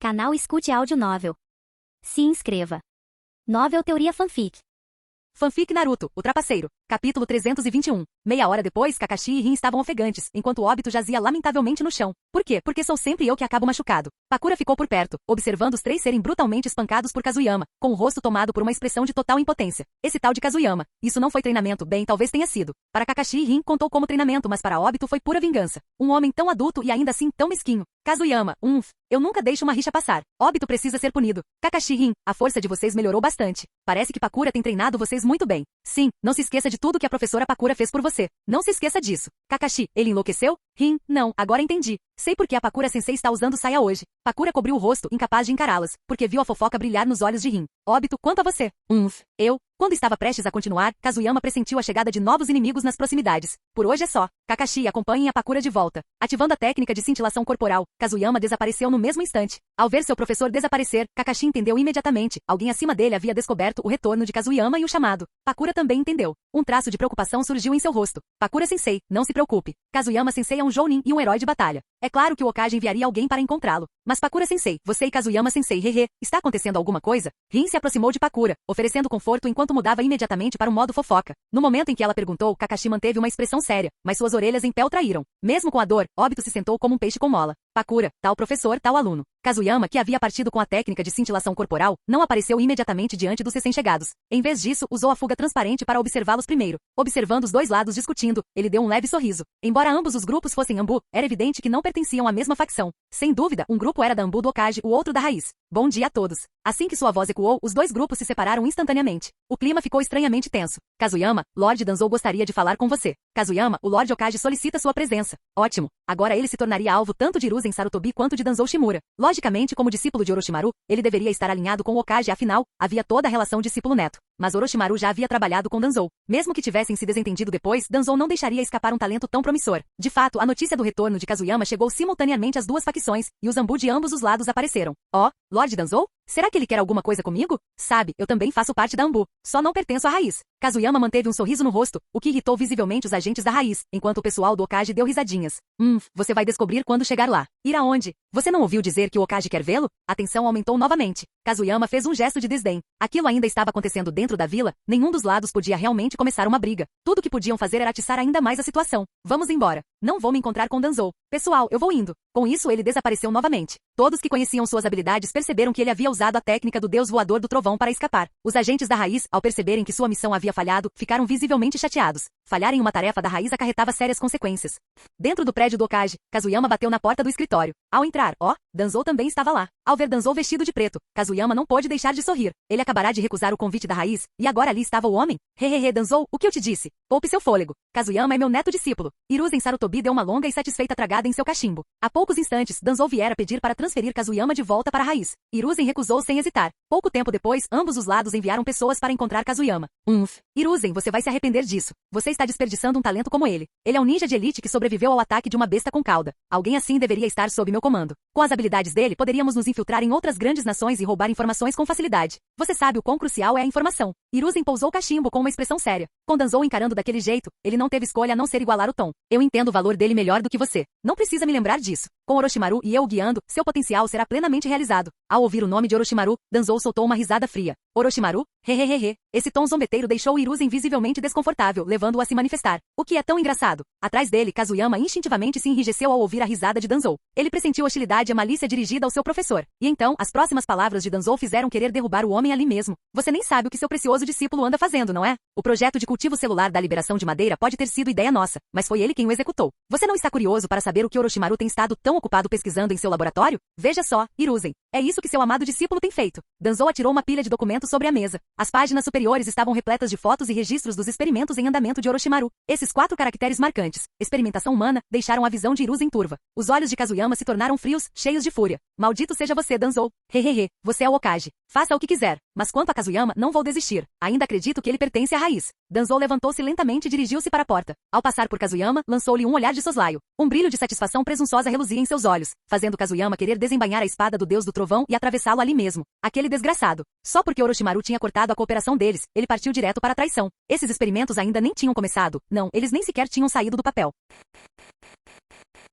Canal Escute Áudio Novel. Se inscreva. Novel Teoria Fanfic. Fanfic Naruto, o Trapaceiro, capítulo 321. Meia hora depois, Kakashi e Rin estavam ofegantes, enquanto Obito jazia lamentavelmente no chão. Por quê? Porque sou sempre eu que acabo machucado. Pakura ficou por perto, observando os três serem brutalmente espancados por Kazuyama, com o rosto tomado por uma expressão de total impotência. Esse tal de Kazuyama. Isso não foi treinamento, bem, talvez tenha sido. Para Kakashi e Rin contou como treinamento, mas para Obito foi pura vingança. Um homem tão adulto e ainda assim tão mesquinho. Kazuyama, eu nunca deixo uma rixa passar. Obito precisa ser punido. Kakashi e Rin, a força de vocês melhorou bastante. Parece que Pakura tem treinado vocês muito bem. Sim, não se esqueça de tudo que a professora Pakura fez por você. Não se esqueça disso. Kakashi, ele enlouqueceu? Rin, não, agora entendi. Sei por que a Pakura Sensei está usando saia hoje. Pakura cobriu o rosto, incapaz de encará-las, porque viu a fofoca brilhar nos olhos de Rin. Obito, quanto a você? Quando estava prestes a continuar, Kazuyama pressentiu a chegada de novos inimigos nas proximidades. Por hoje é só. Kakashi, acompanhem a Pakura de volta. Ativando a técnica de cintilação corporal, Kazuyama desapareceu no mesmo instante. Ao ver seu professor desaparecer, Kakashi entendeu imediatamente. Alguém acima dele havia descoberto o retorno de Kazuyama e o chamado. Pakura também entendeu. Um traço de preocupação surgiu em seu rosto. Pakura Sensei, não se preocupe. Kazuyama Sensei é um jounin e um herói de batalha. É claro que o Hokage enviaria alguém para encontrá-lo. Mas Pakura Sensei, você e Kazuyama Sensei, está acontecendo alguma coisa? Rin se aproximou de Pakura, oferecendo conforto enquanto mudava imediatamente para o modo fofoca. No momento em que ela perguntou, Kakashi manteve uma expressão séria, mas suas orelhas em pé o traíram. Mesmo com a dor, Obito se sentou como um peixe com mola. Pakura, tal professor, tal aluno. Kazuyama, que havia partido com a técnica de cintilação corporal, não apareceu imediatamente diante dos recém-chegados. Em vez disso, usou a fuga transparente para observá-los primeiro. Observando os dois lados discutindo, ele deu um leve sorriso. Embora ambos os grupos fossem Anbu, era evidente que não pertenciam à mesma facção. Sem dúvida, um grupo era da Anbu do Hokage, o outro da Raiz. Bom dia a todos. Assim que sua voz ecoou, os dois grupos se separaram instantaneamente. O clima ficou estranhamente tenso. Kazuyama, Lord Danzou gostaria de falar com você. Kazuyama, o Lord Hokage solicita sua presença. Ótimo. Agora ele se tornaria alvo tanto de Hiruzen Sarutobi quanto de Danzou Shimura. Logicamente, como discípulo de Orochimaru, ele deveria estar alinhado com o Hokage, afinal, havia toda a relação discípulo-neto. Mas Orochimaru já havia trabalhado com Danzou. Mesmo que tivessem se desentendido depois, Danzou não deixaria escapar um talento tão promissor. De fato, a notícia do retorno de Kazuyama chegou simultaneamente às duas facções, e os Anbu de ambos os lados apareceram. Lord Danzou? Será que ele quer alguma coisa comigo? Sabe, eu também faço parte da Anbu. Só não pertenço à Raiz. Kazuyama manteve um sorriso no rosto, o que irritou visivelmente os agentes da Raiz, enquanto o pessoal do Hokage deu risadinhas. Você vai descobrir quando chegar lá. Ir aonde? Você não ouviu dizer que o Hokage quer vê-lo? A tensão aumentou novamente. Kazuyama fez um gesto de desdém. Aquilo ainda estava acontecendo dentro da vila, nenhum dos lados podia realmente começar uma briga. Tudo o que podiam fazer era atiçar ainda mais a situação. Vamos embora. Não vou me encontrar com Danzou. Pessoal, eu vou indo. Com isso ele desapareceu novamente. Todos que conheciam suas habilidades perceberam que ele havia usado a técnica do Deus Voador do Trovão para escapar. Os agentes da Raiz, ao perceberem que sua missão havia falhado, ficaram visivelmente chateados. Falhar em uma tarefa da Raiz acarretava sérias consequências. Dentro do prédio do Hokage, Kazuyama bateu na porta do escritório. Ao entrar, Danzou também estava lá. Ao ver Danzou vestido de preto, Kazuyama não pôde deixar de sorrir. Ele acabará de recusar o convite da Raiz, e agora ali estava o homem? Danzou, o que eu te disse? Poupe seu fôlego. Kazuyama é meu neto discípulo. Hiruzen Sarutobi deu uma longa e satisfeita tragada em seu cachimbo. Há poucos instantes, Danzou viera pedir para transferir Kazuyama de volta para a Raiz. Hiruzen recusou sem hesitar. Pouco tempo depois, ambos os lados enviaram pessoas para encontrar Kazuyama. Hiruzen, você vai se arrepender disso. Você está desperdiçando um talento como ele. Ele é um ninja de elite que sobreviveu ao ataque de uma besta com cauda. Alguém assim deveria estar sob meu comando. Com as habilidades dele, poderíamos nos infiltrar em outras grandes nações e roubar informações com facilidade. Você sabe o quão crucial é a informação. Hiruzen pousou o cachimbo com uma expressão séria. Com Danzou encarando daquele jeito, ele não teve escolha a não ser igualar o tom. Eu entendo o valor dele melhor do que você. Não precisa me lembrar disso. Com Orochimaru e eu guiando, seu potencial será plenamente realizado. Ao ouvir o nome de Orochimaru, Danzou soltou uma risada fria. Orochimaru? Esse tom zombeteiro deixou Hiruzen visivelmente desconfortável, levando-o a se manifestar. O que é tão engraçado? Atrás dele, Kazuyama instintivamente se enrijeceu ao ouvir a risada de Danzou. Ele pressentiu hostilidade e malícia dirigida ao seu professor. E então, as próximas palavras de Danzou fizeram querer derrubar o homem ali mesmo. Você nem sabe o que seu precioso discípulo anda fazendo, não é? O projeto de cultivo celular da liberação de madeira pode ter sido ideia nossa, mas foi ele quem o executou. Você não está curioso para saber o que Orochimaru tem estado tão ocupado pesquisando em seu laboratório? Veja só, Hiruzen. É isso que seu amado discípulo tem feito. Danzou atirou uma pilha de documentos sobre a mesa. As páginas superiores estavam repletas de fotos e registros dos experimentos em andamento de Orochimaru. Esses 4 caracteres marcantes, experimentação humana, deixaram a visão de Hiruzen turva. Os olhos de Kazuyama se tornaram frios, cheios de fúria. Maldito seja você, Danzou. Você é o Hokage. Faça o que quiser. Mas quanto a Kazuyama, não vou desistir. Ainda acredito que ele pertence à Raiz. Danzou levantou-se lentamente e dirigiu-se para a porta. Ao passar por Kazuyama, lançou-lhe um olhar de soslaio. Um brilho de satisfação presunçosa reluzia em seus olhos, fazendo Kazuyama querer desembainhar a espada do Deus do Trovão e atravessá-lo ali mesmo. Aquele desgraçado. Só porque Orochimaru tinha cortado a cooperação deles, ele partiu direto para a traição. Esses experimentos ainda nem tinham começado. Não, eles nem sequer tinham saído do papel.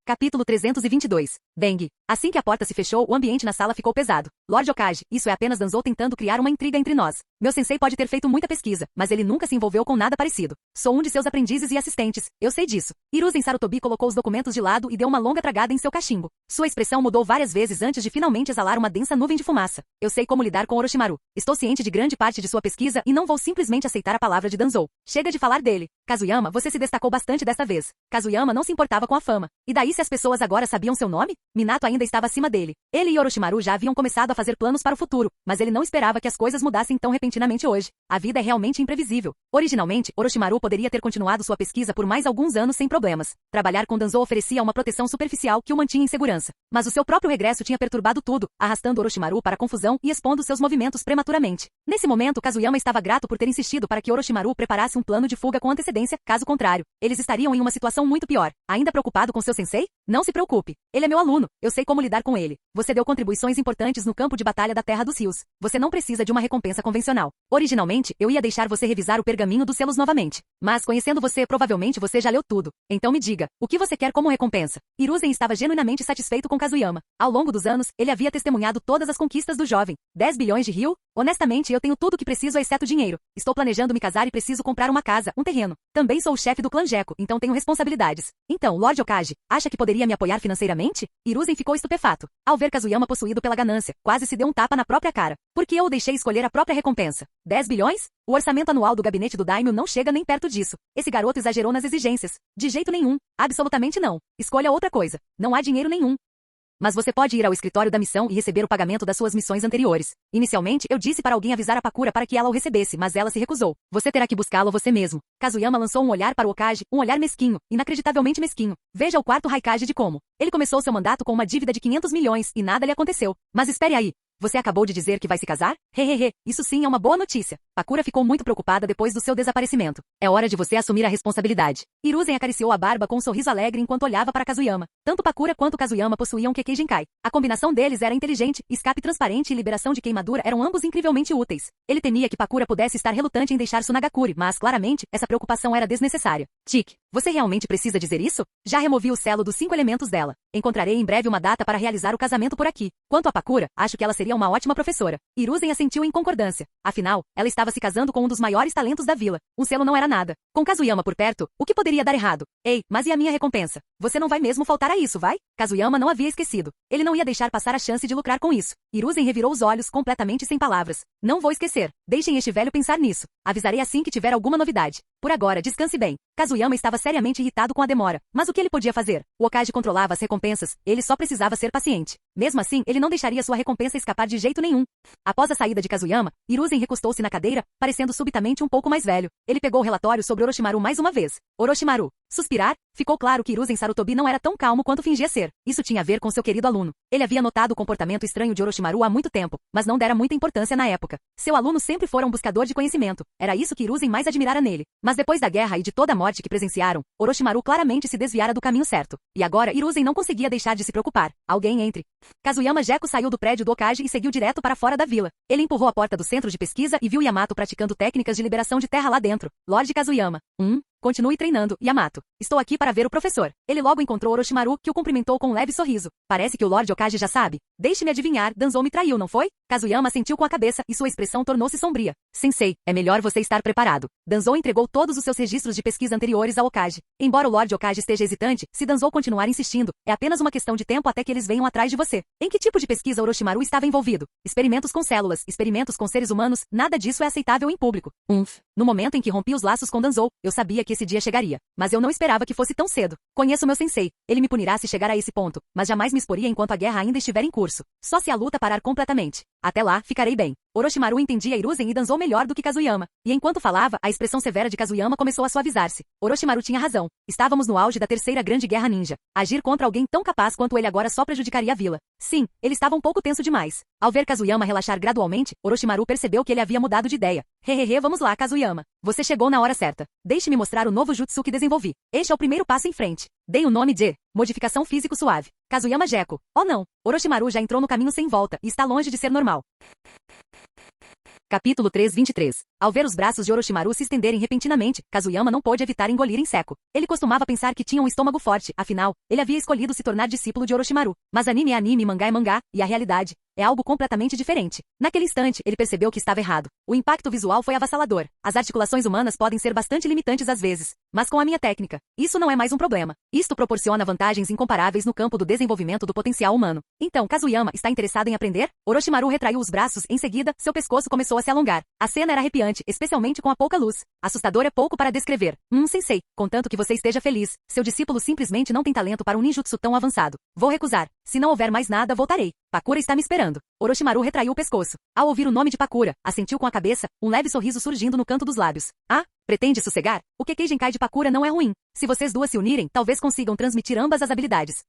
Capítulo 322. Bang. Assim que a porta se fechou, o ambiente na sala ficou pesado. Lord Okage, isso é apenas Danzou tentando criar uma intriga entre nós. Meu sensei pode ter feito muita pesquisa, mas ele nunca se envolveu com nada parecido. Sou um de seus aprendizes e assistentes, eu sei disso. Hiruzen Sarutobi colocou os documentos de lado e deu uma longa tragada em seu cachimbo. Sua expressão mudou várias vezes antes de finalmente exalar uma densa nuvem de fumaça. Eu sei como lidar com Orochimaru. Estou ciente de grande parte de sua pesquisa e não vou simplesmente aceitar a palavra de Danzou. Chega de falar dele. Kazuyama, você se destacou bastante desta vez. Kazuyama não se importava com a fama. E daí se as pessoas agora sabiam seu nome? Minato ainda estava acima dele. Ele e Orochimaru já haviam começado a fazer planos para o futuro, mas ele não esperava que as coisas mudassem tão repentinamente hoje. A vida é realmente imprevisível. Originalmente, Orochimaru poderia ter continuado sua pesquisa por mais alguns anos sem problemas. Trabalhar com Danzou oferecia uma proteção superficial que o mantinha em segurança. Mas o seu próprio regresso tinha perturbado tudo, arrastando Orochimaru para a confusão e expondo seus movimentos prematuramente. Nesse momento, Kazuyama estava grato por ter insistido para que Orochimaru preparasse um plano de fuga com antecedência, caso contrário, eles estariam em uma situação muito pior. Ainda preocupado com seu sensei? Não se preocupe. Ele é meu aluno. Eu sei como lidar com ele. Você deu contribuições importantes no campo de batalha da Terra dos Rios. Você não precisa de uma recompensa convencional. Originalmente, eu ia deixar você revisar o pergaminho dos selos novamente. Mas, conhecendo você, provavelmente você já leu tudo. Então me diga, o que você quer como recompensa? Hiruzen estava genuinamente satisfeito com Kazuyama. Ao longo dos anos, ele havia testemunhado todas as conquistas do jovem. 10 bilhões de ryu? Honestamente, eu tenho tudo o que preciso exceto dinheiro. Estou planejando me casar e preciso comprar uma casa, um terreno. Também sou o chefe do clã Geco, então tenho responsabilidades. Então, Lord Okage, acha que poderia me apoiar financeiramente? Hiruzen ficou estupefato. Ao ver Kazuyama possuído pela ganância, quase se deu um tapa na própria cara. Por que eu o deixei escolher a própria recompensa? 10 bilhões? O orçamento anual do gabinete do Daimyo não chega nem perto disso. Esse garoto exagerou nas exigências. De jeito nenhum. Absolutamente não. Escolha outra coisa. Não há dinheiro nenhum. Mas você pode ir ao escritório da missão e receber o pagamento das suas missões anteriores. Inicialmente, eu disse para alguém avisar a Pakura para que ela o recebesse, mas ela se recusou. Você terá que buscá-lo você mesmo. Kazuyama lançou um olhar para o Okage, um olhar mesquinho, inacreditavelmente mesquinho. Veja o quarto Raikage de como. Ele começou seu mandato com uma dívida de 500 milhões e nada lhe aconteceu. Mas espere aí. Você acabou de dizer que vai se casar? Hehehe, isso sim é uma boa notícia. Pakura ficou muito preocupada depois do seu desaparecimento. É hora de você assumir a responsabilidade. Hiruzen acariciou a barba com um sorriso alegre enquanto olhava para Kazuyama. Tanto Pakura quanto Kazuyama possuíam Kekkei Genkai. A combinação deles era inteligente, escape transparente e liberação de queimadura eram ambos incrivelmente úteis. Ele temia que Pakura pudesse estar relutante em deixar Tsunagakure, mas claramente, essa preocupação era desnecessária. Tic, você realmente precisa dizer isso? Já removi o selo dos 5 elementos dela. Encontrarei em breve uma data para realizar o casamento por aqui. Quanto a Pakura, acho que ela seria uma ótima professora. Hiruzen assentiu em concordância. Afinal, ela estava se casando com um dos maiores talentos da vila. Um selo não era nada. Com Kazuyama por perto, o que poderia dar errado? Ei, mas e a minha recompensa? Você não vai mesmo faltar a isso, vai? Kazuyama não havia esquecido. Ele não ia deixar passar a chance de lucrar com isso. Hiruzen revirou os olhos completamente sem palavras. Não vou esquecer. Deixem este velho pensar nisso. Avisarei assim que tiver alguma novidade. Por agora, descanse bem. Kazuyama estava seriamente irritado com a demora. Mas o que ele podia fazer? O Okage controlava as recompensas. Ele só precisava ser paciente. Mesmo assim, ele não deixaria sua recompensa escapar de jeito nenhum. Após a saída de Kazuyama, Hiruzen recostou-se na cadeira, parecendo subitamente um pouco mais velho. Ele pegou o relatório sobre Orochimaru mais uma vez. Orochimaru. Suspirar? Ficou claro que Hiruzen Sarutobi não era tão calmo quanto fingia ser. Isso tinha a ver com seu querido aluno. Ele havia notado o comportamento estranho de Orochimaru há muito tempo, mas não dera muita importância na época. Seu aluno sempre fora um buscador de conhecimento. Era isso que Hiruzen mais admirara nele. Mas depois da guerra e de toda a morte que presenciaram, Orochimaru claramente se desviara do caminho certo. E agora Hiruzen não conseguia deixar de se preocupar. Alguém entre. Kazuyama Geco saiu do prédio do Okage e seguiu direto para fora da vila. Ele empurrou a porta do centro de pesquisa e viu Yamato praticando técnicas de liberação de terra lá dentro. Lord Kazuyama. Continue treinando, Yamato. Estou aqui para ver o professor. Ele logo encontrou Orochimaru, que o cumprimentou com um leve sorriso. Parece que o Lord Okage já sabe. Deixe-me adivinhar, Danzou me traiu, não foi? Kazuyama sentiu com a cabeça e sua expressão tornou-se sombria. Sensei, é melhor você estar preparado. Danzou entregou todos os seus registros de pesquisa anteriores ao Okage. Embora o Lord Okage esteja hesitante, se Danzou continuar insistindo, é apenas uma questão de tempo até que eles venham atrás de você. Em que tipo de pesquisa Orochimaru estava envolvido? Experimentos com células, experimentos com seres humanos, nada disso é aceitável em público. No momento em que rompi os laços com Danzou, eu sabia que esse dia chegaria. Mas eu não esperava que fosse tão cedo. Conheço meu sensei. Ele me punirá se chegar a esse ponto, mas jamais me exporia enquanto a guerra ainda estiver em curso. Só se a luta parar completamente. Até lá, ficarei bem. Orochimaru entendia Hiruzen e Danzou melhor do que Kazuyama. E enquanto falava, a expressão severa de Kazuyama começou a suavizar-se. Orochimaru tinha razão. Estávamos no auge da terceira grande guerra ninja. Agir contra alguém tão capaz quanto ele agora só prejudicaria a vila. Sim, ele estava um pouco tenso demais. Ao ver Kazuyama relaxar gradualmente, Orochimaru percebeu que ele havia mudado de ideia. Hehehe, vamos lá, Kazuyama. Você chegou na hora certa. Deixe-me mostrar o novo jutsu que desenvolvi. Este é o primeiro passo em frente. Dei o nome de modificação físico suave. Kazuyama Geco. Oh não, Orochimaru já entrou no caminho sem volta e está longe de ser normal. Capítulo 323. Ao ver os braços de Orochimaru se estenderem repentinamente, Kazuyama não pôde evitar engolir em seco. Ele costumava pensar que tinha um estômago forte, afinal, ele havia escolhido se tornar discípulo de Orochimaru. Mas anime é anime, mangá é mangá, e a realidade é algo completamente diferente. Naquele instante, ele percebeu que estava errado. O impacto visual foi avassalador. As articulações humanas podem ser bastante limitantes às vezes, mas com a minha técnica, isso não é mais um problema. Isto proporciona vantagens incomparáveis no campo do desenvolvimento do potencial humano. Então, Kazuyama está interessado em aprender? Orochimaru retraiu os braços, em seguida, seu pescoço começou a se alongar. A cena era arrepiante, especialmente com a pouca luz. Assustador é pouco para descrever. Sensei, contanto que você esteja feliz. Seu discípulo simplesmente não tem talento para um ninjutsu tão avançado. Vou recusar. Se não houver mais nada, voltarei. Pakura está me esperando. Orochimaru retraiu o pescoço. Ao ouvir o nome de Pakura, assentiu com a cabeça, um leve sorriso surgindo no canto dos lábios. Ah? Pretende sossegar? O Kekkei Genkai de Pakura não é ruim. Se vocês duas se unirem, talvez consigam transmitir ambas as habilidades.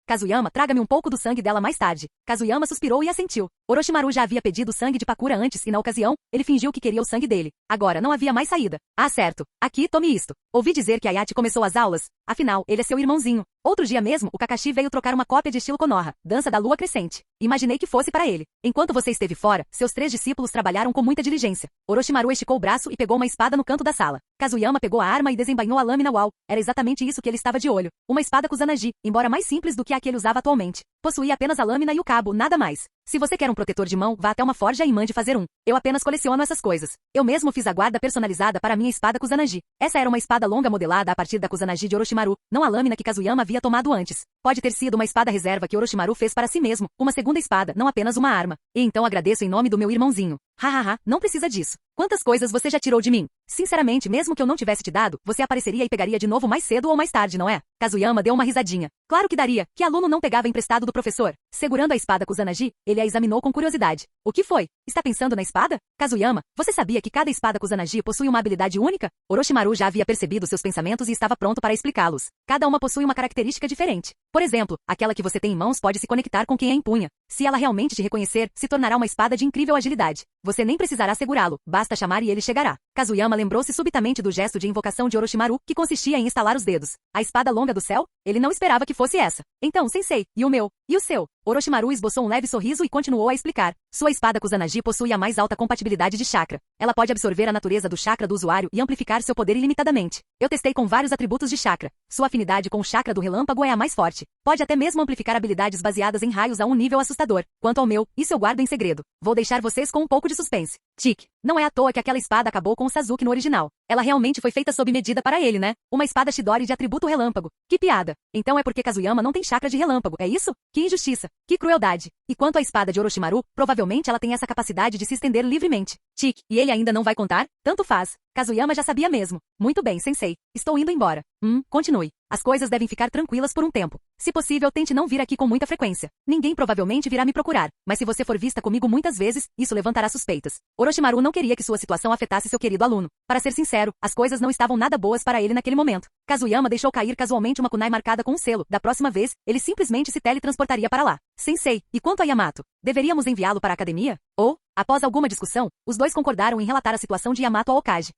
Kazuyama, traga-me um pouco do sangue dela mais tarde. Kazuyama suspirou e assentiu. Orochimaru já havia pedido o sangue de Pakura antes e, na ocasião, ele fingiu que queria o sangue dele. Agora, não havia mais saída. Ah, certo. Aqui, tome isto. Ouvi dizer que Ayate começou as aulas. Afinal, ele é seu irmãozinho. Outro dia mesmo, o Kakashi veio trocar uma cópia de estilo Konoha, dança da lua crescente. Imaginei que fosse para ele. Enquanto você esteve fora, seus 3 discípulos trabalharam com muita diligência. Orochimaru esticou o braço e pegou uma espada no canto da sala. Kazuyama pegou a arma e desembainhou a lâmina. Uau, era exatamente isso que ele estava de olho. Uma espada Kusanagi, embora mais simples do que a que ele usava atualmente. Possuía apenas a lâmina e o cabo, nada mais. Se você quer um protetor de mão, vá até uma forja e mande fazer um. Eu apenas coleciono essas coisas. Eu mesmo fiz a guarda personalizada para minha espada Kusanagi. Essa era uma espada longa modelada a partir da Kusanagi de Orochimaru, não a lâmina que Kazuyama havia tomado antes. Pode ter sido uma espada reserva que Orochimaru fez para si mesmo, uma segunda espada, não apenas uma arma. E então agradeço em nome do meu irmãozinho. Hahaha, não precisa disso. Quantas coisas você já tirou de mim? Sinceramente, mesmo que eu não tivesse te dado, você apareceria e pegaria de novo mais cedo ou mais tarde, não é? Kazuyama deu uma risadinha. Claro que daria. Que aluno não pegava emprestado do professor? Segurando a espada Kusanagi, ele a examinou com curiosidade. O que foi? Está pensando na espada? Kazuyama, você sabia que cada espada Kusanagi possui uma habilidade única? Orochimaru já havia percebido seus pensamentos e estava pronto para explicá-los. Cada uma possui uma característica diferente. Por exemplo, aquela que você tem em mãos pode se conectar com quem a empunha. Se ela realmente te reconhecer, se tornará uma espada de incrível agilidade. Você nem precisará segurá-lo, basta chamar e ele chegará. Kazuyama lembrou-se subitamente do gesto de invocação de Orochimaru, que consistia em estalar os dedos. A espada longa do céu? Ele não esperava que fosse essa. Então, sensei, e o meu? E o seu? Orochimaru esboçou um leve sorriso e continuou a explicar. Sua espada Kusanagi possui a mais alta compatibilidade de chakra. Ela pode absorver a natureza do chakra do usuário e amplificar seu poder ilimitadamente. Eu testei com vários atributos de chakra. Sua afinidade com o chakra do relâmpago é a mais forte. Pode até mesmo amplificar habilidades baseadas em raios a um nível assustador. Quanto ao meu, isso eu guardo em segredo. Vou deixar vocês com um pouco de suspense. Tic. Não é à toa que aquela espada acabou com o Sasuke no original. Ela realmente foi feita sob medida para ele, né? Uma espada Chidori de atributo relâmpago. Que piada. Então é porque Kazuyama não tem chakra de relâmpago, é isso? Que injustiça. Que crueldade. E quanto à espada de Orochimaru, provavelmente ela tem essa capacidade de se estender livremente. Tic. E ele ainda não vai contar? Tanto faz. Kazuyama já sabia mesmo. Muito bem, sensei. Estou indo embora. Continue. As coisas devem ficar tranquilas por um tempo. Se possível, tente não vir aqui com muita frequência. Ninguém provavelmente virá me procurar, mas se você for vista comigo muitas vezes, isso levantará suspeitas. Orochimaru não queria que sua situação afetasse seu querido aluno. Para ser sincero, as coisas não estavam nada boas para ele naquele momento. Kazuyama deixou cair casualmente uma kunai marcada com um selo. Da próxima vez, ele simplesmente se teletransportaria para lá. Sensei, e quanto a Yamato? Deveríamos enviá-lo para a academia? Ou, após alguma discussão, os dois concordaram em relatar a situação de Yamato ao Hokage.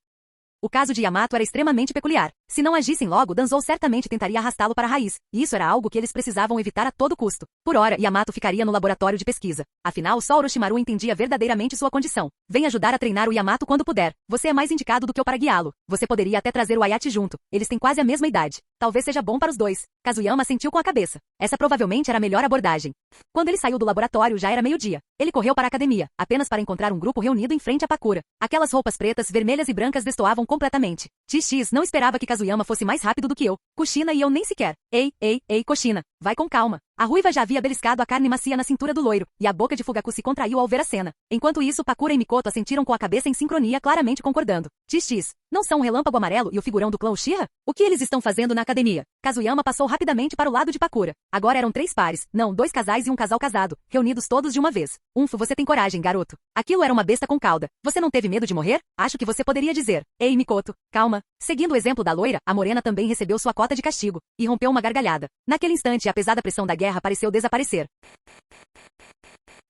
O caso de Yamato era extremamente peculiar. Se não agissem logo, Danzou certamente tentaria arrastá-lo para a raiz, e isso era algo que eles precisavam evitar a todo custo. Por ora, Yamato ficaria no laboratório de pesquisa. Afinal, só Orochimaru entendia verdadeiramente sua condição. Venha ajudar a treinar o Yamato quando puder. Você é mais indicado do que eu para guiá-lo. Você poderia até trazer o Ayate junto. Eles têm quase a mesma idade. Talvez seja bom para os dois. Kazuyama sentiu com a cabeça. Essa provavelmente era a melhor abordagem. Quando ele saiu do laboratório, já era meio-dia. Ele correu para a academia, apenas para encontrar um grupo reunido em frente a Pakura. Aquelas roupas pretas, vermelhas e brancas destoavam completamente. XX não esperava que Kazuyama fosse mais rápido do que eu. Kushina e eu nem sequer. Ei, Kushina. Vai com calma. A ruiva já havia beliscado a carne macia na cintura do loiro, e a boca de Fugaku se contraiu ao ver a cena. Enquanto isso, Pakura e Mikoto assentiram com a cabeça em sincronia, claramente concordando. XX, não são o relâmpago amarelo e o figurão do clã Uchiha? O que eles estão fazendo na academia? Kazuyama passou rapidamente para o lado de Pakura. Agora eram 3 pares, não, 2 casais e um casal casado, reunidos todos de uma vez. Você tem coragem, garoto. Aquilo era uma besta com cauda. Você não teve medo de morrer? Acho que você poderia dizer. Ei, Mikoto, calma. Seguindo o exemplo da loira, a morena também recebeu sua cota de castigo, e rompeu uma gargalhada. Naquele instante, a pesada pressão da guerra pareceu desaparecer.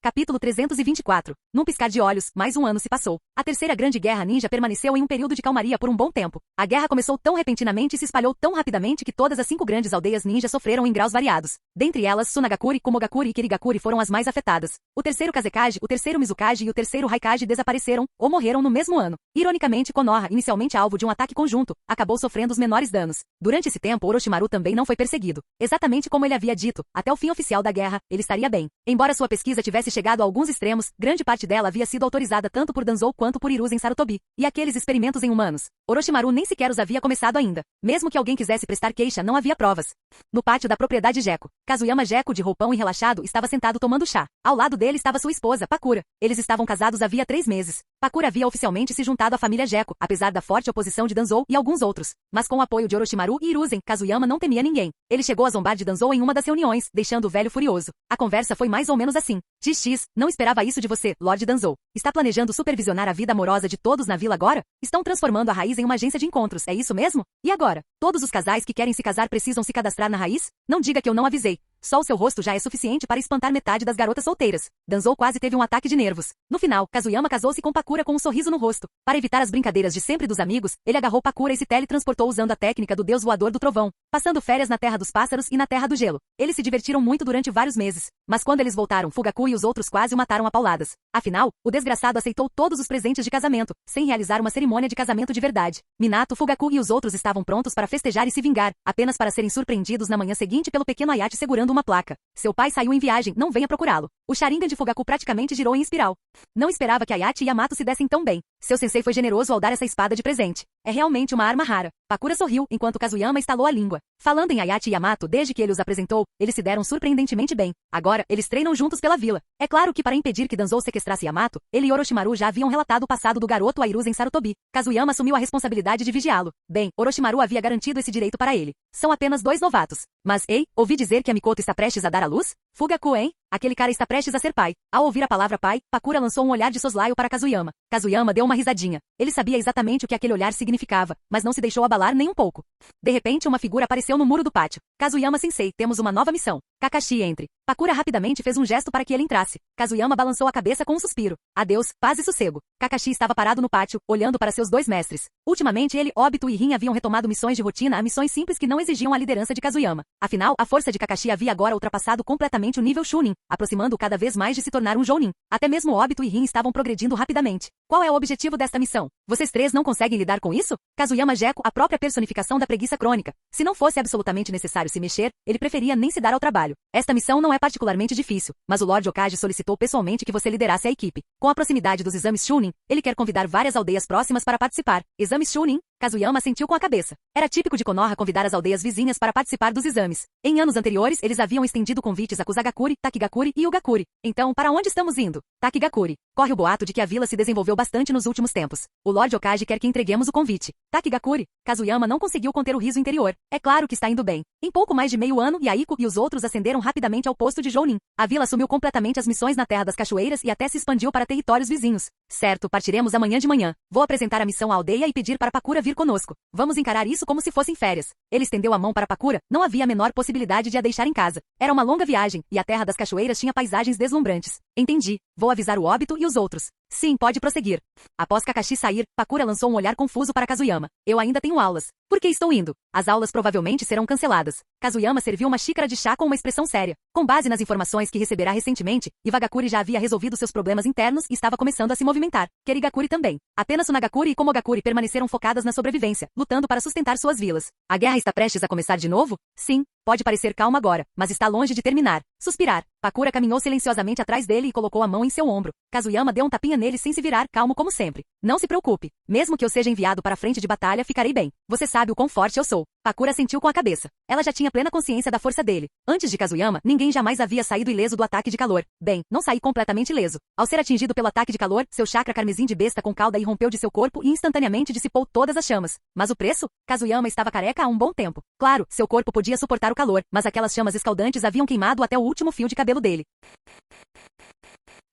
Capítulo 324. Num piscar de olhos, mais um ano se passou. A terceira grande guerra ninja permaneceu em um período de calmaria por um bom tempo. A guerra começou tão repentinamente e se espalhou tão rapidamente que todas as 5 grandes aldeias ninja sofreram em graus variados. Dentre elas, Sunagakure, Kumogakure e Kirigakure foram as mais afetadas. O terceiro Kazekage, o terceiro Mizukage e o terceiro Haikage desapareceram ou morreram no mesmo ano. Ironicamente, Konoha, inicialmente alvo de um ataque conjunto, acabou sofrendo os menores danos. Durante esse tempo, Orochimaru também não foi perseguido. Exatamente como ele havia dito, até o fim oficial da guerra, ele estaria bem. Embora sua pesquisa tivesse chegado a alguns extremos, grande parte dela havia sido autorizada tanto por Danzou quanto por Hiruzen Sarutobi. E aqueles experimentos em humanos? Orochimaru nem sequer os havia começado ainda. Mesmo que alguém quisesse prestar queixa, não havia provas. No pátio da propriedade Gecko, Kazuyama Gecko, de roupão e relaxado, estava sentado tomando chá. Ao lado dele estava sua esposa, Pakura. Eles estavam casados havia 3 meses. Pakura havia oficialmente se juntado à família Gecko, apesar da forte oposição de Danzou e alguns outros. Mas com o apoio de Orochimaru e Hiruzen, Kazuyama não temia ninguém. Ele chegou a zombar de Danzou em uma das reuniões, deixando o velho furioso. A conversa foi mais ou menos assim. XX, não esperava isso de você, Lord Danzou. Está planejando supervisionar a vida amorosa de todos na vila agora? Estão transformando a Raiz em uma agência de encontros, é isso mesmo? E agora? Todos os casais que querem se casar precisam se cadastrar na Raiz? Não diga que eu não avisei. Só o seu rosto já é suficiente para espantar metade das garotas solteiras. Danzou quase teve um ataque de nervos. No final, Kazuyama casou-se com Pakura com um sorriso no rosto. Para evitar as brincadeiras de sempre dos amigos, ele agarrou Pakura e se teletransportou usando a técnica do deus voador do trovão, passando férias na Terra dos Pássaros e na Terra do Gelo. Eles se divertiram muito durante vários meses. Mas quando eles voltaram, Fugaku e os outros quase o mataram a pauladas. Afinal, o desgraçado aceitou todos os presentes de casamento, sem realizar uma cerimônia de casamento de verdade. Minato, Fugaku e os outros estavam prontos para festejar e se vingar, apenas para serem surpreendidos na manhã seguinte pelo pequeno Ayate segurando uma placa. Seu pai saiu em viagem, não venha procurá-lo. O Sharingan de Fugaku praticamente girou em espiral. Não esperava que Ayate e Yamato se dessem tão bem. Seu sensei foi generoso ao dar essa espada de presente. É realmente uma arma rara. Pakura sorriu, enquanto Kazuyama estalou a língua. Falando em Ayate e Yamato desde que ele os apresentou, eles se deram surpreendentemente bem. Agora, eles treinam juntos pela vila. É claro que para impedir que Danzou sequestrasse Yamato, ele e Orochimaru já haviam relatado o passado do garoto a Hiruzen Sarutobi. Kazuyama assumiu a responsabilidade de vigiá-lo. Bem, Orochimaru havia garantido esse direito para ele. São apenas 2 novatos. Mas, ei, ouvi dizer que a Mikoto está prestes a dar à luz? Fugaku, hein? Aquele cara está prestes a ser pai. Ao ouvir a palavra pai, Pakura lançou um olhar de soslaio para Kazuyama. Kazuyama deu uma risadinha. Ele sabia exatamente o que aquele olhar significava, mas não se deixou abalar nem um pouco. De repente, uma figura apareceu no muro do pátio. Kazuyama-sensei, temos uma nova missão. Kakashi, entre. Pakura rapidamente fez um gesto para que ele entrasse. Kazuyama balançou a cabeça com um suspiro. Adeus, paz e sossego. Kakashi estava parado no pátio, olhando para seus 2 mestres. Ultimamente ele, Obito e Rin haviam retomado missões de rotina a missões simples que não exigiam a liderança de Kazuyama. Afinal, a força de Kakashi havia agora ultrapassado completamente o nível Chunin, aproximando cada vez mais de se tornar um Jounin. Até mesmo Obito e Rin estavam progredindo rapidamente. Qual é o objetivo desta missão? Vocês 3 não conseguem lidar com isso? Kazuyama Gecko, a própria personificação da preguiça crônica. Se não fosse absolutamente necessário se mexer, ele preferia nem se dar ao trabalho. Esta missão não é particularmente difícil, mas o Lord Hokage solicitou pessoalmente que você liderasse a equipe. Com a proximidade dos exames Chunin, ele quer convidar várias aldeias próximas para participar. Exames Chunin? Kazuyama sentiu com a cabeça. Era típico de Konoha convidar as aldeias vizinhas para participar dos exames. Em anos anteriores, eles haviam estendido convites a Kusagakure, Takigakure e Ugakure. Então, para onde estamos indo? Takigakure. Corre o boato de que a vila se desenvolveu bastante nos últimos tempos. O Lord Hokage quer que entreguemos o convite. Takigakure. Kazuyama não conseguiu conter o riso interior. É claro que está indo bem. Em pouco mais de meio ano, Yaiko e os outros ascenderam rapidamente ao posto de Jounin. A vila assumiu completamente as missões na Terra das Cachoeiras e até se expandiu para territórios vizinhos. Certo, partiremos amanhã de manhã. Vou apresentar a missão à aldeia e pedir para Pakura vir conosco. Vamos encarar isso como se fossem férias. Ele estendeu a mão para Pakura, não havia a menor possibilidade de a deixar em casa. Era uma longa viagem, e a Terra das Cachoeiras tinha paisagens deslumbrantes. Entendi. Vou avisar o Obito e os outros. Sim, pode prosseguir. Após Kakashi sair, Pakura lançou um olhar confuso para Kazuyama. Eu ainda tenho aulas. Por que estou indo? As aulas provavelmente serão canceladas. Kazuyama serviu uma xícara de chá com uma expressão séria. Com base nas informações que receberá recentemente, Iwagakure já havia resolvido seus problemas internos e estava começando a se movimentar. Kirigakure também. Apenas Sunagakure e Komogakure permaneceram focadas na sobrevivência, lutando para sustentar suas vilas. A guerra está prestes a começar de novo? Sim. Pode parecer calma agora, mas está longe de terminar. Suspirar. Pakura caminhou silenciosamente atrás dele e colocou a mão em seu ombro. Kazuyama deu um tapinha nele sem se virar, calmo como sempre. Não se preocupe. Mesmo que eu seja enviado para a frente de batalha, ficarei bem. Você sabe o quão forte eu sou. Pakura sentiu com a cabeça. Ela já tinha plena consciência da força dele. Antes de Kazuyama, ninguém jamais havia saído ileso do ataque de calor. Bem, não saí completamente ileso. Ao ser atingido pelo ataque de calor, seu chakra carmesim de besta com cauda irrompeu de seu corpo e instantaneamente dissipou todas as chamas. Mas o preço? Kazuyama estava careca há um bom tempo. Claro, seu corpo podia suportar o calor, mas aquelas chamas escaldantes haviam queimado até o último fio de cabelo dele.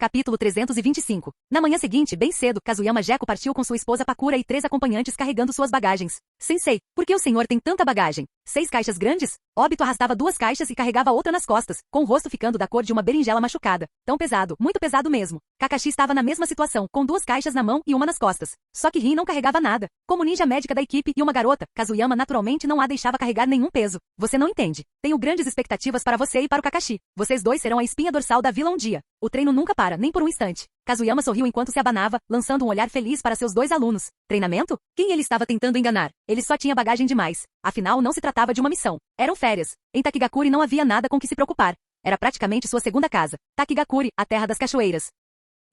Capítulo 325. Na manhã seguinte, bem cedo, Kazuyama Jeko partiu com sua esposa Pakura e 3 acompanhantes carregando suas bagagens. Sensei, por que o senhor tem tanta bagagem? 6 caixas grandes? Obito arrastava 2 caixas e carregava outra nas costas, com o rosto ficando da cor de uma berinjela machucada. Tão pesado, muito pesado mesmo. Kakashi estava na mesma situação, com 2 caixas na mão e uma nas costas. Só que Rin não carregava nada. Como ninja médica da equipe e uma garota, Kazuyama naturalmente não a deixava carregar nenhum peso. Você não entende. Tenho grandes expectativas para você e para o Kakashi. Vocês dois serão a espinha dorsal da vila um dia. O treino nunca para, nem por um instante. Kazuyama sorriu enquanto se abanava, lançando um olhar feliz para seus 2 alunos. Treinamento? Quem ele estava tentando enganar? Ele só tinha bagagem demais. Afinal, não se tratava de uma missão. Eram férias. Em Takigakuri não havia nada com que se preocupar. Era praticamente sua segunda casa. Takigakuri, a terra das cachoeiras.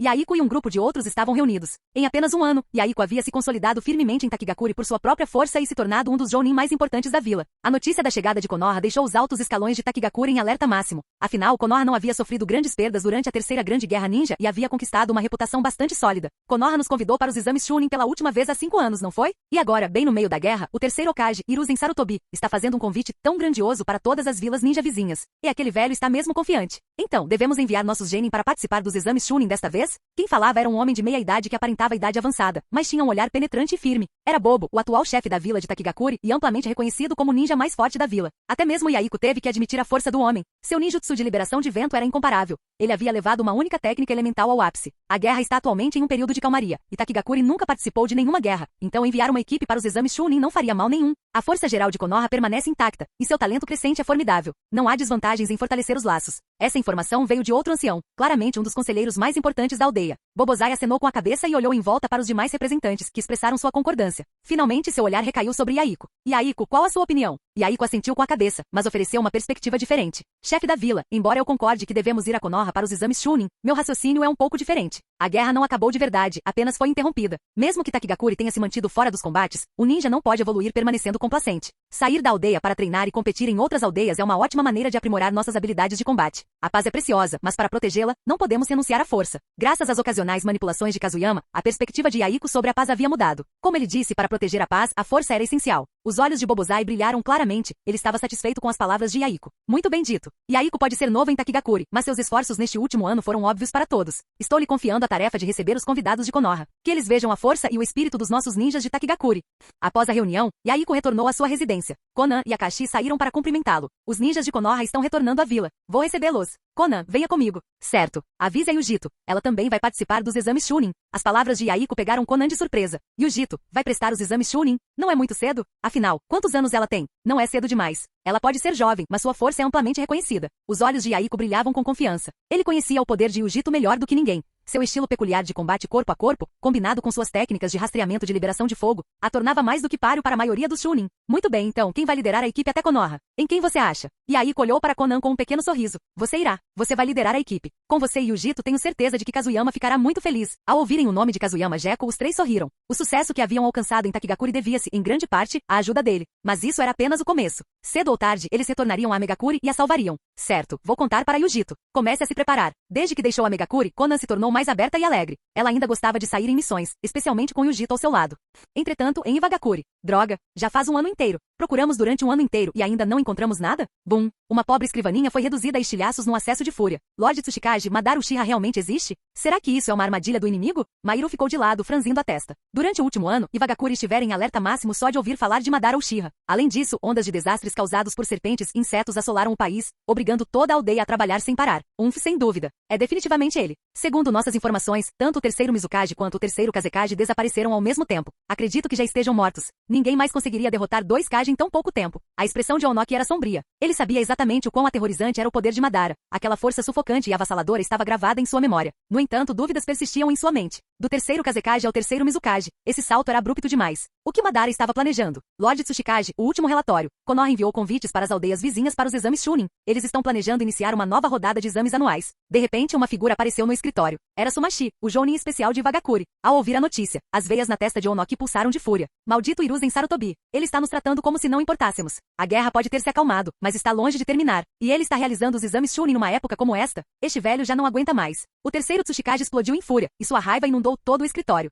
Yaiko e um grupo de outros estavam reunidos. Em apenas um ano, Yaiko havia se consolidado firmemente em Takigakuri por sua própria força e se tornado um dos jounin mais importantes da vila. A notícia da chegada de Konoha deixou os altos escalões de Takigakuri em alerta máximo. Afinal, Konoha não havia sofrido grandes perdas durante a terceira grande guerra ninja e havia conquistado uma reputação bastante sólida. Konoha nos convidou para os exames Chunin pela última vez há 5 anos, não foi? E agora, bem no meio da guerra, o terceiro Hokage, Hiruzen Sarutobi, está fazendo um convite tão grandioso para todas as vilas ninja vizinhas. E aquele velho está mesmo confiante. Então, devemos enviar nossos genin para participar dos exames Chunin desta vez? Quem falava era um homem de meia idade que aparentava idade avançada, mas tinha um olhar penetrante e firme. Era Bobo, o atual chefe da vila de Takigakuri e amplamente reconhecido como o ninja mais forte da vila. Até mesmo Yaiko teve que admitir a força do homem. Seu ninjutsu de liberação de vento era incomparável. Ele havia levado uma única técnica elemental ao ápice. A guerra está atualmente em um período de calmaria, e Takigakuri nunca participou de nenhuma guerra, então enviar uma equipe para os exames Chunin não faria mal nenhum. A força geral de Konoha permanece intacta, e seu talento crescente é formidável. Não há desvantagens em fortalecer os laços. Essa informação veio de outro ancião, claramente um dos conselheiros mais importantes da aldeia. Bobozai acenou com a cabeça e olhou em volta para os demais representantes, que expressaram sua concordância. Finalmente seu olhar recaiu sobre Yaiko. Yaiko, qual a sua opinião? Yaiko assentiu com a cabeça, mas ofereceu uma perspectiva diferente. Chefe da vila, embora eu concorde que devemos ir a Konoha para os exames Chunin, meu raciocínio é um pouco diferente. A guerra não acabou de verdade, apenas foi interrompida. Mesmo que Takigakuri tenha se mantido fora dos combates, o ninja não pode evoluir permanecendo complacente. Sair da aldeia para treinar e competir em outras aldeias é uma ótima maneira de aprimorar nossas habilidades de combate. A paz é preciosa, mas para protegê-la, não podemos renunciar à força. Graças às ocasionais manipulações de Kazuyama, a perspectiva de Yaiko sobre a paz havia mudado. Como ele disse, para proteger a paz, a força era essencial. Os olhos de Bobozai brilharam claramente, ele estava satisfeito com as palavras de Yaiko. Muito bem dito. Yaiko pode ser novo em Takigakuri, mas seus esforços neste último ano foram óbvios para todos. Estou lhe confiando a tarefa de receber os convidados de Konoha. Que eles vejam a força e o espírito dos nossos ninjas de Takigakuri. Após a reunião, Yaiko retornou à sua residência. Konan e Akashi saíram para cumprimentá-lo. Os ninjas de Konoha estão retornando à vila. Vou recebê-los. Konan, venha comigo. Certo. Avise a Yujito. Ela também vai participar dos exames Chunin. As palavras de Yaiko pegaram Konan de surpresa. Yujito, vai prestar os exames Chunin? Não é muito cedo? Afinal, quantos anos ela tem? Não é cedo demais. Ela pode ser jovem, mas sua força é amplamente reconhecida. Os olhos de Yaiko brilhavam com confiança. Ele conhecia o poder de Yujito melhor do que ninguém. Seu estilo peculiar de combate corpo a corpo, combinado com suas técnicas de rastreamento de liberação de fogo, a tornava mais do que páreo para a maioria dos Chunin. Muito bem, então, quem vai liderar a equipe até Konoha? Em quem você acha? Yaiko olhou para Konan com um pequeno sorriso. Você irá. Você vai liderar a equipe. Com você e Yujito tenho certeza de que Kazuyama ficará muito feliz. Ao ouvirem o nome de Kazuyama Jeko, os 3 sorriram. O sucesso que haviam alcançado em Takigakuri devia-se, em grande parte, à ajuda dele. Mas isso era apenas o começo. Cedo ou tarde, eles retornariam a Megakuri e a salvariam. Certo, vou contar para Yujito. Comece a se preparar. Desde que deixou a Megakuri, Konan se tornou mais aberta e alegre. Ela ainda gostava de sair em missões, especialmente com Yujito ao seu lado. Entretanto, em Iwagakuri. Droga, já faz um ano inteiro. Procuramos durante um ano inteiro e ainda não encontramos nada? Bum! Uma pobre escrivaninha foi reduzida a estilhaços num acesso de fúria. Lord Tsuchikage, Madara Uchiha realmente existe? Será que isso é uma armadilha do inimigo? Mairo ficou de lado, franzindo a testa. Durante o último ano, Iwagakuri estivera em alerta máximo só de ouvir falar de Madara Uchiha. Além disso, ondas de desastres causados por serpentes e insetos assolaram o país, obrigando toda a aldeia a trabalhar sem parar. Sem dúvida. É definitivamente ele. Segundo nossas informações, tanto o terceiro Mizukage quanto o terceiro Kazekage desapareceram ao mesmo tempo. Acredito que já estejam mortos. Ninguém mais conseguiria derrotar 2 Kage em tão pouco tempo. A expressão de Onoki era sombria. Ele sabia exatamente o quão aterrorizante era o poder de Madara. Aquela força sufocante e avassaladora estava gravada em sua memória. No entanto, dúvidas persistiam em sua mente. Do terceiro Kazekage ao terceiro Mizukage, esse salto era abrupto demais. O que Madara estava planejando? Lord Tsuchikage, o último relatório. Konoha enviou convites para as aldeias vizinhas para os exames Chunin. Eles estão planejando iniciar uma nova rodada de exames anuais. De repente, uma figura apareceu no escritório. Era Sumashi, o jounin especial de Iwagakuri. Ao ouvir a notícia, as veias na testa de Onoki pulsaram de fúria. Maldito Hiruzen Sarutobi. Ele está nos tratando como se não importássemos. A guerra pode ter se acalmado, mas está longe de terminar. E ele está realizando os exames Chunin numa época como esta? Este velho já não aguenta mais. O terceiro Tsuchikage explodiu em fúria, e sua raiva inundou todo o escritório.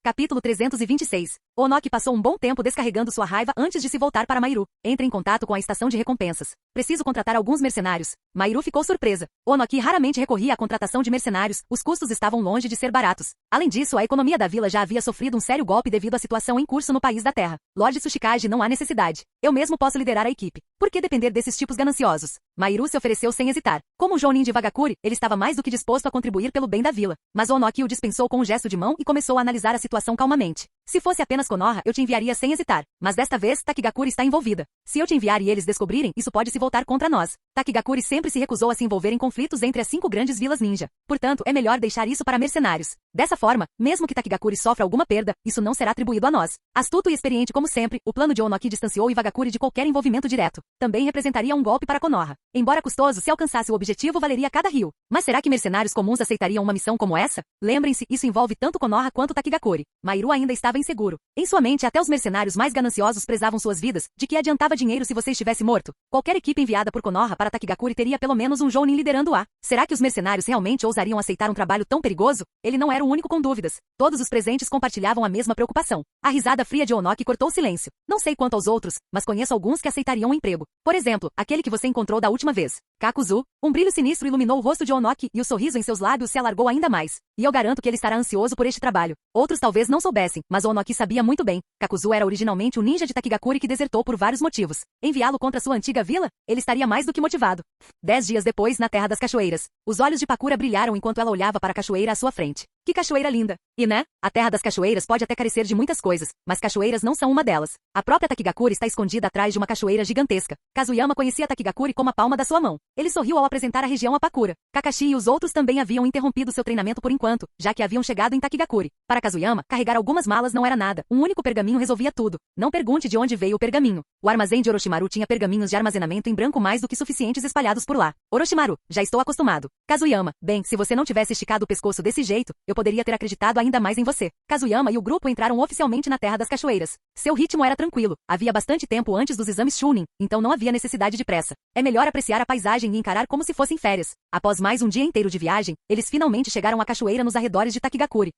Capítulo 326. Onoki passou um bom tempo descarregando sua raiva antes de se voltar para Mairu. Entra em contato com a estação de recompensas. Preciso contratar alguns mercenários. Mairu ficou surpresa. Onoki raramente recorria à contratação de mercenários, os custos estavam longe de ser baratos. Além disso, a economia da vila já havia sofrido um sério golpe devido à situação em curso no país da Terra. Lorde Tsuchikage, não há necessidade. Eu mesmo posso liderar a equipe. Por que depender desses tipos gananciosos? Mairu se ofereceu sem hesitar. Como Jounin de Vagakuri, ele estava mais do que disposto a contribuir pelo bem da vila. Mas Onoki o dispensou com um gesto de mão e começou a analisar a situação calmamente. Se fosse apenas Konoha, eu te enviaria sem hesitar. Mas desta vez, Takigakuri está envolvida. Se eu te enviar e eles descobrirem, isso pode se voltar contra nós. Takigakuri sempre se recusou a se envolver em conflitos entre as 5 grandes vilas ninja. Portanto, é melhor deixar isso para mercenários. Dessa forma, mesmo que Takigakuri sofra alguma perda, isso não será atribuído a nós. Astuto e experiente como sempre, o plano de Onoki distanciou Ivagakuri de qualquer envolvimento direto. Também representaria um golpe para Konoha. Embora custoso, se alcançasse o objetivo valeria cada rio. Mas será que mercenários comuns aceitariam uma missão como essa? Lembrem-se, isso envolve tanto Konoha quanto Takigakuri. Mairu ainda estava inseguro. Em sua mente, até os mercenários mais gananciosos prezavam suas vidas, de que adiantava dinheiro se você estivesse morto. Qualquer equipe enviada por Konoha para Takigakuri teria pelo menos um Jounin liderando-a. Será que os mercenários realmente ousariam aceitar um trabalho tão perigoso? Ele não era o único com dúvidas. Todos os presentes compartilhavam a mesma preocupação. A risada fria de Onoki cortou o silêncio. Não sei quanto aos outros, mas conheço alguns que aceitariam um emprego. Por exemplo, aquele que você encontrou da última vez. Kakuzu. Um brilho sinistro iluminou o rosto de Onoki e o sorriso em seus lábios se alargou ainda mais. E eu garanto que ele estará ansioso por este trabalho. Outros talvez não soubessem, mas Onoki sabia muito bem. Kakuzu era originalmente um ninja de Takigakuri que desertou por vários motivos. Enviá-lo contra sua antiga vila? Ele estaria mais do que motivado. 10 dias depois, na Terra das Cachoeiras. Os olhos de Pakura brilharam enquanto ela olhava para a cachoeira à sua frente. Que cachoeira linda! E né? A Terra das Cachoeiras pode até carecer de muitas coisas, mas cachoeiras não são uma delas. A própria Takigakuri está escondida atrás de uma cachoeira gigantesca. Kazuyama conhecia Takigakuri como a palma da sua mão. Ele sorriu ao apresentar a região a Pakura. Kakashi e os outros também haviam interrompido seu treinamento por enquanto, já que haviam chegado em Takigakuri. Para Kazuyama, carregar algumas malas não era nada. Um único pergaminho resolvia tudo. Não pergunte de onde veio o pergaminho. O armazém de Orochimaru tinha pergaminhos de armazenamento em branco mais do que suficientes espalhados por lá. Orochimaru, já estou acostumado. Kazuyama, bem, se você não tivesse esticado o pescoço desse jeito, eu poderia ter acreditado ainda mais em você. Kazuyama e o grupo entraram oficialmente na Terra das Cachoeiras. Seu ritmo era tranquilo. Havia bastante tempo antes dos exames Chunin, então não havia necessidade de pressa. É melhor apreciar a paisagem e encarar como se fossem férias. Após mais um dia inteiro de viagem, eles finalmente chegaram à cachoeira nos arredores de Takigakuri.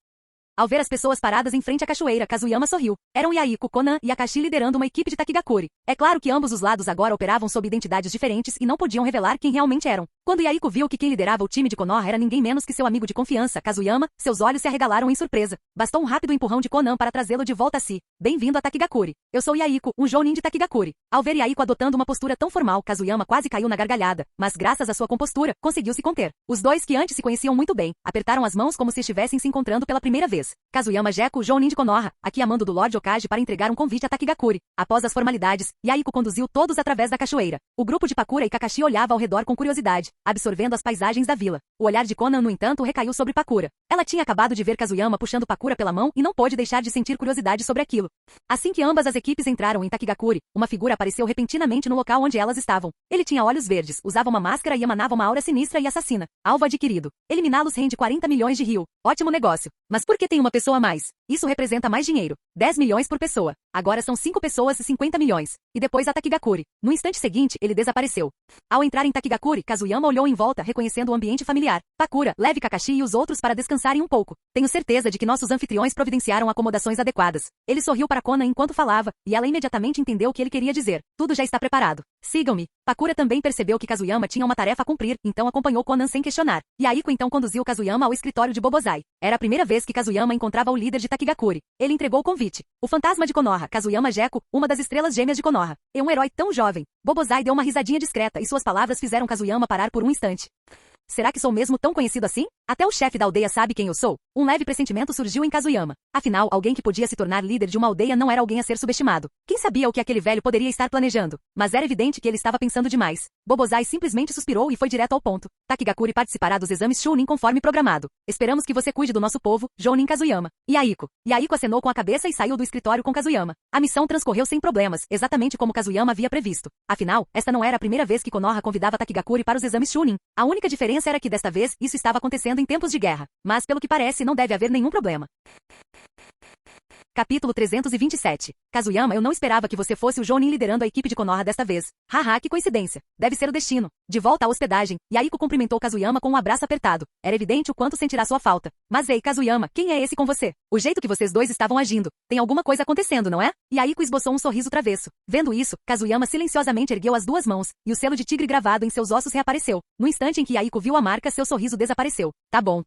Ao ver as pessoas paradas em frente à cachoeira, Kazuyama sorriu. Eram Yaiko, Konan e Akashi liderando uma equipe de Takigakuri. É claro que ambos os lados agora operavam sob identidades diferentes e não podiam revelar quem realmente eram. Quando Yaiko viu que quem liderava o time de Konoha era ninguém menos que seu amigo de confiança, Kazuyama, seus olhos se arregalaram em surpresa. Bastou um rápido empurrão de Konan para trazê-lo de volta a si. Bem-vindo a Takigakuri. Eu sou Yaiko, um Jounin de Takigakuri. Ao ver Yaiko adotando uma postura tão formal, Kazuyama quase caiu na gargalhada, mas graças à sua compostura, conseguiu se conter. Os dois que antes se conheciam muito bem, apertaram as mãos como se estivessem se encontrando pela primeira vez. Kazuyama Jeko, Jounin de Konoha, aqui a mando do Lorde Okage para entregar um convite a Takigakuri. Após as formalidades, Yaiko conduziu todos através da cachoeira. O grupo de Pakura e Kakashi olhava ao redor com curiosidade, absorvendo as paisagens da vila. O olhar de Konan, no entanto, recaiu sobre Pakura. Ela tinha acabado de ver Kazuyama puxando Pakura pela mão e não pôde deixar de sentir curiosidade sobre aquilo. Assim que ambas as equipes entraram em Takigakuri, uma figura apareceu repentinamente no local onde elas estavam. Ele tinha olhos verdes, usava uma máscara e emanava uma aura sinistra e assassina. Alvo adquirido. Eliminá-los rende 40 milhões de ryu. Ótimo negócio. Mas por que tem uma pessoa a mais? Isso representa mais dinheiro. 10 milhões por pessoa. Agora são 5 pessoas e 50 milhões. E depois a Takigakuri. No instante seguinte, ele desapareceu. Ao entrar em Takigakuri, Kazuyama olhou em volta, reconhecendo o ambiente familiar. Pakura, leve Kakashi e os outros para descansarem um pouco. Tenho certeza de que nossos anfitriões providenciaram acomodações adequadas. Ele sorriu para Konan enquanto falava, e ela imediatamente entendeu o que ele queria dizer. Tudo já está preparado. Sigam-me. Pakura também percebeu que Kazuyama tinha uma tarefa a cumprir, então acompanhou Konan sem questionar. Yaiko então conduziu Kazuyama ao escritório de Bobozai. Era a primeira vez que Kazuyama encontrava o líder de Takigakuri. Ele entregou o convite. O fantasma de Konoha, Kazuyama Jeko, uma das estrelas gêmeas de Konoha. E um herói tão jovem. Bobozai deu uma risadinha discreta e suas palavras fizeram Kazuyama parar por um instante. Será que sou mesmo tão conhecido assim? Até o chefe da aldeia sabe quem eu sou? Um leve pressentimento surgiu em Kazuyama. Afinal, alguém que podia se tornar líder de uma aldeia não era alguém a ser subestimado. Quem sabia o que aquele velho poderia estar planejando? Mas era evidente que ele estava pensando demais. Bobozai simplesmente suspirou e foi direto ao ponto. Takigakuri participará dos exames Chunin conforme programado. Esperamos que você cuide do nosso povo, Jounin Kazuyama. Yaiko. Yaiko acenou com a cabeça e saiu do escritório com Kazuyama. A missão transcorreu sem problemas, exatamente como Kazuyama havia previsto. Afinal, esta não era a primeira vez que Konoha convidava Takigakuri para os exames Chunin. A única diferença era que desta vez, isso estava acontecendo em tempos de guerra. Mas pelo que parece, não deve haver nenhum problema. Capítulo 327. Kazuyama, eu não esperava que você fosse o Jounin liderando a equipe de Konoha desta vez. Haha, que coincidência. Deve ser o destino. De volta à hospedagem, Yaiko cumprimentou Kazuyama com um abraço apertado. Era evidente o quanto sentirá sua falta. Mas ei, Kazuyama, quem é esse com você? O jeito que vocês dois estavam agindo. Tem alguma coisa acontecendo, não é? Yaiko esboçou um sorriso travesso. Vendo isso, Kazuyama silenciosamente ergueu as duas mãos, e o selo de tigre gravado em seus ossos reapareceu. No instante em que Yaiko viu a marca, seu sorriso desapareceu. Tá bom.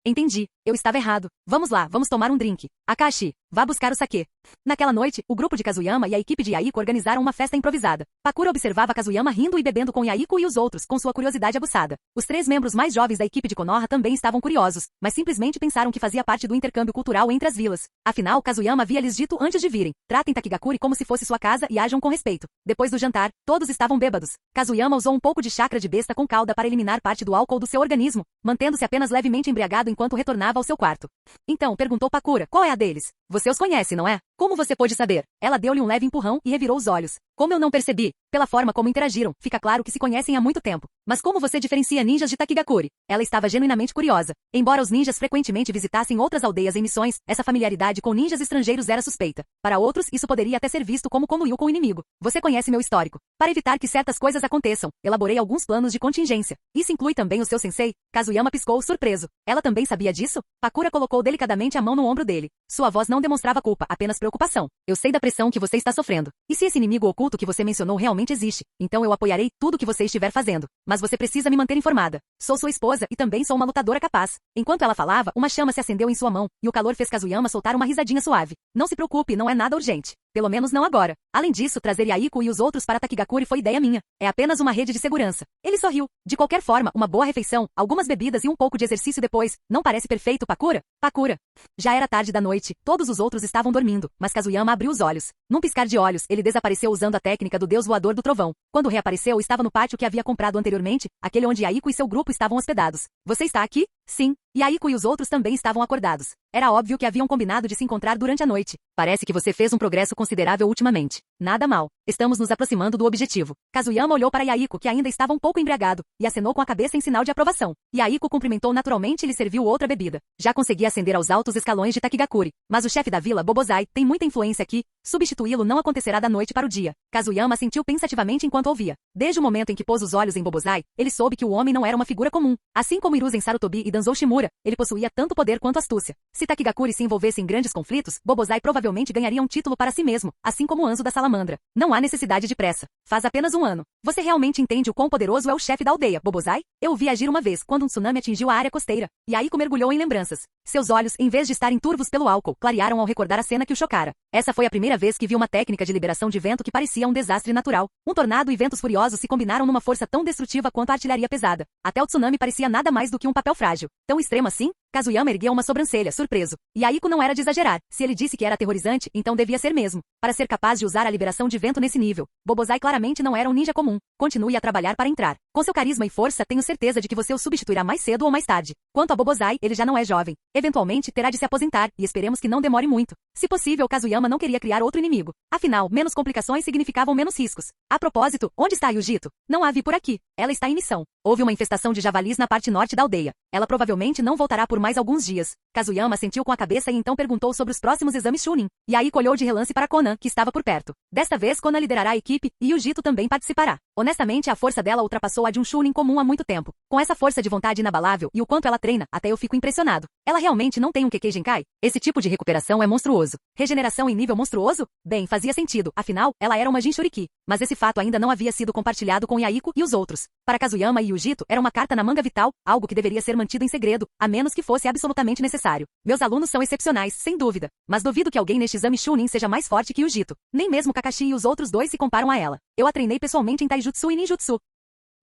Entendi. Eu estava errado. Vamos lá, vamos tomar um drink. Akashi, vá buscar o saquê. Naquela noite, o grupo de Kazuyama e a equipe de Yaiko organizaram uma festa improvisada. Pakura observava Kazuyama rindo e bebendo com Yaiko e os outros, com sua curiosidade aguçada. Os 3 membros mais jovens da equipe de Konoha também estavam curiosos, mas simplesmente pensaram que fazia parte do intercâmbio cultural entre as vilas. Afinal, Kazuyama havia lhes dito antes de virem: tratem Takigakuri como se fosse sua casa e ajam com respeito. Depois do jantar, todos estavam bêbados. Kazuyama usou um pouco de chakra de besta com cauda para eliminar parte do álcool do seu organismo, mantendo-se apenas levemente embriagado enquanto retornava ao seu quarto. Então, perguntou Pakura, qual é a deles? Você os conhece, não é? Como você pôde saber? Ela deu-lhe um leve empurrão e revirou os olhos. Como eu não percebi? Pela forma como interagiram, fica claro que se conhecem há muito tempo. Mas como você diferencia ninjas de Takigakuri? Ela estava genuinamente curiosa. Embora os ninjas frequentemente visitassem outras aldeias em missões, essa familiaridade com ninjas estrangeiros era suspeita. Para outros, isso poderia até ser visto como conluio com o inimigo. Você conhece meu histórico. Para evitar que certas coisas aconteçam, elaborei alguns planos de contingência. Isso inclui também o seu sensei? Kazuyama piscou surpreso. Ela também sabia disso? Pakura colocou delicadamente a mão no ombro dele. Sua voz não demonstrava culpa, apenas preocupação. Eu sei da pressão que você está sofrendo. E se esse inimigo oculto que você mencionou realmente existe, então eu apoiarei tudo que você estiver fazendo. Mas você precisa me manter informada. Sou sua esposa e também sou uma lutadora capaz. Enquanto ela falava, uma chama se acendeu em sua mão, e o calor fez Kazuyama soltar uma risadinha suave. Não se preocupe, não é nada urgente. Pelo menos não agora. Além disso, trazer Yaiko e os outros para Takigakuri foi ideia minha. É apenas uma rede de segurança. Ele sorriu. De qualquer forma, uma boa refeição, algumas bebidas e um pouco de exercício depois. Não parece perfeito, Pakura? Pakura. Já era tarde da noite, todos os outros estavam dormindo, mas Kazuyama abriu os olhos. Num piscar de olhos, ele desapareceu usando a técnica do deus voador do trovão. Quando reapareceu, estava no pátio que havia comprado anteriormente, aquele onde Yaiko e seu grupo estavam hospedados. Você está aqui? Sim. Yaiko e os outros também estavam acordados. Era óbvio que haviam combinado de se encontrar durante a noite. Parece que você fez um progresso considerável ultimamente. Nada mal. Estamos nos aproximando do objetivo. Kazuyama olhou para Yaiko, que ainda estava um pouco embriagado, e acenou com a cabeça em sinal de aprovação. Yaiko cumprimentou naturalmente e lhe serviu outra bebida. Já conseguia ascender aos altos escalões de Takigakuri. Mas o chefe da vila, Bobozai, tem muita influência aqui. Substituí-lo não acontecerá da noite para o dia. Kazuyama sentiu pensativamente enquanto ouvia. Desde o momento em que pôs os olhos em Bobozai, ele soube que o homem não era uma figura comum. Assim como Hiruzen Sarutobi e Danzou Shimura, ele possuía tanto poder quanto astúcia. Se Takigakuri se envolvesse em grandes conflitos, Bobozai provavelmente ganharia um título para si mesmo, assim como o Anzo da Salamandra. Não há necessidade de pressa. Faz apenas um ano. Você realmente entende o quão poderoso é o chefe da aldeia, Bobozai? Eu o vi agir uma vez, quando um tsunami atingiu a área costeira. Yaiko mergulhou em lembranças. Seus olhos, em vez de estarem turvos pelo álcool, clarearam ao recordar a cena que o chocara. Essa foi a primeira vez que viu uma técnica de liberação de vento que parecia um desastre natural. Um tornado e ventos furiosos se combinaram numa força tão destrutiva quanto a artilharia pesada. Até o tsunami parecia nada mais do que um papel frágil. Tão extremo assim? Kazuyama ergueu uma sobrancelha, surpreso. Yaiko não era de exagerar. Se ele disse que era aterrorizante, então devia ser mesmo. Para ser capaz de usar a liberação de vento nesse nível, Bobozai claramente não era um ninja comum. Continue a trabalhar para entrar. Com seu carisma e força, tenho certeza de que você o substituirá mais cedo ou mais tarde. Quanto a Bobozai, ele já não é jovem. Eventualmente, terá de se aposentar, e esperemos que não demore muito. Se possível, Kazuyama não queria criar outro inimigo. Afinal, menos complicações significavam menos riscos. A propósito, onde está Yujito? Não a vi por aqui. Ela está em missão. Houve uma infestação de javalis na parte norte da aldeia. Ela provavelmente não voltará por mais alguns dias. Kazuyama sentiu com a cabeça e então perguntou sobre os próximos exames Chunin. Yaiko olhou de relance para Konan, que estava por perto. Desta vez, Konan liderará a equipe, e Yujito também participará. Honestamente, a força dela ultrapassou a de um Chunin comum há muito tempo. Com essa força de vontade inabalável e o quanto ela treina, até eu fico impressionado. Ela realmente não tem um Kekkei Genkai? Esse tipo de recuperação é monstruoso. Regeneração em nível monstruoso? Bem, fazia sentido, afinal, ela era uma Jinchuriki. Mas esse fato ainda não havia sido compartilhado com Yaiko e os outros. Para Kazuyama e Yujito, era uma carta na manga vital, algo que deveria ser mantido em segredo, a menos que fosse absolutamente necessário. Meus alunos são excepcionais, sem dúvida. Mas duvido que alguém neste exame Chunin seja mais forte que Yujito. Nem mesmo Kakashi e os outros dois se comparam a ela. Eu a treinei pessoalmente em Taijutsu e Ninjutsu.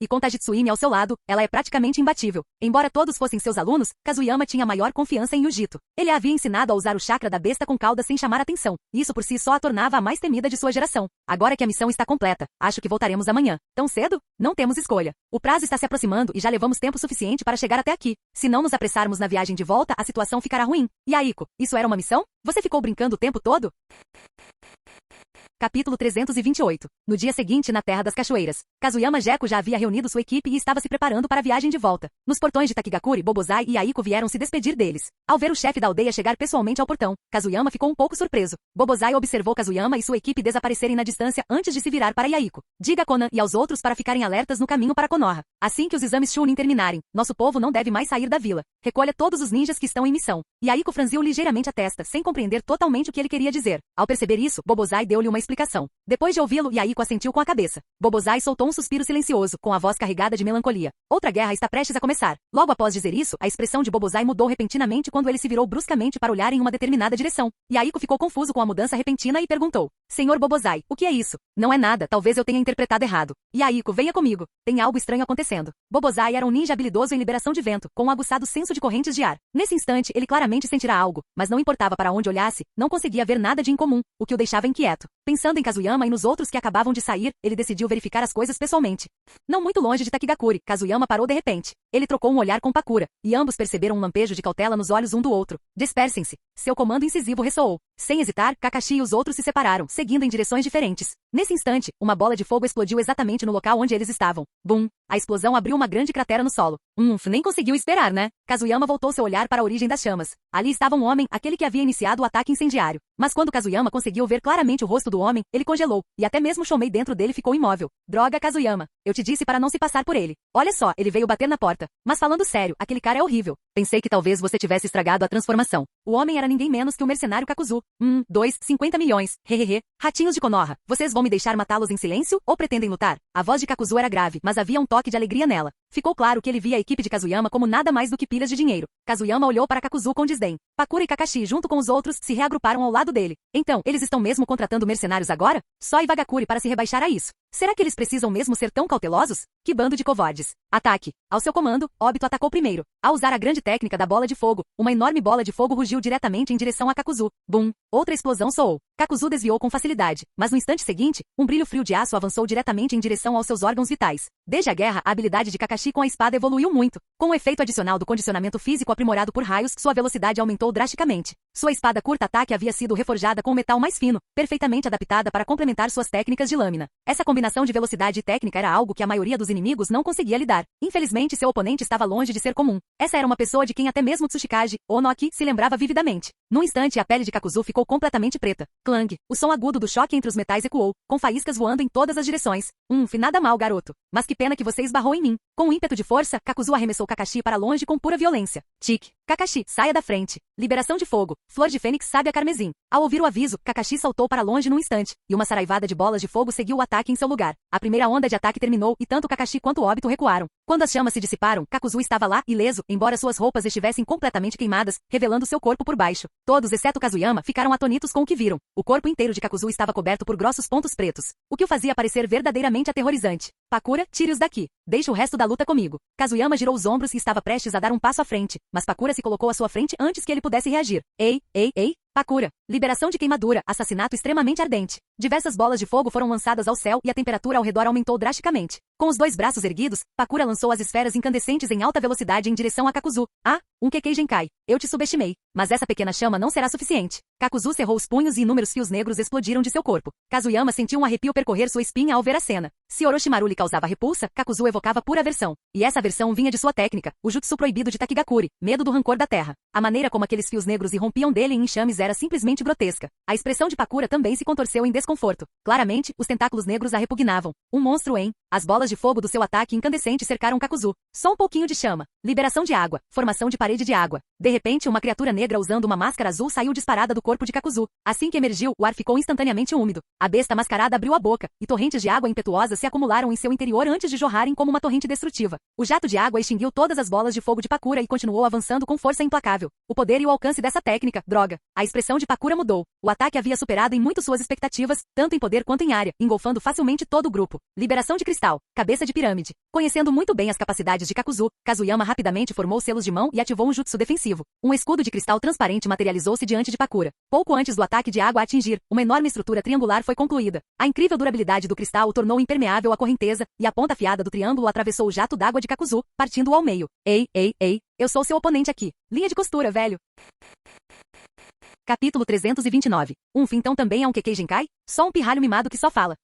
E com Tajitsuine ao seu lado, ela é praticamente imbatível. Embora todos fossem seus alunos, Kazuyama tinha maior confiança em Yujito. Ele a havia ensinado a usar o chakra da besta com cauda sem chamar atenção. Isso por si só a tornava a mais temida de sua geração. Agora que a missão está completa, acho que voltaremos amanhã. Tão cedo? Não temos escolha. O prazo está se aproximando e já levamos tempo suficiente para chegar até aqui. Se não nos apressarmos na viagem de volta, a situação ficará ruim. Yaiko, isso era uma missão? Você ficou brincando o tempo todo? Capítulo 328. No dia seguinte, na Terra das Cachoeiras, Kazuyama Gecko já havia reunido sua equipe e estava se preparando para a viagem de volta. Nos portões de Takigakuri, Bobozai e Aiko vieram se despedir deles. Ao ver o chefe da aldeia chegar pessoalmente ao portão, Kazuyama ficou um pouco surpreso. Bobozai observou Kazuyama e sua equipe desaparecerem na distância antes de se virar para Yaiko. Diga a Konan e aos outros para ficarem alertas no caminho para Konoha. Assim que os exames Chunin terminarem, nosso povo não deve mais sair da vila. Recolha todos os ninjas que estão em missão. Yaiko franziu ligeiramente a testa, sem compreender totalmente o que ele queria dizer. Ao perceber isso, Bobozai deu-lhe uma explicação. Depois de ouvi-lo, Yaiko assentiu com a cabeça. Bobozai soltou um suspiro silencioso, com a voz carregada de melancolia. Outra guerra está prestes a começar. Logo após dizer isso, a expressão de Bobozai mudou repentinamente quando ele se virou bruscamente para olhar em uma determinada direção. Yaiko ficou confuso com a mudança repentina e perguntou: Senhor Bobozai, o que é isso? Não é nada, talvez eu tenha interpretado errado. Yaiko, venha comigo. Tem algo estranho acontecendo. Bobozai era um ninja habilidoso em liberação de vento, com um aguçado senso de correntes de ar. Nesse instante, ele claramente sentirá algo, mas não importava para onde olhasse, não conseguia ver nada de incomum, o que o deixava inquieto. Pensando em Kazuyama e nos outros que acabavam de sair, ele decidiu verificar as coisas pessoalmente. Não muito longe de Takigakuri, Kazuyama parou de repente. Ele trocou um olhar com Pakura, e ambos perceberam um lampejo de cautela nos olhos um do outro. Dispersem-se. Seu comando incisivo ressoou. Sem hesitar, Kakashi e os outros se separaram, seguindo em direções diferentes. Nesse instante, uma bola de fogo explodiu exatamente no local onde eles estavam. Bum! A explosão abriu uma grande cratera no solo. Nem conseguiu esperar, né? Kazuyama voltou seu olhar para a origem das chamas. Ali estava um homem, aquele que havia iniciado o ataque incendiário. Mas quando Kazuyama conseguiu ver claramente o rosto do homem, ele congelou, e até mesmo Shomei dentro dele ficou imóvel. Droga, Kazuyama. Eu te disse para não se passar por ele. Olha só, ele veio bater na porta. Mas falando sério, aquele cara é horrível. Pensei que talvez você tivesse estragado a transformação. O homem era ninguém menos que o mercenário Kakuzu. 50 milhões. Hehehe. Ratinhos de Konoha. Vocês vão me deixar matá-los em silêncio, ou pretendem lutar? A voz de Kakuzu era grave, mas havia um toque de alegria nela. Ficou claro que ele via a equipe de Kazuyama como nada mais do que pilhas de dinheiro. Kazuyama olhou para Kakuzu com desdém. Pakura e Kakashi, junto com os outros, se reagruparam ao lado dele. Então, eles estão mesmo contratando mercenários agora? Só Ivagakuri para se rebaixar a isso. Será que eles precisam mesmo ser tão cautelosos? Que bando de covardes. Ataque. Ao seu comando, Obito atacou primeiro. Ao usar a grande técnica da bola de fogo, uma enorme bola de fogo rugiu diretamente em direção a Kakuzu. Bum! Outra explosão soou. Kakuzu desviou com facilidade, mas no instante seguinte, um brilho frio de aço avançou diretamente em direção aos seus órgãos vitais. Desde a guerra, a habilidade de Kakashi com a espada evoluiu muito. Com o efeito adicional do condicionamento físico aprimorado por raios, sua velocidade aumentou drasticamente. Sua espada curta-ataque havia sido reforjada com metal mais fino, perfeitamente adaptada para complementar suas técnicas de lâmina. Essa combinação de velocidade e técnica era algo que a maioria dos inimigos não conseguia lidar. Infelizmente, seu oponente estava longe de ser comum. Essa era uma pessoa de quem até mesmo Tsuchikage, Onoki, se lembrava vividamente. Num instante, a pele de Kakuzu ficou completamente preta. Clang! O som agudo do choque entre os metais ecoou, com faíscas voando em todas as direções. Nada mal, garoto. Mas que pena que você esbarrou em mim. Com um ímpeto de força, Kakuzu arremessou Kakashi para longe com pura violência. Tic! Kakashi, saia da frente. Liberação de fogo. Flor de fênix sábia carmesim. Ao ouvir o aviso, Kakashi saltou para longe num instante, e uma saraivada de bolas de fogo seguiu o ataque em seu lugar. A primeira onda de ataque terminou, e tanto Kakashi quanto Obito recuaram. Quando as chamas se dissiparam, Kakuzu estava lá, ileso, embora suas roupas estivessem completamente queimadas, revelando seu corpo por baixo. Todos, exceto Kazuyama, ficaram atônitos com o que viram. O corpo inteiro de Kakuzu estava coberto por grossos pontos pretos, o que o fazia parecer verdadeiramente aterrorizante. Pakura, tire-os daqui. Deixe o resto da luta comigo. Kazuyama girou os ombros e estava prestes a dar um passo à frente, mas Pakura se colocou à sua frente antes que ele pudesse reagir. Ei! Pakura. Liberação de queimadura, assassinato extremamente ardente. Diversas bolas de fogo foram lançadas ao céu e a temperatura ao redor aumentou drasticamente. Com os dois braços erguidos, Pakura lançou as esferas incandescentes em alta velocidade em direção a Kakuzu. Um Kekkei Genkai. Eu te subestimei. Mas essa pequena chama não será suficiente. Kakuzu cerrou os punhos e inúmeros fios negros explodiram de seu corpo. Kazuyama sentiu um arrepio percorrer sua espinha ao ver a cena. Se Orochimaru lhe causava repulsa, Kakuzu evocava pura aversão. E essa aversão vinha de sua técnica, o jutsu proibido de Takigakuri, medo do rancor da terra. A maneira como aqueles fios negros irrompiam dele em enxames era simplesmente grotesca. A expressão de Pakura também se contorceu em desconforto. Claramente, os tentáculos negros a repugnavam. Um monstro em... As bolas de fogo do seu ataque incandescente cercaram Kakuzu. Só um pouquinho de chama. Liberação de água. Formação de parede de água. De repente, uma criatura negra usando uma máscara azul saiu disparada do corpo de Kakuzu. Assim que emergiu, o ar ficou instantaneamente úmido. A besta mascarada abriu a boca, e torrentes de água impetuosas se acumularam em seu interior antes de jorrarem como uma torrente destrutiva. O jato de água extinguiu todas as bolas de fogo de Pakura e continuou avançando com força implacável. O poder e o alcance dessa técnica, droga. A expressão de Pakura mudou. O ataque havia superado em muito suas expectativas, tanto em poder quanto em área, engolfando facilmente todo o grupo. Liberação de cristal. Cabeça de pirâmide. Conhecendo muito bem as capacidades de Kakuzu, Kazuyama rapidamente formou selos de mão e ativou um jutsu defensivo. Um escudo de cristal transparente materializou-se diante de Pakura. Pouco antes do ataque de água atingir, uma enorme estrutura triangular foi concluída. A incrível durabilidade do cristal o tornou impermeável à correnteza, e a ponta afiada do triângulo atravessou o jato d'água de Kakuzu, partindo-o ao meio. Ei, eu sou seu oponente aqui. Linha de costura, velho. Capítulo 329. Então também é um Kekkei Genkai? Só um pirralho mimado que só fala.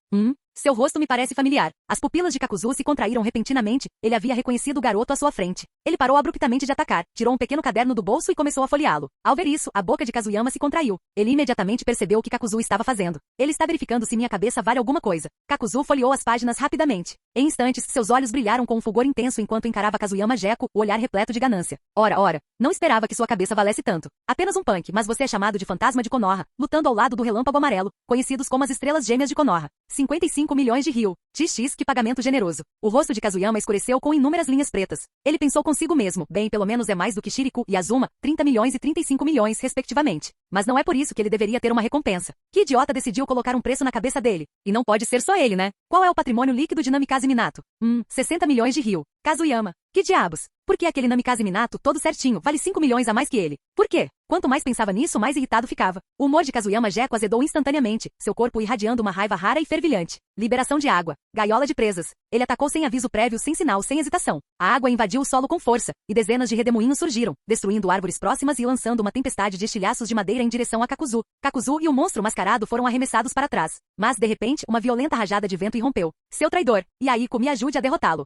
Seu rosto me parece familiar. As pupilas de Kakuzu se contraíram repentinamente. Ele havia reconhecido o garoto à sua frente. Ele parou abruptamente de atacar, tirou um pequeno caderno do bolso e começou a folheá-lo. Ao ver isso, a boca de Kazuyama se contraiu. Ele imediatamente percebeu o que Kakuzu estava fazendo. Ele está verificando se minha cabeça vale alguma coisa. Kakuzu folheou as páginas rapidamente. Em instantes, seus olhos brilharam com um fulgor intenso enquanto encarava Kazuyama Jeko, o olhar repleto de ganância. Ora, não esperava que sua cabeça valesse tanto. Apenas um punk, mas você é chamado de fantasma de Konoha, lutando ao lado do relâmpago amarelo, conhecidos como as estrelas gêmeas de Konoha. 55 milhões de ryu. XX, que pagamento generoso. O rosto de Kazuyama escureceu com inúmeras linhas pretas. Ele pensou consigo mesmo, bem, pelo menos é mais do que Shiriku e Azuma, 30 milhões e 35 milhões, respectivamente. Mas não é por isso que ele deveria ter uma recompensa. Que idiota decidiu colocar um preço na cabeça dele? E não pode ser só ele, né? Qual é o patrimônio líquido de Namikaze Minato? 60 milhões de ryu. Kazuyama. Que diabos? Por que aquele Namikaze Minato, todo certinho, vale 5 milhões a mais que ele? Por quê? Quanto mais pensava nisso, mais irritado ficava. O humor de Kazuyama Jeko azedou instantaneamente, seu corpo irradiando uma raiva rara e fervilhante. Liberação de água. Gaiola de presas. Ele atacou sem aviso prévio, sem sinal, sem hesitação. A água invadiu o solo com força, e dezenas de redemoinhos surgiram, destruindo árvores próximas e lançando uma tempestade de estilhaços de madeira em direção a Kakuzu. Kakuzu e o monstro mascarado foram arremessados para trás. Mas, de repente, uma violenta rajada de vento irrompeu. Seu traidor! Yaiko, me ajude a derrotá-lo.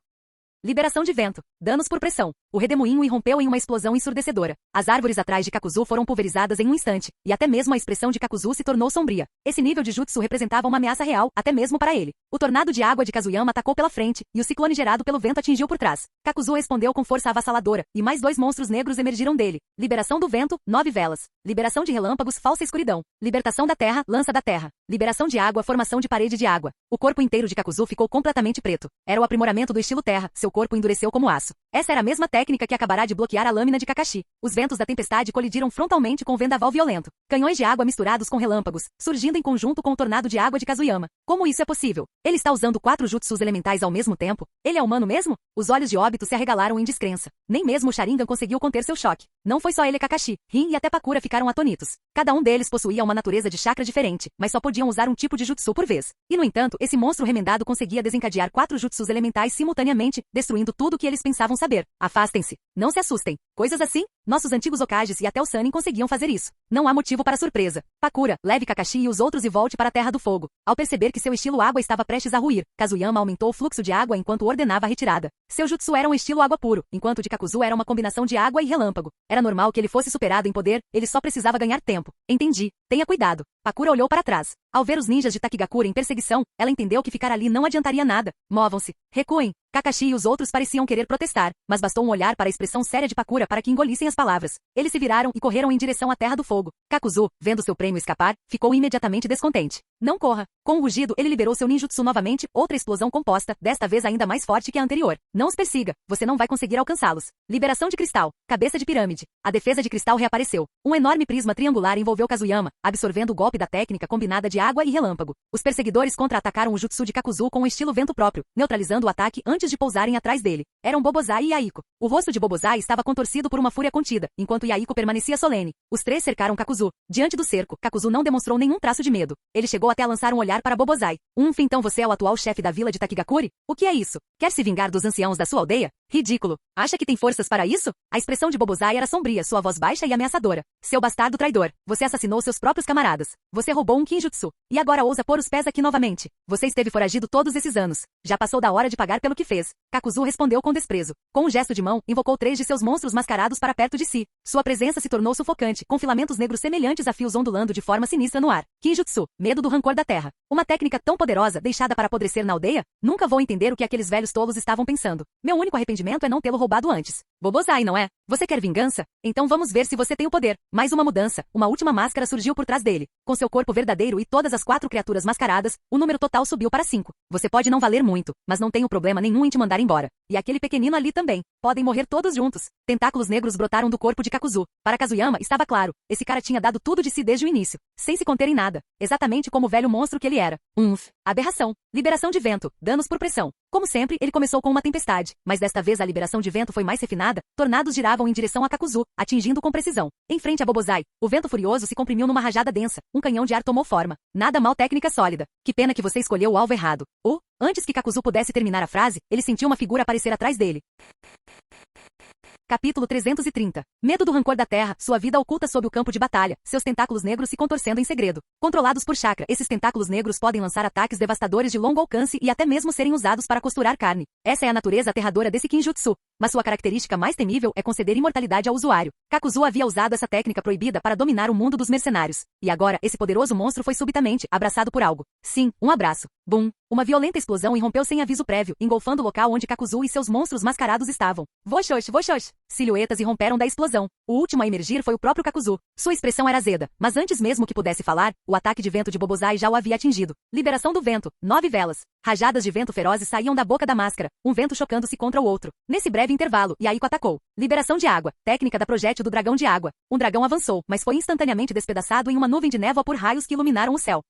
Liberação de vento. Danos por pressão. O redemoinho irrompeu em uma explosão ensurdecedora. As árvores atrás de Kakuzu foram pulverizadas em um instante, e até mesmo a expressão de Kakuzu se tornou sombria. Esse nível de jutsu representava uma ameaça real, até mesmo para ele. O tornado de água de Kazuyama atacou pela frente, e o ciclone gerado pelo vento atingiu por trás. Kakuzu respondeu com força avassaladora, e mais 2 monstros negros emergiram dele. Liberação do vento, 9 velas. Liberação de relâmpagos, falsa escuridão. Libertação da terra, lança da terra. Liberação de água, formação de parede de água. O corpo inteiro de Kakuzu ficou completamente preto. Era o aprimoramento do estilo terra, seu corpo endureceu como aço. Essa era a mesma técnica que acabará de bloquear a lâmina de Kakashi. Os ventos da tempestade colidiram frontalmente com um vendaval violento. Canhões de água misturados com relâmpagos, surgindo em conjunto com o tornado de água de Kazuyama. Como isso é possível? Ele está usando 4 jutsus elementais ao mesmo tempo? Ele é humano mesmo? Os olhos de Obito se arregalaram em descrença. Nem mesmo o Sharingan conseguiu conter seu choque. Não foi só ele e Kakashi. Rin e até Pakura ficaram atônitos. Cada um deles possuía uma natureza de chakra diferente, mas só podiam usar um tipo de jutsu por vez. E no entanto, esse monstro remendado conseguia desencadear 4 jutsus elementais simultaneamente, destruindo tudo o que eles pensavam saber. Afastem-se. Não se assustem. Coisas assim? Nossos antigos Hokages e até o Sannin conseguiam fazer isso. Não há motivo para surpresa. Pakura, leve Kakashi e os outros e volte para a Terra do Fogo. Ao perceber que seu estilo água estava prestes a ruir, Kazuyama aumentou o fluxo de água enquanto ordenava a retirada. Seu jutsu era um estilo água puro, enquanto o de Kakuzu era uma combinação de água e relâmpago. Era normal que ele fosse superado em poder, ele só precisava ganhar tempo. Entendi. Tenha cuidado. Pakura olhou para trás. Ao ver os ninjas de Takigakura em perseguição, ela entendeu que ficar ali não adiantaria nada. Movam-se. Recuem. Kakashi e os outros pareciam querer protestar, mas bastou um olhar para a expressão séria de Pakura para que engolissem as palavras. Eles se viraram e correram em direção à Terra do Fogo. Kakuzu, vendo seu prêmio escapar, ficou imediatamente descontente. Não corra. Com um rugido, ele liberou seu ninjutsu novamente, outra explosão composta, desta vez ainda mais forte que a anterior. Não os persiga. Você não vai conseguir alcançá-los. Liberação de cristal. Cabeça de pirâmide. A defesa de cristal reapareceu. Um enorme prisma triangular envolveu Kazuyama, absorvendo o golpe da técnica combinada de água e relâmpago. Os perseguidores contra-atacaram o jutsu de Kakuzu com um estilo vento próprio, neutralizando o ataque antes de pousarem atrás dele. Eram Bobozai e Yaiko. O rosto de Bobozai estava contorcido por uma fúria contida, enquanto Yaiko permanecia solene. Os 3 cercaram Kakuzu. Diante do cerco, Kakuzu não demonstrou nenhum traço de medo. Ele chegou até a lançar um olhar para Bobozai. Então você é o atual chefe da vila de Takigakure? O que é isso? Quer se vingar dos anciãos da sua aldeia? Ridículo. Acha que tem forças para isso? A expressão de Bobozai era sombria, sua voz baixa e ameaçadora. Seu bastardo traidor. Você assassinou seus próprios camaradas. Você roubou um Kinjutsu. E agora ousa pôr os pés aqui novamente. Você esteve foragido todos esses anos. Já passou da hora de pagar pelo que fez. Kakuzu respondeu com desprezo. Com um gesto de mão, invocou 3 de seus monstros mascarados para perto de si. Sua presença se tornou sufocante, com filamentos negros semelhantes a fios ondulando de forma sinistra no ar. Kinjutsu, medo do rancor da terra. Uma técnica tão poderosa deixada para apodrecer na aldeia? Nunca vou entender o que aqueles velhos tolos estavam pensando. Meu único arrependimento é não tê-lo roubado antes. Bobozai, não é? Você quer vingança? Então vamos ver se você tem o poder. Mais uma mudança. Uma última máscara surgiu por trás dele. Com seu corpo verdadeiro e todas as 4 criaturas mascaradas, o número total subiu para 5. Você pode não valer muito, mas não tenho problema nenhum em te mandar embora. E aquele pequenino ali também. Podem morrer todos juntos. Tentáculos negros brotaram do corpo de Kakuzu. Para Kazuyama, estava claro. Esse cara tinha dado tudo de si desde o início. Sem se conter em nada. Exatamente como o velho monstro que ele era. Aberração. Liberação de vento. Danos por pressão. Como sempre, ele começou com uma tempestade, mas desta vez a liberação de vento foi mais refinada, tornados giravam em direção a Kakuzu, atingindo com precisão. Em frente a Bobozai, o vento furioso se comprimiu numa rajada densa, um canhão de ar tomou forma. Nada mal, técnica sólida. Que pena que você escolheu o alvo errado. Antes que Kakuzu pudesse terminar a frase, ele sentiu uma figura aparecer atrás dele. Capítulo 330. Medo do rancor da terra, sua vida oculta sob o campo de batalha, seus tentáculos negros se contorcendo em segredo. Controlados por chakra, esses tentáculos negros podem lançar ataques devastadores de longo alcance e até mesmo serem usados para costurar carne. Essa é a natureza aterradora desse Kinjutsu, mas sua característica mais temível é conceder imortalidade ao usuário. Kakuzu havia usado essa técnica proibida para dominar o mundo dos mercenários. E agora, esse poderoso monstro foi subitamente abraçado por algo. Sim, um abraço. Bum! Uma violenta explosão irrompeu sem aviso prévio, engolfando o local onde Kakuzu e seus monstros mascarados estavam. Voxox, voxox! Silhuetas irromperam da explosão. O último a emergir foi o próprio Kakuzu. Sua expressão era azeda, mas antes mesmo que pudesse falar, o ataque de vento de Bobozai já o havia atingido. Liberação do vento. 9 velas. Rajadas de vento ferozes saíam da boca da máscara, um vento chocando-se contra o outro. Nesse breve intervalo, Yaiko atacou. Liberação de água. Técnica da projétil do dragão de água. Um dragão avançou, mas foi instantaneamente despedaçado em uma nuvem de névoa por raios que iluminaram o céu.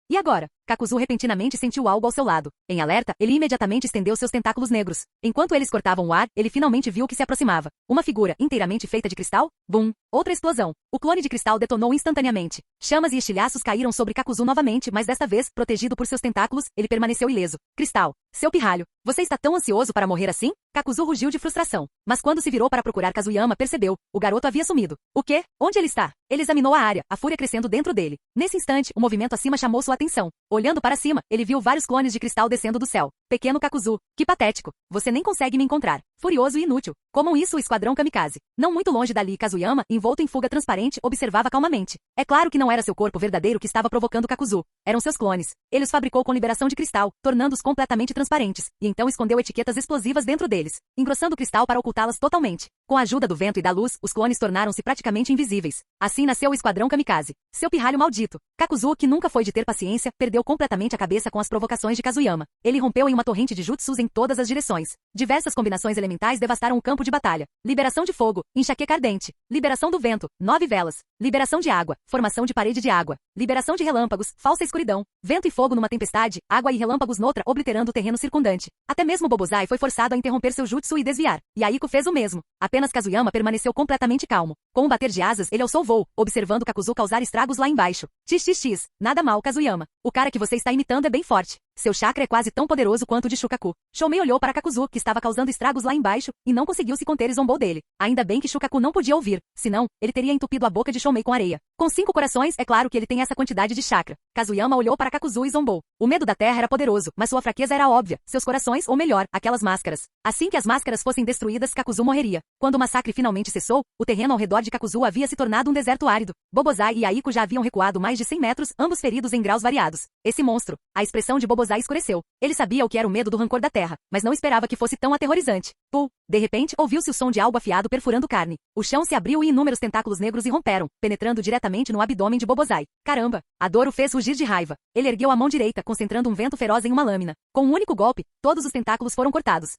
E agora? Kakuzu repentinamente sentiu algo ao seu lado. Em alerta, ele imediatamente estendeu seus tentáculos negros. Enquanto eles cortavam o ar, ele finalmente viu o que se aproximava. Uma figura inteiramente feita de cristal? Bum! Outra explosão. O clone de cristal detonou instantaneamente. Chamas e estilhaços caíram sobre Kakuzu novamente, mas desta vez, protegido por seus tentáculos, ele permaneceu ileso. Cristal. Seu pirralho. Você está tão ansioso para morrer assim? Kakuzu rugiu de frustração. Mas quando se virou para procurar Kazuyama, percebeu. O garoto havia sumido. O quê? Onde ele está? Ele examinou a área, a fúria crescendo dentro dele. Nesse instante, o movimento acima chamou sua atenção. Olhando para cima, ele viu vários clones de cristal descendo do céu. Pequeno Kakuzu. Que patético. Você nem consegue me encontrar. Furioso e inútil. Como isso o esquadrão kamikaze. Não muito longe dali, Kazuyama, envolto em fuga transparente, observava calmamente. É claro que não era seu corpo verdadeiro que estava provocando Kakuzu. Eram seus clones. Ele os fabricou com liberação de cristal, tornando-os completamente transparentes, e então escondeu etiquetas explosivas dentro deles, engrossando o cristal para ocultá-las totalmente. Com a ajuda do vento e da luz, os clones tornaram-se praticamente invisíveis. Assim nasceu o esquadrão kamikaze. Seu pirralho maldito. Kakuzu, que nunca foi de ter paciência, perdeu completamente a cabeça com as provocações de Kazuyama. Ele rompeu em uma torrente de jutsus em todas as direções. Diversas combinações elementais devastaram o campo de batalha. Liberação de fogo, enxaqueca ardente. Liberação do vento, 9 velas. Liberação de água, formação de parede de água. Liberação de relâmpagos, falsa escuridão. Vento e fogo numa tempestade, água e relâmpagos noutra, obliterando o terreno circundante. Até mesmo Bobozai foi forçado a interromper seu jutsu e desviar. Yaiko fez o mesmo. Apenas Kazuyama permaneceu completamente calmo. Com um bater de asas, ele alçou o voo, observando Kakuzu causar estragos lá embaixo. XXX. Nada mal, Kazuyama. O cara que você está imitando é bem forte. Seu chakra é quase tão poderoso quanto o de Shukaku. Shoumei olhou para Kakuzu, que estava causando estragos lá embaixo, e não conseguiu se conter e zombou dele. Ainda bem que Shukaku não podia ouvir, senão, ele teria entupido a boca de Shoumei com areia. Com 5 corações, é claro que ele tem essa quantidade de chakra. Kazuyama olhou para Kakuzu e zombou. O medo da terra era poderoso, mas sua fraqueza era óbvia. Seus corações, ou melhor, aquelas máscaras. Assim que as máscaras fossem destruídas, Kakuzu morreria. Quando o massacre finalmente cessou, o terreno ao redor de Kakuzu havia se tornado um deserto árido. Bobozai e Yaiko já haviam recuado mais de 100 metros, ambos feridos em graus variados. Esse monstro. A expressão de Bobozai escureceu. Ele sabia o que era o medo do rancor da terra, mas não esperava que fosse tão aterrorizante. Puh! De repente, ouviu-se o som de algo afiado perfurando carne. O chão se abriu e inúmeros tentáculos negros irromperam, penetrando diretamente no abdômen de Bobozai. Caramba! A dor o fez rugir de raiva. Ele ergueu a mão direita, concentrando um vento feroz em uma lâmina. Com um único golpe, todos os tentáculos foram cortados.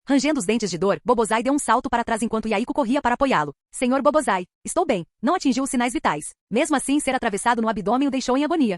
Rangendo os dentes de dor, Bobozai deu um salto para trás enquanto Yaiko corria para apoiá-lo. Senhor Bobozai, estou bem. Não atingiu os sinais vitais. Mesmo assim, ser atravessado no abdômen o deixou em agonia.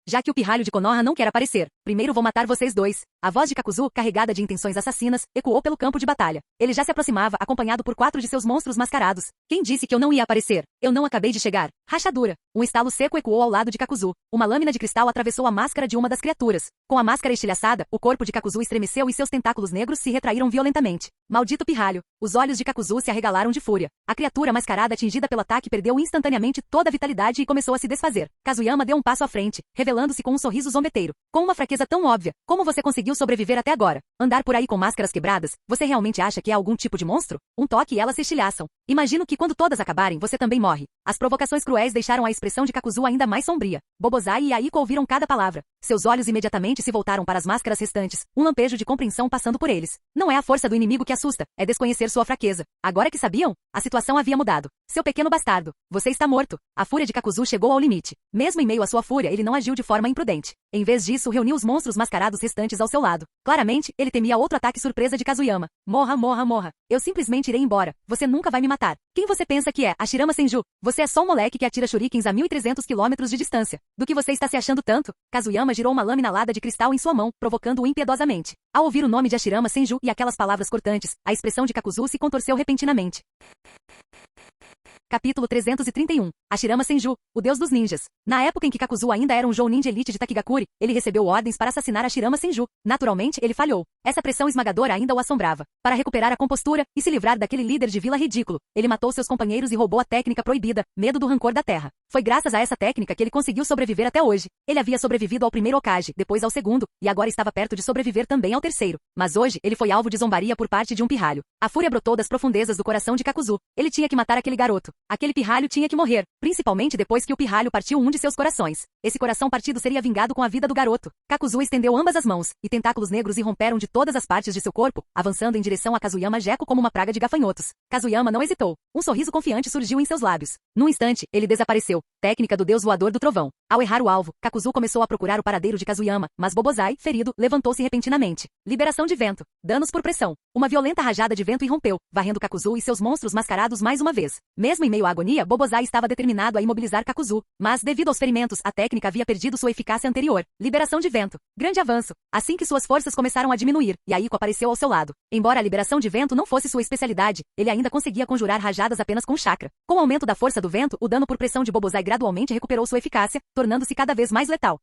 Já que o pirralho de Konoha não quer aparecer, primeiro vou matar vocês dois. A voz de Kakuzu, carregada de intenções assassinas, ecoou pelo campo de batalha. Ele já se aproximava, acompanhado por 4 de seus monstros mascarados. Quem disse que eu não ia aparecer? Eu não acabei de chegar. Rachadura. Um estalo seco ecoou ao lado de Kakuzu. Uma lâmina de cristal atravessou a máscara de uma das criaturas. Com a máscara estilhaçada, o corpo de Kakuzu estremeceu e seus tentáculos negros se retraíram violentamente. Maldito pirralho. Os olhos de Kakuzu se arregalaram de fúria. A criatura mascarada atingida pelo ataque perdeu instantaneamente toda a vitalidade e começou a se desfazer. Kazuyama deu um passo à frente, revelando-se com um sorriso zombeteiro. Com uma fraqueza tão óbvia, como você conseguiu sobreviver até agora? Andar por aí com máscaras quebradas, você realmente acha que é algum tipo de monstro? Um toque e elas se estilhaçam. Imagino que quando todas acabarem, você também morre. As provocações cruéis deixaram a expressão de Kakuzu ainda mais sombria. Bobozai e Yaiko ouviram cada palavra. Seus olhos imediatamente se voltaram para as máscaras restantes, um lampejo de compreensão passando por eles. Não é a força do inimigo que assusta, é desconhecer sua fraqueza. Agora que sabiam, a situação havia mudado. Seu pequeno bastardo, você está morto. A fúria de Kakuzu chegou ao limite. Mesmo em meio à sua fúria, ele não agiu de forma imprudente. Em vez disso, reuniu os monstros mascarados restantes ao seu lado. Claramente, ele temia outro ataque surpresa de Kazuyama. Morra, morra, morra. Eu simplesmente irei embora. Você nunca vai me matar. Quem você pensa que é? Hashirama Senju. Você é só um moleque que atira shurikens a 1.300 quilômetros de distância. Do que você está se achando tanto? Kazuyama girou uma lâmina alada de cristal em sua mão, provocando-o impiedosamente. Ao ouvir o nome de Hashirama Senju e aquelas palavras cortantes, a expressão de Kakuzu se contorceu repentinamente. Capítulo 331. Hashirama Senju, o deus dos ninjas. Na época em que Kakuzu ainda era um Jounin de elite de Takigakure, ele recebeu ordens para assassinar Hashirama Senju. Naturalmente, ele falhou. Essa pressão esmagadora ainda o assombrava. Para recuperar a compostura e se livrar daquele líder de vila ridículo, ele matou seus companheiros e roubou a técnica proibida, medo do rancor da terra. Foi graças a essa técnica que ele conseguiu sobreviver até hoje. Ele havia sobrevivido ao primeiro Hokage, depois ao segundo, e agora estava perto de sobreviver também ao terceiro. Mas hoje, ele foi alvo de zombaria por parte de um pirralho. A fúria brotou das profundezas do coração de Kakuzu. Ele tinha que matar aquele garoto. Aquele pirralho tinha que morrer, principalmente depois que o pirralho partiu um de seus corações. Esse coração partido seria vingado com a vida do garoto. Kakuzu estendeu ambas as mãos, e tentáculos negros irromperam de todas as partes de seu corpo, avançando em direção a Kazuyama Gecko como uma praga de gafanhotos. Kazuyama não hesitou. Um sorriso confiante surgiu em seus lábios. Num instante, ele desapareceu. Técnica do deus voador do trovão. Ao errar o alvo, Kakuzu começou a procurar o paradeiro de Kazuyama, mas Bobozai, ferido, levantou-se repentinamente. Liberação de vento. Danos por pressão. Uma violenta rajada de vento irrompeu, varrendo Kakuzu e seus monstros mascarados mais uma vez. Mesmo em meio à agonia, Bobozai estava determinado a imobilizar Kakuzu, mas devido aos ferimentos, a técnica havia perdido sua eficácia anterior. Liberação de vento. Grande avanço. Assim que suas forças começaram a diminuir, Yaiko apareceu ao seu lado. Embora a liberação de vento não fosse sua especialidade, ele ainda conseguia conjurar rajadas apenas com chakra. Com o aumento da força do vento, o dano por pressão de Bobozai gradualmente recuperou sua eficácia, tornando-se cada vez mais letal.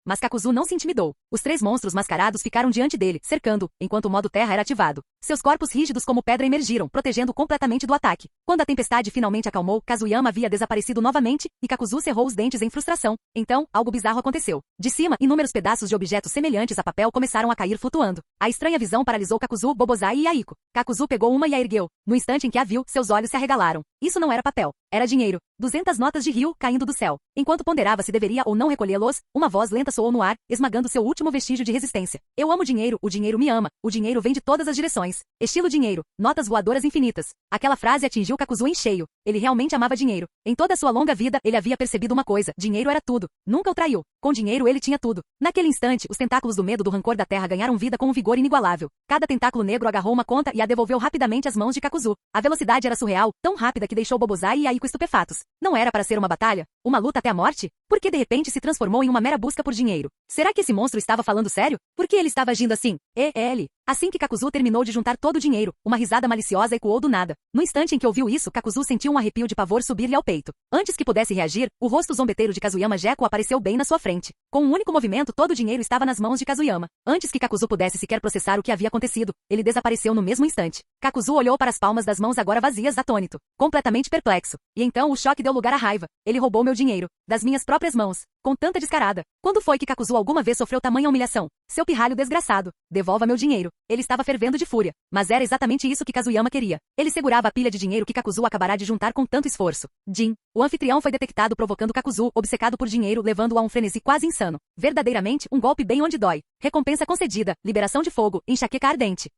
Mas Kakuzu não se intimidou. Os três monstros mascarados ficaram diante dele, cercando-o, enquanto o modo terra era ativado. Seus corpos rígidos como pedra emergiram, protegendo completamente do ataque. Quando a tempestade finalmente acalmou, Kazuyama havia desaparecido novamente, e Kakuzu cerrou os dentes em frustração. Então, algo bizarro aconteceu. De cima, inúmeros pedaços de objetos semelhantes a papel começaram a cair flutuando. A estranha visão paralisou Kakuzu, Bobozai e Yaiko. Kakuzu pegou uma e a ergueu. No instante em que a viu, seus olhos se arregalaram. Isso não era papel. Era dinheiro. 200 notas de rio caindo do céu. Enquanto ponderava se deveria ou não recolhê-los, uma voz lenta soou no ar, esmagando seu último vestígio de resistência. Eu amo dinheiro, o dinheiro me ama, o dinheiro vem de todas as direções. Estilo dinheiro, notas voadoras infinitas. Aquela frase atingiu Kakuzu em cheio. Ele realmente amava dinheiro. Em toda a sua longa vida, ele havia percebido uma coisa: dinheiro era tudo. Nunca o traiu. Com dinheiro ele tinha tudo. Naquele instante, os tentáculos do medo do rancor da terra ganharam vida com um vigor inigualável. Cada tentáculo negro agarrou uma conta e a devolveu rapidamente às mãos de Kakuzu. A velocidade era surreal, tão rápida que deixou Bobozai e Yaiko estupefatos. Não era para ser uma batalha? Uma luta até a morte? Por que de repente se transformou em uma mera busca por dinheiro? Será que esse monstro estava falando sério? Por que ele estava agindo assim? Ele. Assim que Kakuzu terminou de juntar todo o dinheiro, uma risada maliciosa ecoou do nada. No instante em que ouviu isso, Kakuzu sentiu um arrepio de pavor subir-lhe ao peito. Antes que pudesse reagir, o rosto zombeteiro de Kazuyama Gecko apareceu bem na sua frente. Com um único movimento, todo o dinheiro estava nas mãos de Kazuyama. Antes que Kakuzu pudesse sequer processar o que havia acontecido, ele desapareceu no mesmo instante. Kakuzu olhou para as palmas das mãos agora vazias, atônito, completamente perplexo. E então o choque deu lugar à raiva. Ele roubou meu dinheiro, das minhas próprias mãos, com tanta descarada. Quando foi que Kakuzu alguma vez sofreu tamanha humilhação? Seu pirralho desgraçado. Devolva meu dinheiro. Ele estava fervendo de fúria. Mas era exatamente isso que Kazuyama queria. Ele segurava a pilha de dinheiro que Kakuzu acabará de juntar com tanto esforço. Jin. O anfitrião foi detectado provocando Kakuzu, obcecado por dinheiro, levando-o a um frenesi quase insano. Verdadeiramente, um golpe bem onde dói. Recompensa concedida, liberação de fogo, enxaqueca ardente.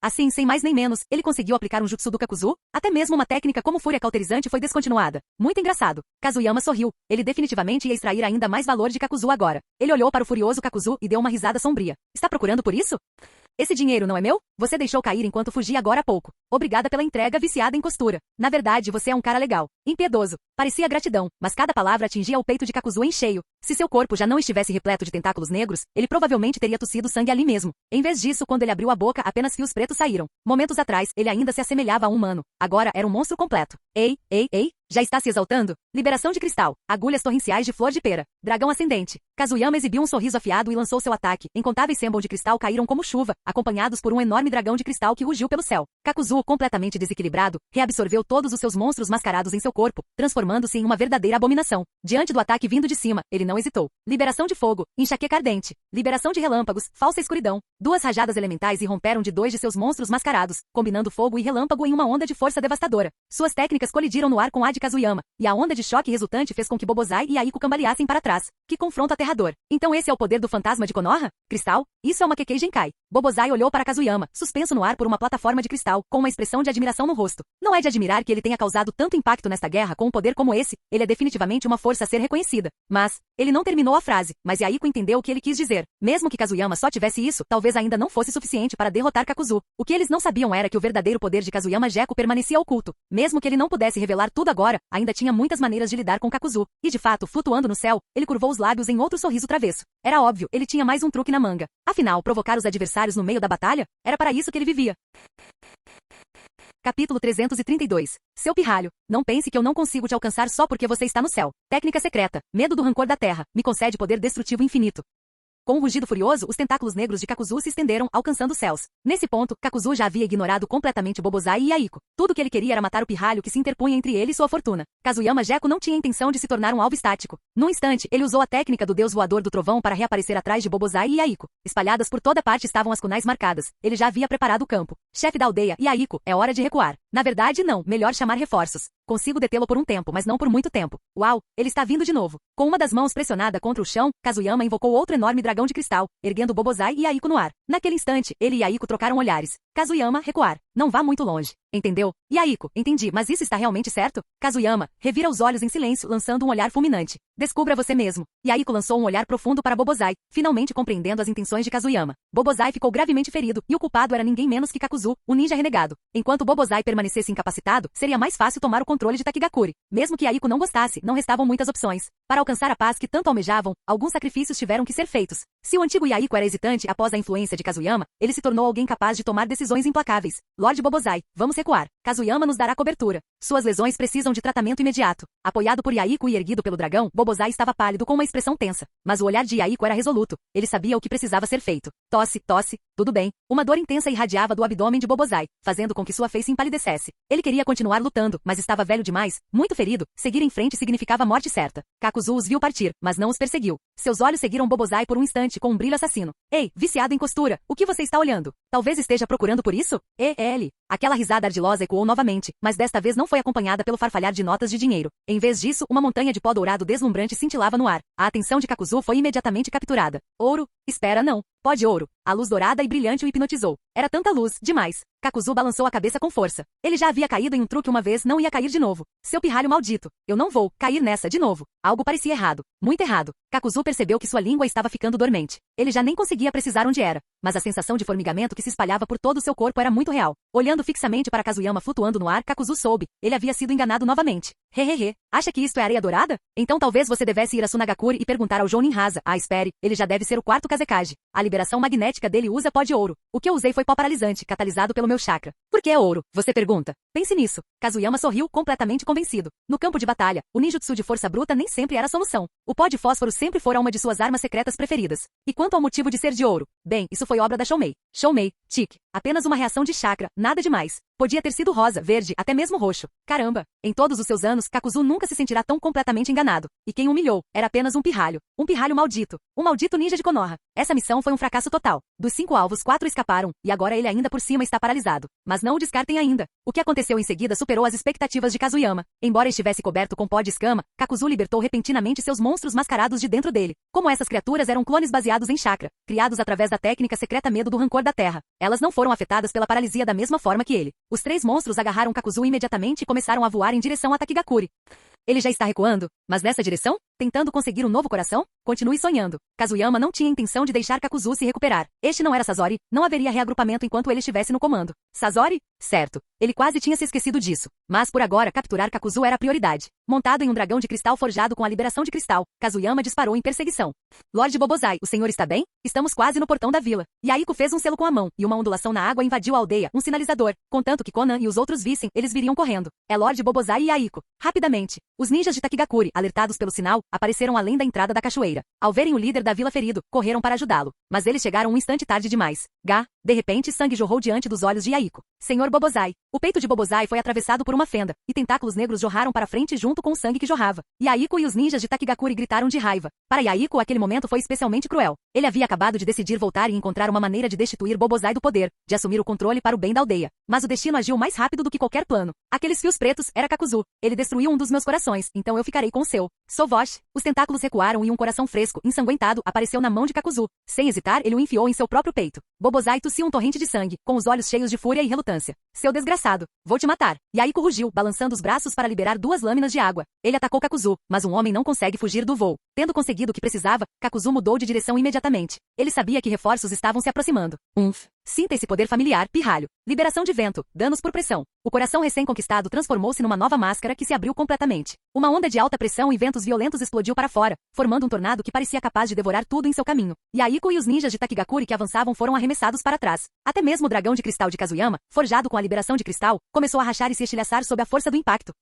Assim, sem mais nem menos, ele conseguiu aplicar um jutsu do Kakuzu? Até mesmo uma técnica como fúria cauterizante foi descontinuada. Muito engraçado. Kazuyama sorriu. Ele definitivamente ia extrair ainda mais valor de Kakuzu agora. Ele olhou para o furioso Kakuzu e deu uma risada sombria. Está procurando por isso? Esse dinheiro não é meu? Você deixou cair enquanto fugia agora há pouco. Obrigada pela entrega viciada em costura. Na verdade, você é um cara legal. Impiedoso. Parecia gratidão, mas cada palavra atingia o peito de Kakuzu em cheio. Se seu corpo já não estivesse repleto de tentáculos negros, ele provavelmente teria tossido sangue ali mesmo. Em vez disso, quando ele abriu a boca, apenas fios pretos saíram. Momentos atrás, ele ainda se assemelhava a um humano. Agora era um monstro completo. Ei. Já está se exaltando? Liberação de cristal. Agulhas torrenciais de flor de pera. Dragão ascendente. Kazuyama exibiu um sorriso afiado e lançou seu ataque. Incontáveis symbols de cristal caíram como chuva, acompanhados por um enorme dragão de cristal que rugiu pelo céu. Kakuzu, completamente desequilibrado, reabsorveu todos os seus monstros mascarados em seu corpo, transformando-se em uma verdadeira abominação. Diante do ataque vindo de cima, ele não hesitou. Liberação de fogo. Enxaqueca ardente. Liberação de relâmpagos. Falsa escuridão. Duas rajadas elementais irromperam de dois de seus monstros mascarados, combinando fogo e relâmpago em uma onda de força devastadora. Suas técnicas colidiram no ar com a de Kazuyama, e a onda de choque resultante fez com que Bobozai e Yaiko cambaleassem para trás. Que confronto aterrador. Então esse é o poder do fantasma de Konoha? Cristal? Isso é uma Kekkei Genkai. Bobozai olhou para Kazuyama, suspenso no ar por uma plataforma de cristal, com uma expressão de admiração no rosto. Não é de admirar que ele tenha causado tanto impacto nesta guerra com um poder como esse, ele é definitivamente uma força a ser reconhecida. Mas, ele não terminou a frase, mas Yaiko entendeu o que ele quis dizer. Mesmo que Kazuyama só tivesse isso, talvez ainda não fosse suficiente para derrotar Kakuzu. O que eles não sabiam era que o verdadeiro poder de Kazuyama Gecko permanecia oculto. Mesmo que ele não pudesse revelar tudo agora, ainda tinha muitas maneiras de lidar com Kakuzu. E de fato, flutuando no céu, ele curvou os lábios em outro sorriso travesso. Era óbvio, ele tinha mais um truque na manga. Afinal, provocar os adversários no meio da batalha? Era para isso que ele vivia. Capítulo 332. Seu pirralho, não pense que eu não consigo te alcançar só porque você está no céu. Técnica secreta, medo do rancor da terra, me concede poder destrutivo infinito. Com um rugido furioso, os tentáculos negros de Kakuzu se estenderam, alcançando os céus. Nesse ponto, Kakuzu já havia ignorado completamente Bobozai e Aiko. Tudo o que ele queria era matar o pirralho que se interpunha entre ele e sua fortuna. Kazuyama Gecko não tinha intenção de se tornar um alvo estático. Num instante, ele usou a técnica do deus voador do trovão para reaparecer atrás de Bobozai e Aiko. Espalhadas por toda parte estavam as kunais marcadas. Ele já havia preparado o campo. Chefe da aldeia, e Aiko, é hora de recuar. Na verdade, não, melhor chamar reforços. Consigo detê-lo por um tempo, mas não por muito tempo. Uau, ele está vindo de novo. Com uma das mãos pressionada contra o chão, Kazuyama invocou outro enorme dragão de cristal, erguendo Bobozai e Aiko no ar. Naquele instante, ele e Aiko trocaram olhares. Kazuyama, recuar. Não vá muito longe. Entendeu? E Aiko, entendi, mas isso está realmente certo? Kazuyama, revira os olhos em silêncio, lançando um olhar fulminante. Descubra você mesmo. E Aiko lançou um olhar profundo para Bobozai, finalmente compreendendo as intenções de Kazuyama. Bobozai ficou gravemente ferido, e o culpado era ninguém menos que Kakuzu, o ninja renegado. Enquanto Bobozai permanecesse incapacitado, seria mais fácil tomar o controle de Takigakuri. Mesmo que Aiko não gostasse, não restavam muitas opções. Para alcançar a paz que tanto almejavam, alguns sacrifícios tiveram que ser feitos. Se o antigo Aiko era hesitante após a influência de Kazuyama, ele se tornou alguém capaz de tomar decisões implacáveis. Lord Bobozai, vamos recuar. Kazuyama nos dará cobertura. Suas lesões precisam de tratamento imediato. Apoiado por Aiko e erguido pelo dragão, Bobozai estava pálido com uma expressão tensa. Mas o olhar de Aiko era resoluto. Ele sabia o que precisava ser feito. Tosse, tosse, tudo bem. Uma dor intensa irradiava do abdômen de Bobozai, fazendo com que sua face empalidecesse. Ele queria continuar lutando, mas estava velho demais, muito ferido. Seguir em frente significava morte certa. Kakuzu os viu partir, mas não os perseguiu. Seus olhos seguiram Bobozai por um instante com um brilho assassino. Ei, viciado em costura, o que você está olhando? Talvez esteja procurando por isso? Ele. Aquela risada ardilosa ecoou novamente, mas desta vez não foi acompanhada pelo farfalhar de notas de dinheiro. Em vez disso, uma montanha de pó dourado deslumbrante cintilava no ar. A atenção de Kakuzu foi imediatamente capturada. Ouro? Espera não. Pó de ouro. A luz dourada e brilhante o hipnotizou. Era tanta luz, demais. Kakuzu balançou a cabeça com força. Ele já havia caído em um truque uma vez, não ia cair de novo. Seu pirralho maldito. Eu não vou cair nessa de novo. Algo parecia errado. Muito errado. Kakuzu percebeu que sua língua estava ficando dormente. Ele já nem conseguia precisar onde era. Mas a sensação de formigamento que se espalhava por todo o seu corpo era muito real. Olhando fixamente para Kazuyama flutuando no ar, Kakuzu soube. Ele havia sido enganado novamente. Hehehe. Acha que isto é areia dourada? Então talvez você devesse ir a Sunagakure e perguntar ao Jounin Hasa. Ah, espere. Ele já deve ser o quarto Kazekage. A liberação magnética dele usa pó de ouro. O que eu usei foi pó paralisante, catalisado pelo meu chakra. Por que é ouro? Você pergunta. Pense nisso. Kazuyama sorriu, completamente convencido. No campo de batalha, o ninjutsu de força bruta nem sempre era a solução. O pó de fósforo sempre fora uma de suas armas secretas preferidas. E quanto ao motivo de ser de ouro? Bem, isso foi obra da Shoumei. Shoumei, tique. Apenas uma reação de chakra, nada demais. Podia ter sido rosa, verde, até mesmo roxo. Caramba! Em todos os seus anos, Kakuzu nunca se sentirá tão completamente enganado. E quem o humilhou era apenas um pirralho. Um pirralho maldito. Um maldito ninja de Konoha. Essa missão foi um fracasso total. Dos 5 alvos, 4 escaparam, e agora ele ainda por cima está paralisado. Mas não o descartem ainda. O que aconteceu em seguida superou as expectativas de Kazuyama. Embora estivesse coberto com pó de escama, Kakuzu libertou repentinamente seus monstros mascarados de dentro dele. Como essas criaturas eram clones baseados em chakra, criados através da técnica secreta medo do rancor da terra. Elas não foram afetadas pela paralisia da mesma forma que ele. Os 3 monstros agarraram Kakuzu imediatamente e começaram a voar em direção a Takigakure. Ele já está recuando, mas nessa direção? Tentando conseguir um novo coração? Continue sonhando. Kazuyama não tinha intenção de deixar Kakuzu se recuperar. Este não era Sasori, não haveria reagrupamento enquanto ele estivesse no comando. Sasori? Certo. Ele quase tinha se esquecido disso. Mas por agora, capturar Kakuzu era a prioridade. Montado em um dragão de cristal forjado com a liberação de cristal, Kazuyama disparou em perseguição. Lord Bobozai, o senhor está bem? Estamos quase no portão da vila. Yaiko fez um selo com a mão, e uma ondulação na água invadiu a aldeia, um sinalizador. Contanto que Conan e os outros vissem, eles viriam correndo. É Lord Bobozai e Yaiko. Rapidamente. Os ninjas de Takigakure, alertados pelo sinal, apareceram além da entrada da cachoeira. Ao verem o líder da vila ferido, correram para ajudá-lo. Mas eles chegaram um instante tarde demais. De repente sangue jorrou diante dos olhos de Yaiko. Senhor Bobozai. O peito de Bobozai foi atravessado por uma fenda, e tentáculos negros jorraram para frente junto com o sangue que jorrava. Yaiko e os ninjas de Takigakure gritaram de raiva. Para Yaiko, aquele momento foi especialmente cruel. Ele havia acabado de decidir voltar e encontrar uma maneira de destituir Bobozai do poder, de assumir o controle para o bem da aldeia. Mas o destino agiu mais rápido do que qualquer plano. Aqueles fios pretos era Kakuzu. Ele destruiu um dos meus corações, então eu ficarei com o seu. Sovosh. Os tentáculos recuaram e um coração fresco, ensanguentado, apareceu na mão de Kakuzu. Sem hesitar, ele o enfiou em seu próprio peito. Bobozai tossiu um torrente de sangue, com os olhos cheios de fúria e relutância. Seu desgraçado. Vou te matar. Yaiko rugiu, balançando os braços para liberar 2 lâminas de água. Ele atacou Kakuzu, mas um homem não consegue fugir do voo. Tendo conseguido o que precisava, Kakuzu mudou de direção imediatamente. Ele sabia que reforços estavam se aproximando. Sinta esse poder familiar, pirralho. Liberação de vento, danos por pressão. O coração recém-conquistado transformou-se numa nova máscara que se abriu completamente. Uma onda de alta pressão e ventos violentos explodiu para fora, formando um tornado que parecia capaz de devorar tudo em seu caminho. Yahiko e os ninjas de Takigakuri que avançavam foram arremessados para trás. Até mesmo o dragão de cristal de Kazuyama, forjado com a liberação de cristal, começou a rachar e se estilhaçar sob a força do impacto.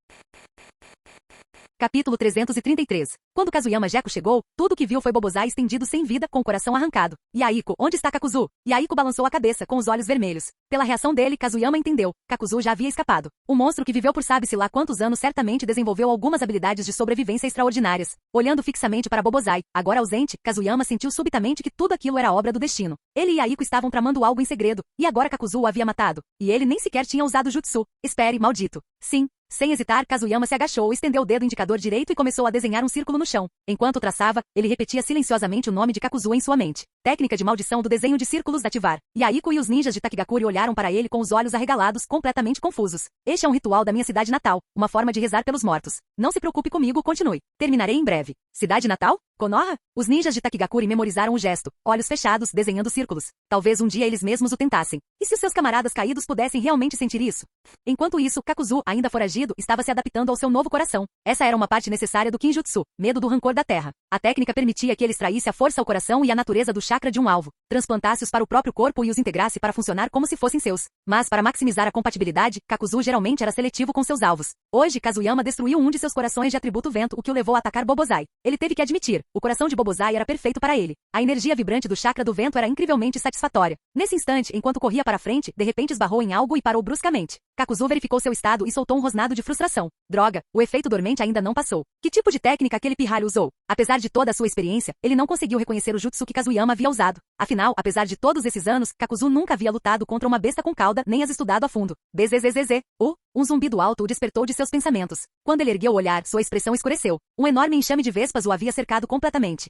Capítulo 333. Quando Kazuyama Gecko chegou, tudo o que viu foi Bobozai estendido sem vida, com o coração arrancado. Yahiko, onde está Kakuzu? Yahiko balançou a cabeça, com os olhos vermelhos. Pela reação dele, Kazuyama entendeu. Kakuzu já havia escapado. O monstro que viveu por sabe-se lá quantos anos certamente desenvolveu algumas habilidades de sobrevivência extraordinárias. Olhando fixamente para Bobozai, agora ausente, Kazuyama sentiu subitamente que tudo aquilo era obra do destino. Ele e Yahiko estavam tramando algo em segredo, e agora Kakuzu o havia matado. E ele nem sequer tinha usado jutsu. Espere, maldito. Sim. Sem hesitar, Kazuyama se agachou, estendeu o dedo indicador direito e começou a desenhar um círculo no chão. Enquanto traçava, ele repetia silenciosamente o nome de Kakuzu em sua mente. Técnica de maldição do desenho de círculos de ativar. Yahiko e os ninjas de Takigakuri olharam para ele com os olhos arregalados, completamente confusos. Este é um ritual da minha cidade natal, uma forma de rezar pelos mortos. Não se preocupe comigo, continue. Terminarei em breve. Cidade natal? Konoha? Os ninjas de Takigakuri memorizaram o gesto, olhos fechados, desenhando círculos. Talvez um dia eles mesmos o tentassem. E se os seus camaradas caídos pudessem realmente sentir isso? Enquanto isso, Kakuzu, ainda foragido, estava se adaptando ao seu novo coração. Essa era uma parte necessária do Kinjutsu, medo do rancor da terra. A técnica permitia que ele extraísse a força ao coração e a natureza do chakra de um alvo, transplantasse-os para o próprio corpo e os integrasse para funcionar como se fossem seus. Mas para maximizar a compatibilidade, Kakuzu geralmente era seletivo com seus alvos. Hoje, Kazuyama destruiu um de seus corações de atributo vento, o que o levou a atacar Bobozai. Ele teve que admitir, o coração de Bobozai era perfeito para ele. A energia vibrante do chakra do vento era incrivelmente satisfatória. Nesse instante, enquanto corria para frente, de repente esbarrou em algo e parou bruscamente. Kakuzu verificou seu estado e soltou um rosnado de frustração. Droga, o efeito dormente ainda não passou. Que tipo de técnica aquele pirralho usou? Apesar de toda a sua experiência, ele não conseguiu reconhecer o jutsu que Kazuyama havia usado. Afinal, apesar de todos esses anos, Kakuzu nunca havia lutado contra uma besta com cauda, nem as estudado a fundo. Bzzz. Um zumbido alto o despertou de seus pensamentos. Quando ele ergueu o olhar, sua expressão escureceu. Um enorme enxame de vespas o havia cercado completamente.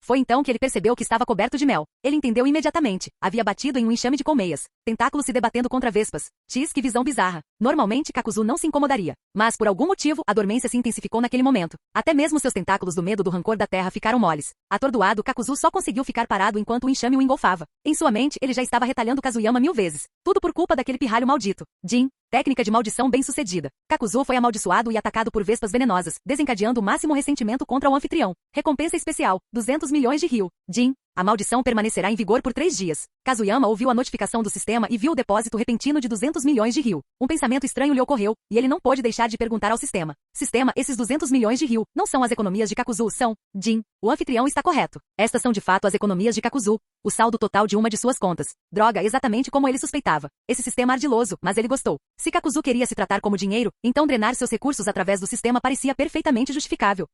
Foi então que ele percebeu que estava coberto de mel. Ele entendeu imediatamente. Havia batido em um enxame de colmeias. Tentáculos se debatendo contra vespas. Que visão bizarra. Normalmente, Kakuzu não se incomodaria. Mas, por algum motivo, a dormência se intensificou naquele momento. Até mesmo seus tentáculos do medo do rancor da terra ficaram moles. Atordoado, Kakuzu só conseguiu ficar parado enquanto o enxame o engolfava. Em sua mente, ele já estava retalhando Kazuyama 1000 vezes. Tudo por culpa daquele pirralho maldito. Jin. Técnica de maldição bem-sucedida. Kakuzu foi amaldiçoado e atacado por vespas venenosas, desencadeando o máximo ressentimento contra o anfitrião. Recompensa especial, 200 milhões de ryu. Jin. A maldição permanecerá em vigor por 3 dias. Kazuyama ouviu a notificação do sistema e viu o depósito repentino de 200 milhões de ryu. Um pensamento estranho lhe ocorreu, e ele não pôde deixar de perguntar ao sistema. Sistema, esses 200 milhões de ryu não são as economias de Kakuzu, são... Jin. O anfitrião está correto. Estas são de fato as economias de Kakuzu. O saldo total de uma de suas contas. Droga, exatamente como ele suspeitava. Esse sistema ardiloso, mas ele gostou. Se Kakuzu queria se tratar como dinheiro, então drenar seus recursos através do sistema parecia perfeitamente justificável.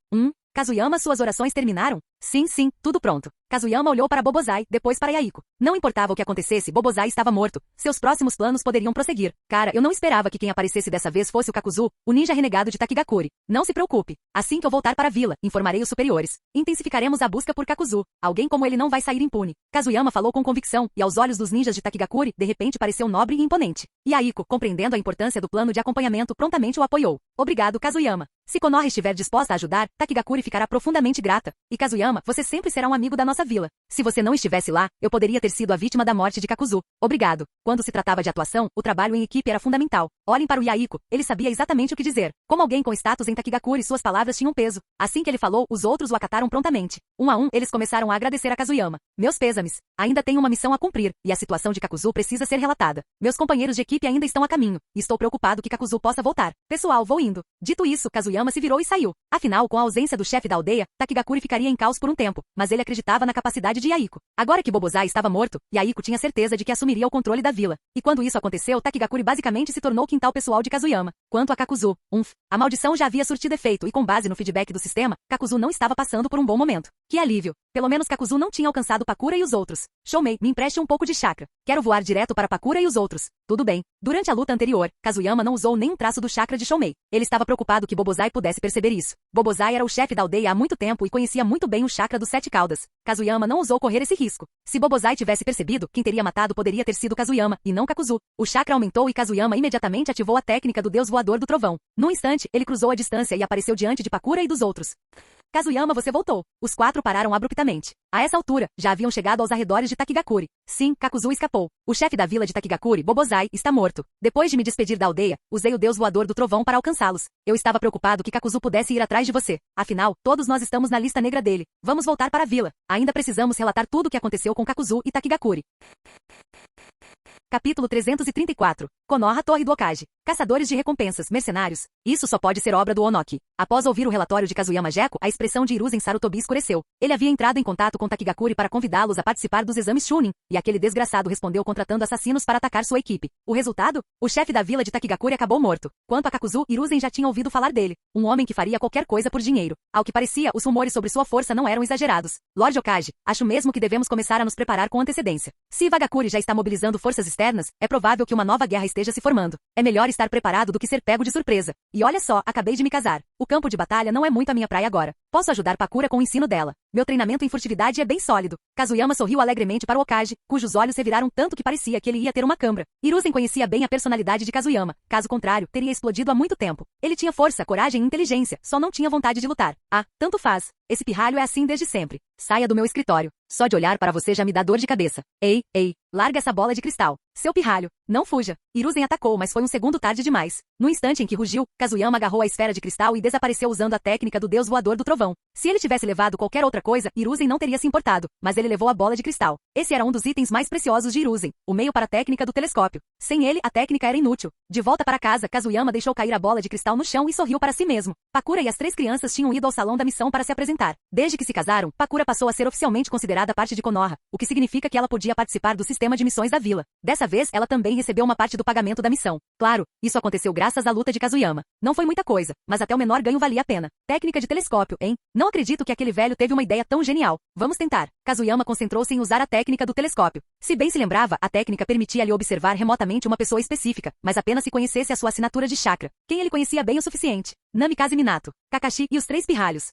Kazuyama, suas orações terminaram? Sim, tudo pronto. Kazuyama olhou para Bobozai, depois para Yahiko. Não importava o que acontecesse, Bobozai estava morto. Seus próximos planos poderiam prosseguir. Cara, eu não esperava que quem aparecesse dessa vez fosse o Kakuzu, o ninja renegado de Takigakuri. Não se preocupe. Assim que eu voltar para a vila, informarei os superiores. Intensificaremos a busca por Kakuzu. Alguém como ele não vai sair impune. Kazuyama falou com convicção, e aos olhos dos ninjas de Takigakuri, de repente pareceu nobre e imponente. Yahiko, compreendendo a importância do plano de acompanhamento, prontamente o apoiou. Obrigado, Kazuyama. Se Konoha estiver disposta a ajudar, Takigakuri ficará profundamente grata. E Kazuyama, você sempre será um amigo da nossa vila. Se você não estivesse lá, eu poderia ter sido a vítima da morte de Kakuzu. Obrigado. Quando se tratava de atuação, o trabalho em equipe era fundamental. Olhem para o Yahiko, ele sabia exatamente o que dizer. Como alguém com status em Takigakuri, suas palavras tinham peso. Assim que ele falou, os outros o acataram prontamente. Um a um, eles começaram a agradecer a Kazuyama. Meus pêsames. Ainda tenho uma missão a cumprir, e a situação de Kakuzu precisa ser relatada. Meus companheiros de equipe ainda estão a caminho, e estou preocupado que Kakuzu possa voltar. Pessoal, vou indo. Dito isso, Kazuyama se virou e saiu. Afinal, com a ausência do chefe da aldeia, Takigakuri ficaria em caos por um tempo, mas ele acreditava na capacidade de Yahiko. Agora que Bobozai estava morto, Yahiko tinha certeza de que assumiria o controle da vila. E quando isso aconteceu, Takigakuri basicamente se tornou o quintal pessoal de Kazuyama. Quanto a Kakuzu, a maldição já havia surtido efeito e com base no feedback do sistema, Kakuzu não estava passando por um bom momento. Que alívio! Pelo menos Kakuzu não tinha alcançado Pakura e os outros. Shoumei, me empreste um pouco de chakra. Quero voar direto para Pakura e os outros. Tudo bem. Durante a luta anterior, Kazuyama não usou nenhum traço do chakra de Shoumei. Ele estava preocupado que Bobozai pudesse perceber isso. Bobozai era o chefe da aldeia há muito tempo e conhecia muito bem o chakra dos 7 caudas. Kazuyama não ousou correr esse risco. Se Bobozai tivesse percebido, quem teria matado poderia ter sido Kazuyama, e não Kakuzu. O chakra aumentou e Kazuyama imediatamente ativou a técnica do deus voador do trovão. Num instante, ele cruzou a distância e apareceu diante de Pakura e dos outros. Kazuyama, você voltou. Os 4 pararam abruptamente. A essa altura, já haviam chegado aos arredores de Takigakuri. Sim, Kakuzu escapou. O chefe da vila de Takigakuri, Bobozai, está morto. Depois de me despedir da aldeia, usei o deus voador do trovão para alcançá-los. Eu estava preocupado que Kakuzu pudesse ir atrás de você. Afinal, todos nós estamos na lista negra dele. Vamos voltar para a vila. Ainda precisamos relatar tudo o que aconteceu com Kakuzu e Takigakuri. Capítulo 334. Konoha Torre do Okage. Caçadores de recompensas, mercenários. Isso só pode ser obra do Onoki. Após ouvir o relatório de Kazuyama Jeko, a expressão de Hiruzen Sarutobi escureceu. Ele havia entrado em contato com Takigakuri para convidá-los a participar dos exames Chunin, e aquele desgraçado respondeu contratando assassinos para atacar sua equipe. O resultado? O chefe da vila de Takigakuri acabou morto. Quanto a Kakuzu, Hiruzen já tinha ouvido falar dele. Um homem que faria qualquer coisa por dinheiro. Ao que parecia, os rumores sobre sua força não eram exagerados. Lord Okage, acho mesmo que devemos começar a nos preparar com antecedência. Se Vagakuri já está mobilizando forças externas, é provável que uma nova guerra esteja se formando. É melhor estar preparado do que ser pego de surpresa. E olha só, acabei de me casar. O campo de batalha não é muito a minha praia agora. Posso ajudar Pakura com o ensino dela. Meu treinamento em furtividade é bem sólido. Kazuyama sorriu alegremente para o Okage, cujos olhos reviraram tanto que parecia que ele ia ter uma cãibra. Hiruzen conhecia bem a personalidade de Kazuyama. Caso contrário, teria explodido há muito tempo. Ele tinha força, coragem e inteligência, só não tinha vontade de lutar. Ah, tanto faz. Esse pirralho é assim desde sempre. Saia do meu escritório. Só de olhar para você já me dá dor de cabeça. Ei, larga essa bola de cristal. Seu pirralho, não fuja. Hiruzen atacou, mas foi um segundo tarde demais. No instante em que rugiu, Kazuyama agarrou a esfera de cristal e desapareceu usando a técnica do deus voador do trovão. Se ele tivesse levado qualquer outra coisa, Hiruzen não teria se importado, mas ele levou a bola de cristal. Esse era um dos itens mais preciosos de Hiruzen, o meio para a técnica do telescópio. Sem ele, a técnica era inútil. De volta para casa, Kazuyama deixou cair a bola de cristal no chão e sorriu para si mesmo. Pakura e as 3 crianças tinham ido ao salão da missão para se apresentar. Desde que se casaram, Pakura passou a ser oficialmente considerada parte de Konoha, o que significa que ela podia participar do sistema de missões da vila. Dessa vez, ela também recebeu uma parte do pagamento da missão. Claro, isso aconteceu graças à luta de Kazuyama. Não foi muita coisa, mas até o menor ganho valia a pena. Técnica de telescópio, hein? Não acredito que aquele velho teve uma ideia tão genial. Vamos tentar. Kazuyama concentrou-se em usar a técnica do telescópio. Se bem se lembrava, a técnica permitia-lhe observar remotamente uma pessoa específica, mas apenas se conhecesse a sua assinatura de chakra. Quem ele conhecia bem o suficiente? Namikaze Minato, Kakashi e os 3 pirralhos.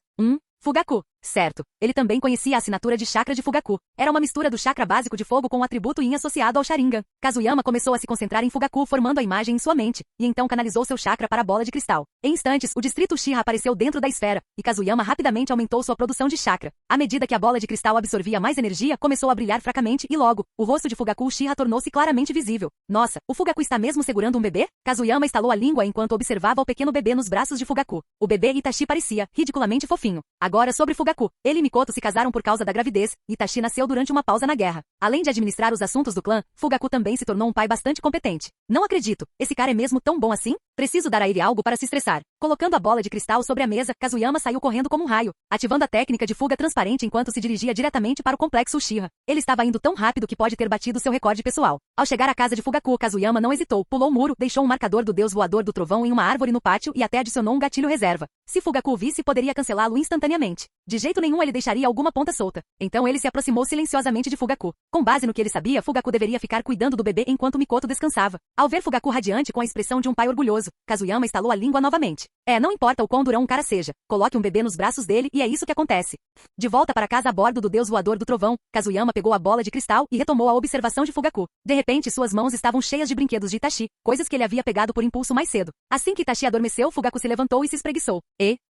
Fugaku. Certo. Ele também conhecia a assinatura de chakra de Fugaku. Era uma mistura do chakra básico de fogo com o atributo Yin associado ao Sharingan. Kazuyama começou a se concentrar em Fugaku formando a imagem em sua mente, e então canalizou seu chakra para a bola de cristal. Em instantes, o distrito Uchiha apareceu dentro da esfera, e Kazuyama rapidamente aumentou sua produção de chakra. À medida que a bola de cristal absorvia mais energia, começou a brilhar fracamente e logo, o rosto de Fugaku Uchiha tornou-se claramente visível. Nossa, o Fugaku está mesmo segurando um bebê? Kazuyama estalou a língua enquanto observava o pequeno bebê nos braços de Fugaku. O bebê Itachi parecia ridiculamente fofinho. Agora sobre Fugaku. Ele e Mikoto se casaram por causa da gravidez, e Itachi nasceu durante uma pausa na guerra. Além de administrar os assuntos do clã, Fugaku também se tornou um pai bastante competente. Não acredito, esse cara é mesmo tão bom assim? Preciso dar a ele algo para se estressar. Colocando a bola de cristal sobre a mesa, Kazuyama saiu correndo como um raio, ativando a técnica de fuga transparente enquanto se dirigia diretamente para o complexo Uchiha. Ele estava indo tão rápido que pode ter batido seu recorde pessoal. Ao chegar à casa de Fugaku, Kazuyama não hesitou, pulou o muro, deixou um marcador do deus voador do trovão em uma árvore no pátio e até adicionou um gatilho reserva. Se Fugaku o visse, poderia cancelá-lo instantaneamente. De jeito nenhum ele deixaria alguma ponta solta. Então ele se aproximou silenciosamente de Fugaku. Com base no que ele sabia, Fugaku deveria ficar cuidando do bebê enquanto Mikoto descansava. Ao ver Fugaku radiante com a expressão de um pai orgulhoso, Kazuyama estalou a língua novamente. Não importa o quão durão um cara seja. Coloque um bebê nos braços dele e é isso que acontece. De volta para casa a bordo do deus voador do trovão, Kazuyama pegou a bola de cristal e retomou a observação de Fugaku. De repente suas mãos estavam cheias de brinquedos de Itachi, coisas que ele havia pegado por impulso mais cedo. Assim que Itachi adormeceu, Fugaku se levantou e se espreguiçou.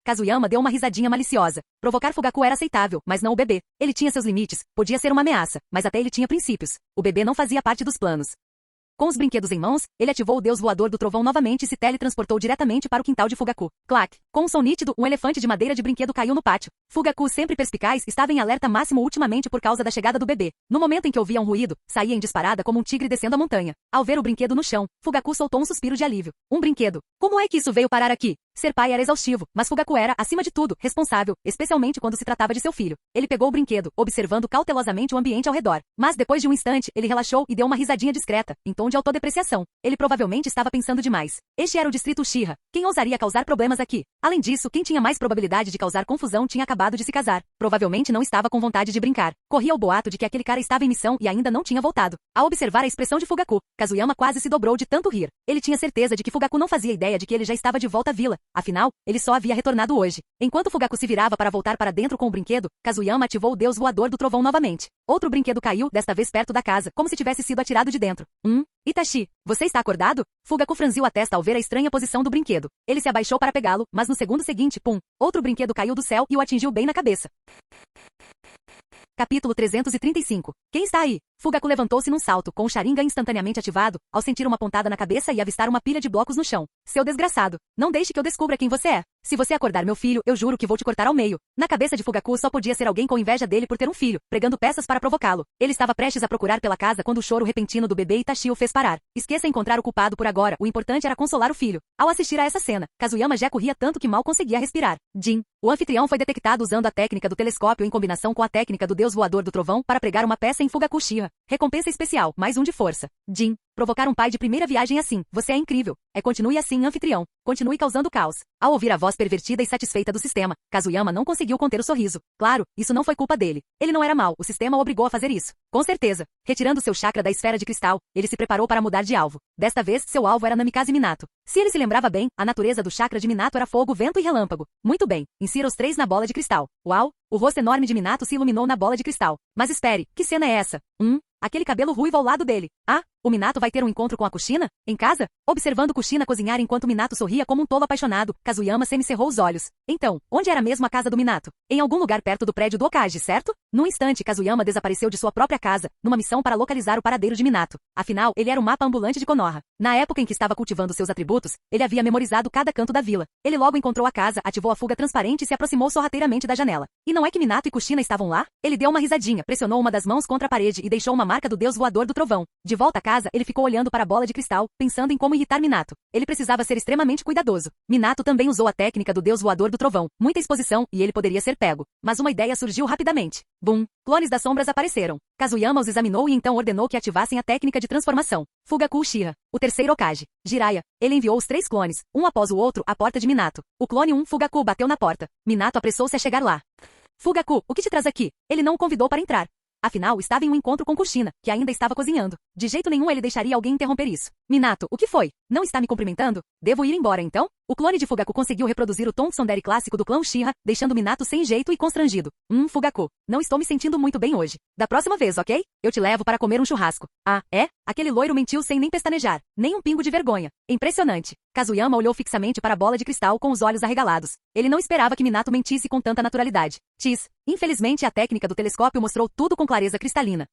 Kazuyama deu uma risadinha maliciosa. Provocar Fugaku era aceitável, mas não o bebê. Ele tinha seus limites, podia ser uma ameaça, mas até ele tinha princípios. O bebê não fazia parte dos planos. Com os brinquedos em mãos, ele ativou o deus voador do trovão novamente e se teletransportou diretamente para o quintal de Fugaku. Clac! Com um som nítido, um elefante de madeira de brinquedo caiu no pátio. Fugaku, sempre perspicaz, estava em alerta máximo ultimamente por causa da chegada do bebê. No momento em que ouvia um ruído, saía em disparada como um tigre descendo a montanha. Ao ver o brinquedo no chão, Fugaku soltou um suspiro de alívio. Um brinquedo. Como é que isso veio parar aqui? Ser pai era exaustivo, mas Fugaku era, acima de tudo, responsável, especialmente quando se tratava de seu filho. Ele pegou o brinquedo, observando cautelosamente o ambiente ao redor. Mas depois de um instante, ele relaxou e deu uma risadinha discreta, em tom de autodepreciação. Ele provavelmente estava pensando demais. Este era o distrito Uchiha. Quem ousaria causar problemas aqui? Além disso, quem tinha mais probabilidade de causar confusão tinha acabado de se casar. Provavelmente não estava com vontade de brincar. Corria o boato de que aquele cara estava em missão e ainda não tinha voltado. Ao observar a expressão de Fugaku, Kazuyama quase se dobrou de tanto rir. Ele tinha certeza de que Fugaku não fazia ideia de que ele já estava de volta à vila, Afinal, ele só havia retornado hoje. Enquanto Fugaku se virava para voltar para dentro com o brinquedo, Kazuyama ativou o deus voador do trovão novamente. Outro brinquedo caiu, desta vez perto da casa, como se tivesse sido atirado de dentro. Itachi, você está acordado? Fugaku franziu a testa ao ver a estranha posição do brinquedo. Ele se abaixou para pegá-lo, mas no segundo seguinte, pum, outro brinquedo caiu do céu e o atingiu bem na cabeça. Capítulo 335. Quem está aí? Fugaku levantou-se num salto, com o Sharingan instantaneamente ativado, ao sentir uma pontada na cabeça e avistar uma pilha de blocos no chão. Seu desgraçado, não deixe que eu descubra quem você é. Se você acordar meu filho, eu juro que vou te cortar ao meio. Na cabeça de Fugaku só podia ser alguém com inveja dele por ter um filho, pregando peças para provocá-lo. Ele estava prestes a procurar pela casa quando o choro repentino do bebê Itachi o fez parar. Esqueça encontrar o culpado por agora, o importante era consolar o filho. Ao assistir a essa cena, Kazuyama já corria tanto que mal conseguia respirar. Jin, o anfitrião foi detectado usando a técnica do telescópio em combinação com a técnica do deus voador do trovão para pregar uma peça em Fugaku Uchiha. Recompensa especial, mais um de força. Jin, provocar um pai de primeira viagem assim, você é incrível. Continue assim, anfitrião. Continue causando caos. Ao ouvir a voz pervertida e satisfeita do sistema, Kazuyama não conseguiu conter o sorriso. Claro, isso não foi culpa dele. Ele não era mau, o sistema o obrigou a fazer isso. Com certeza. Retirando seu chakra da esfera de cristal, ele se preparou para mudar de alvo. Desta vez, seu alvo era Namikaze Minato. Se ele se lembrava bem, a natureza do chakra de Minato era fogo, vento e relâmpago. Muito bem, insira os 3 na bola de cristal. Uau! O rosto enorme de Minato se iluminou na bola de cristal. Mas espere, que cena é essa? Aquele cabelo ruivo ao lado dele. Ah, o Minato vai ter um encontro com a Kushina? Em casa? Observando Kushina cozinhar enquanto Minato sorria como um tolo apaixonado, Kazuyama semicerrou os olhos. Então, onde era mesmo a casa do Minato? Em algum lugar perto do prédio do Hokage, certo? Num instante, Kazuyama desapareceu de sua própria casa, numa missão para localizar o paradeiro de Minato. Afinal, ele era um mapa ambulante de Konoha. Na época em que estava cultivando seus atributos, ele havia memorizado cada canto da vila. Ele logo encontrou a casa, ativou a fuga transparente e se aproximou sorrateiramente da janela. E não é que Minato e Kushina estavam lá? Ele deu uma risadinha, pressionou uma das mãos contra a parede e deixou uma marca do deus voador do trovão. De volta à casa, ele ficou olhando para a bola de cristal, pensando em como irritar Minato. Ele precisava ser extremamente cuidadoso. Minato também usou a técnica do deus voador do trovão. Muita exposição, e ele poderia ser pego. Mas uma ideia surgiu rapidamente. Bum! Clones das sombras apareceram. Kazuyama os examinou e então ordenou que ativassem a técnica de transformação. Fugaku Uchiha, o terceiro Hokage. Jiraiya, ele enviou os 3 clones, um após o outro, à porta de Minato. O clone 1, Fugaku, bateu na porta. Minato apressou-se a chegar lá. Fugaku, o que te traz aqui? Ele não o convidou para entrar. Afinal, estava em um encontro com Kushina, que ainda estava cozinhando. De jeito nenhum ele deixaria alguém interromper isso. Minato, o que foi? Não está me cumprimentando? Devo ir embora então? O clone de Fugaku conseguiu reproduzir o tom tsundere clássico do clã Uchiha, deixando Minato sem jeito e constrangido. Fugaku, não estou me sentindo muito bem hoje. Da próxima vez, ok? Eu te levo para comer um churrasco. Ah, é? Aquele loiro mentiu sem nem pestanejar. Nem um pingo de vergonha. Impressionante. Kazuyama olhou fixamente para a bola de cristal com os olhos arregalados. Ele não esperava que Minato mentisse com tanta naturalidade. Infelizmente a técnica do telescópio mostrou tudo com clareza cristalina.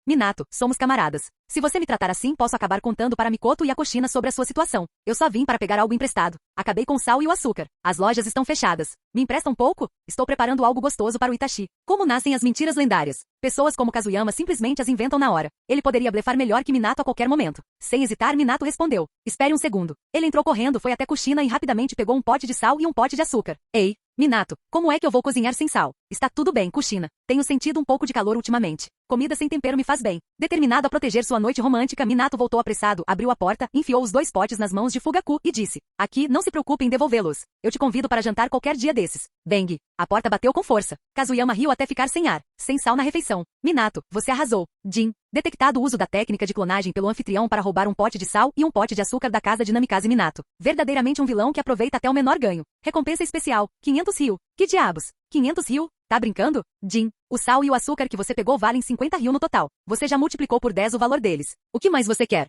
Minato, somos camaradas. Se você me tratar assim, posso acabar contando para Mikoto e a Kushina sobre a sua situação. Eu só vim para pegar algo emprestado. Acabei com o sal e o açúcar. As lojas estão fechadas. Me empresta um pouco? Estou preparando algo gostoso para o Itachi. Como nascem as mentiras lendárias? Pessoas como Kazuyama simplesmente as inventam na hora. Ele poderia blefar melhor que Minato a qualquer momento. Sem hesitar, Minato respondeu. Espere um segundo. Ele entrou correndo, foi até Kushina e rapidamente pegou um pote de sal e um pote de açúcar. Ei, Minato, como é que eu vou cozinhar sem sal? Está tudo bem, Kushina. Tenho sentido um pouco de calor ultimamente. Comida sem tempero me faz bem. Determinado a proteger sua noite romântica, Minato voltou apressado, abriu a porta, enfiou os 2 potes nas mãos de Fugaku e disse. Aqui, não se preocupe em devolvê-los. Eu te convido para jantar qualquer dia desses. Bang! A porta bateu com força. Kazuyama riu até ficar sem ar. Sem sal na refeição. Minato, você arrasou. Jin. Detectado o uso da técnica de clonagem pelo anfitrião para roubar um pote de sal e um pote de açúcar da casa de Namikaze Minato. Verdadeiramente um vilão que aproveita até o menor ganho. Recompensa especial. 500 ryu. Que diabos? 500 ryu? Tá brincando? Jin, o sal e o açúcar que você pegou valem 50 ryu no total. Você já multiplicou por 10 o valor deles. O que mais você quer?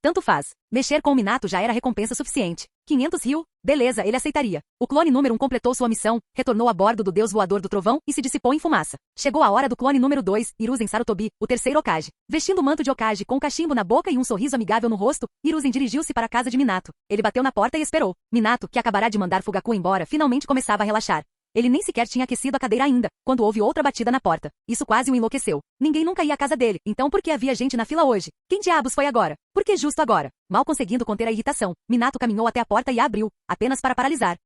Tanto faz. Mexer com o Minato já era recompensa suficiente. 500 ryu? Beleza, ele aceitaria. O clone número 1 completou sua missão, retornou a bordo do deus voador do trovão e se dissipou em fumaça. Chegou a hora do clone número 2, Hiruzen Sarutobi, o terceiro Hokage. Vestindo o manto de Hokage com um cachimbo na boca e um sorriso amigável no rosto, Hiruzen dirigiu-se para a casa de Minato. Ele bateu na porta e esperou. Minato, que acabará de mandar Fugaku embora, finalmente começava a relaxar. Ele nem sequer tinha aquecido a cadeira ainda, quando houve outra batida na porta. Isso quase o enlouqueceu. Ninguém nunca ia à casa dele, então por que havia gente na fila hoje? Quem diabos foi agora? Por que justo agora? Mal conseguindo conter a irritação, Minato caminhou até a porta e a abriu, apenas para paralisar.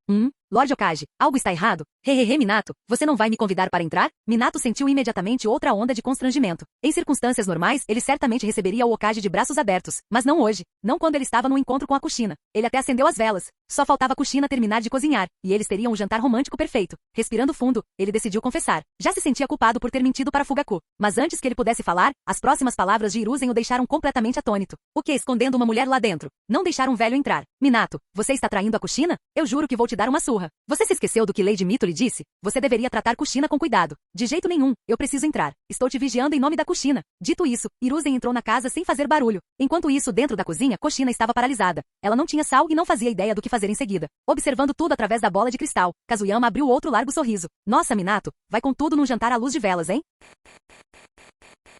Lord Hokage, algo está errado? Hehehe, Minato, você não vai me convidar para entrar? Minato sentiu imediatamente outra onda de constrangimento. Em circunstâncias normais, ele certamente receberia o Hokage de braços abertos, mas não hoje. Não quando ele estava no encontro com a Kushina. Ele até acendeu as velas. Só faltava a Kushina terminar de cozinhar, e eles teriam um jantar romântico perfeito. Respirando fundo, ele decidiu confessar. Já se sentia culpado por ter mentido para Fugaku. Mas antes que ele pudesse falar, as próximas palavras de Hiruzen o deixaram completamente atônito. O que escondendo uma mulher lá dentro? Não deixar um velho entrar. Minato, você está traindo a Kushina? Eu juro que vou te dar uma surra. Você se esqueceu do que Lady Mito lhe disse? Você deveria tratar Kushina com cuidado. De jeito nenhum, eu preciso entrar. Estou te vigiando em nome da Kushina. Dito isso, Hiruzen entrou na casa sem fazer barulho. Enquanto isso, dentro da cozinha, Kushina estava paralisada. Ela não tinha sal e não fazia ideia do que fazer em seguida. Observando tudo através da bola de cristal, Kazuyama abriu outro largo sorriso. Nossa, Minato, vai com tudo num jantar à luz de velas, hein?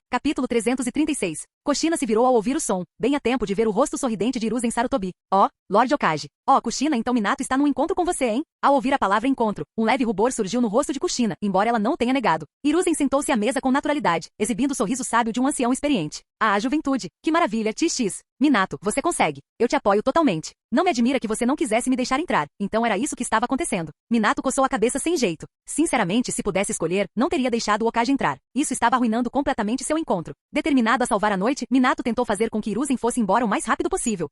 Capítulo 336. Kushina se virou ao ouvir o som, bem a tempo de ver o rosto sorridente de Hiruzen Sarutobi. Lord Okage. Kushina, então Minato está num encontro com você, hein? Ao ouvir a palavra encontro, um leve rubor surgiu no rosto de Kushina, embora ela não o tenha negado. Hiruzen sentou-se à mesa com naturalidade, exibindo o sorriso sábio de um ancião experiente. Juventude. Que maravilha, XX. Minato, você consegue. Eu te apoio totalmente. Não me admira que você não quisesse me deixar entrar, então era isso que estava acontecendo. Minato coçou a cabeça sem jeito. Sinceramente, se pudesse escolher, não teria deixado o Okage entrar. Isso estava arruinando completamente seu encontro. Determinado a salvar a noite, Minato tentou fazer com que Hiruzen fosse embora o mais rápido possível.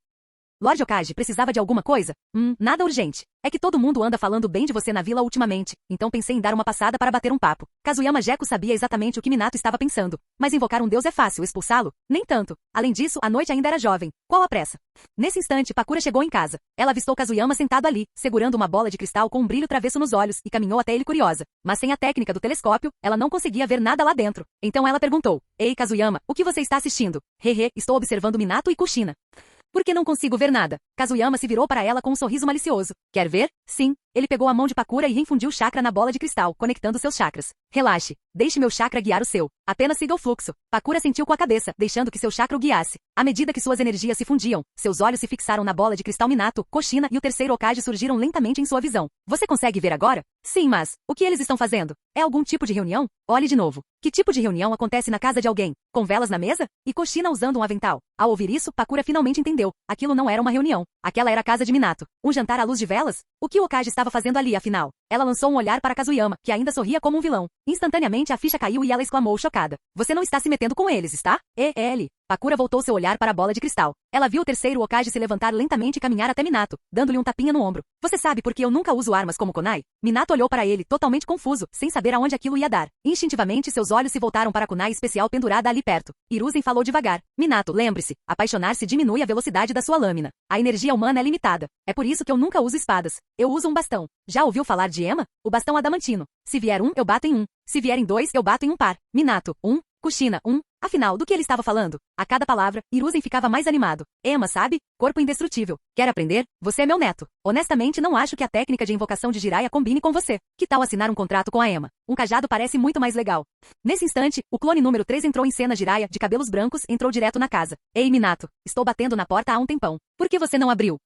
Lord Okage, precisava de alguma coisa? Nada urgente. É que todo mundo anda falando bem de você na vila ultimamente, então pensei em dar uma passada para bater um papo. Kazuyama Jeko sabia exatamente o que Minato estava pensando. Mas invocar um deus é fácil, expulsá-lo? Nem tanto. Além disso, a noite ainda era jovem. Qual a pressa? Nesse instante, Pakura chegou em casa. Ela avistou Kazuyama sentado ali, segurando uma bola de cristal com um brilho travesso nos olhos, e caminhou até ele curiosa. Mas sem a técnica do telescópio, ela não conseguia ver nada lá dentro. Então ela perguntou: Ei, Kazuyama, o que você está assistindo? Estou observando Minato e Kushina. Por que não consigo ver nada? Kazuyama se virou para ela com um sorriso malicioso. Quer ver? Sim. Ele pegou a mão de Pakura e reinfundiu chakra na bola de cristal, conectando seus chakras. Relaxe. Deixe meu chakra guiar o seu. Apenas siga o fluxo. Pakura sentiu com a cabeça, deixando que seu chakra o guiasse. À medida que suas energias se fundiam, seus olhos se fixaram na bola de cristal Minato, Kushina e o terceiro Okage surgiram lentamente em sua visão. Você consegue ver agora? Sim, mas o que eles estão fazendo? É algum tipo de reunião? Olhe de novo. Que tipo de reunião acontece na casa de alguém? Com velas na mesa? E Kushina usando um avental? Ao ouvir isso, Pakura finalmente entendeu. Aquilo não era uma reunião. Aquela era a casa de Minato. Um jantar à luz de velas? O que o Okage estava fazendo ali, afinal? Ela lançou um olhar para Kazuyama, que ainda sorria como um vilão. Instantaneamente a ficha caiu e ela exclamou chocada. Você não está se metendo com eles, está? Ele. Pakura voltou seu olhar para a bola de cristal. Ela viu o terceiro Okage se levantar lentamente e caminhar até Minato, dando-lhe um tapinha no ombro. Você sabe por que eu nunca uso armas como kunai? Minato olhou para ele, totalmente confuso, sem saber aonde aquilo ia dar. Instintivamente seus olhos se voltaram para a kunai especial pendurada ali perto. Hiruzen falou devagar. Minato, lembre-se, apaixonar-se diminui a velocidade da sua lâmina. A energia humana é limitada. É por isso que eu nunca uso espadas. Eu uso um bastão. Já ouviu falar de Ema? O bastão adamantino. Se vier um, eu bato em um. Se vierem dois, eu bato em um par. Minato, um. Kushina, um. Afinal, do que ele estava falando? A cada palavra, Hiruzen ficava mais animado. Ema, sabe? Corpo indestrutível. Quer aprender? Você é meu neto. Honestamente, não acho que a técnica de invocação de Jiraiya combine com você. Que tal assinar um contrato com a Ema? Um cajado parece muito mais legal. Nesse instante, o clone número 3 entrou em cena. Jiraiya, de cabelos brancos, entrou direto na casa. Ei, Minato. Estou batendo na porta há um tempão. Por que você não abriu?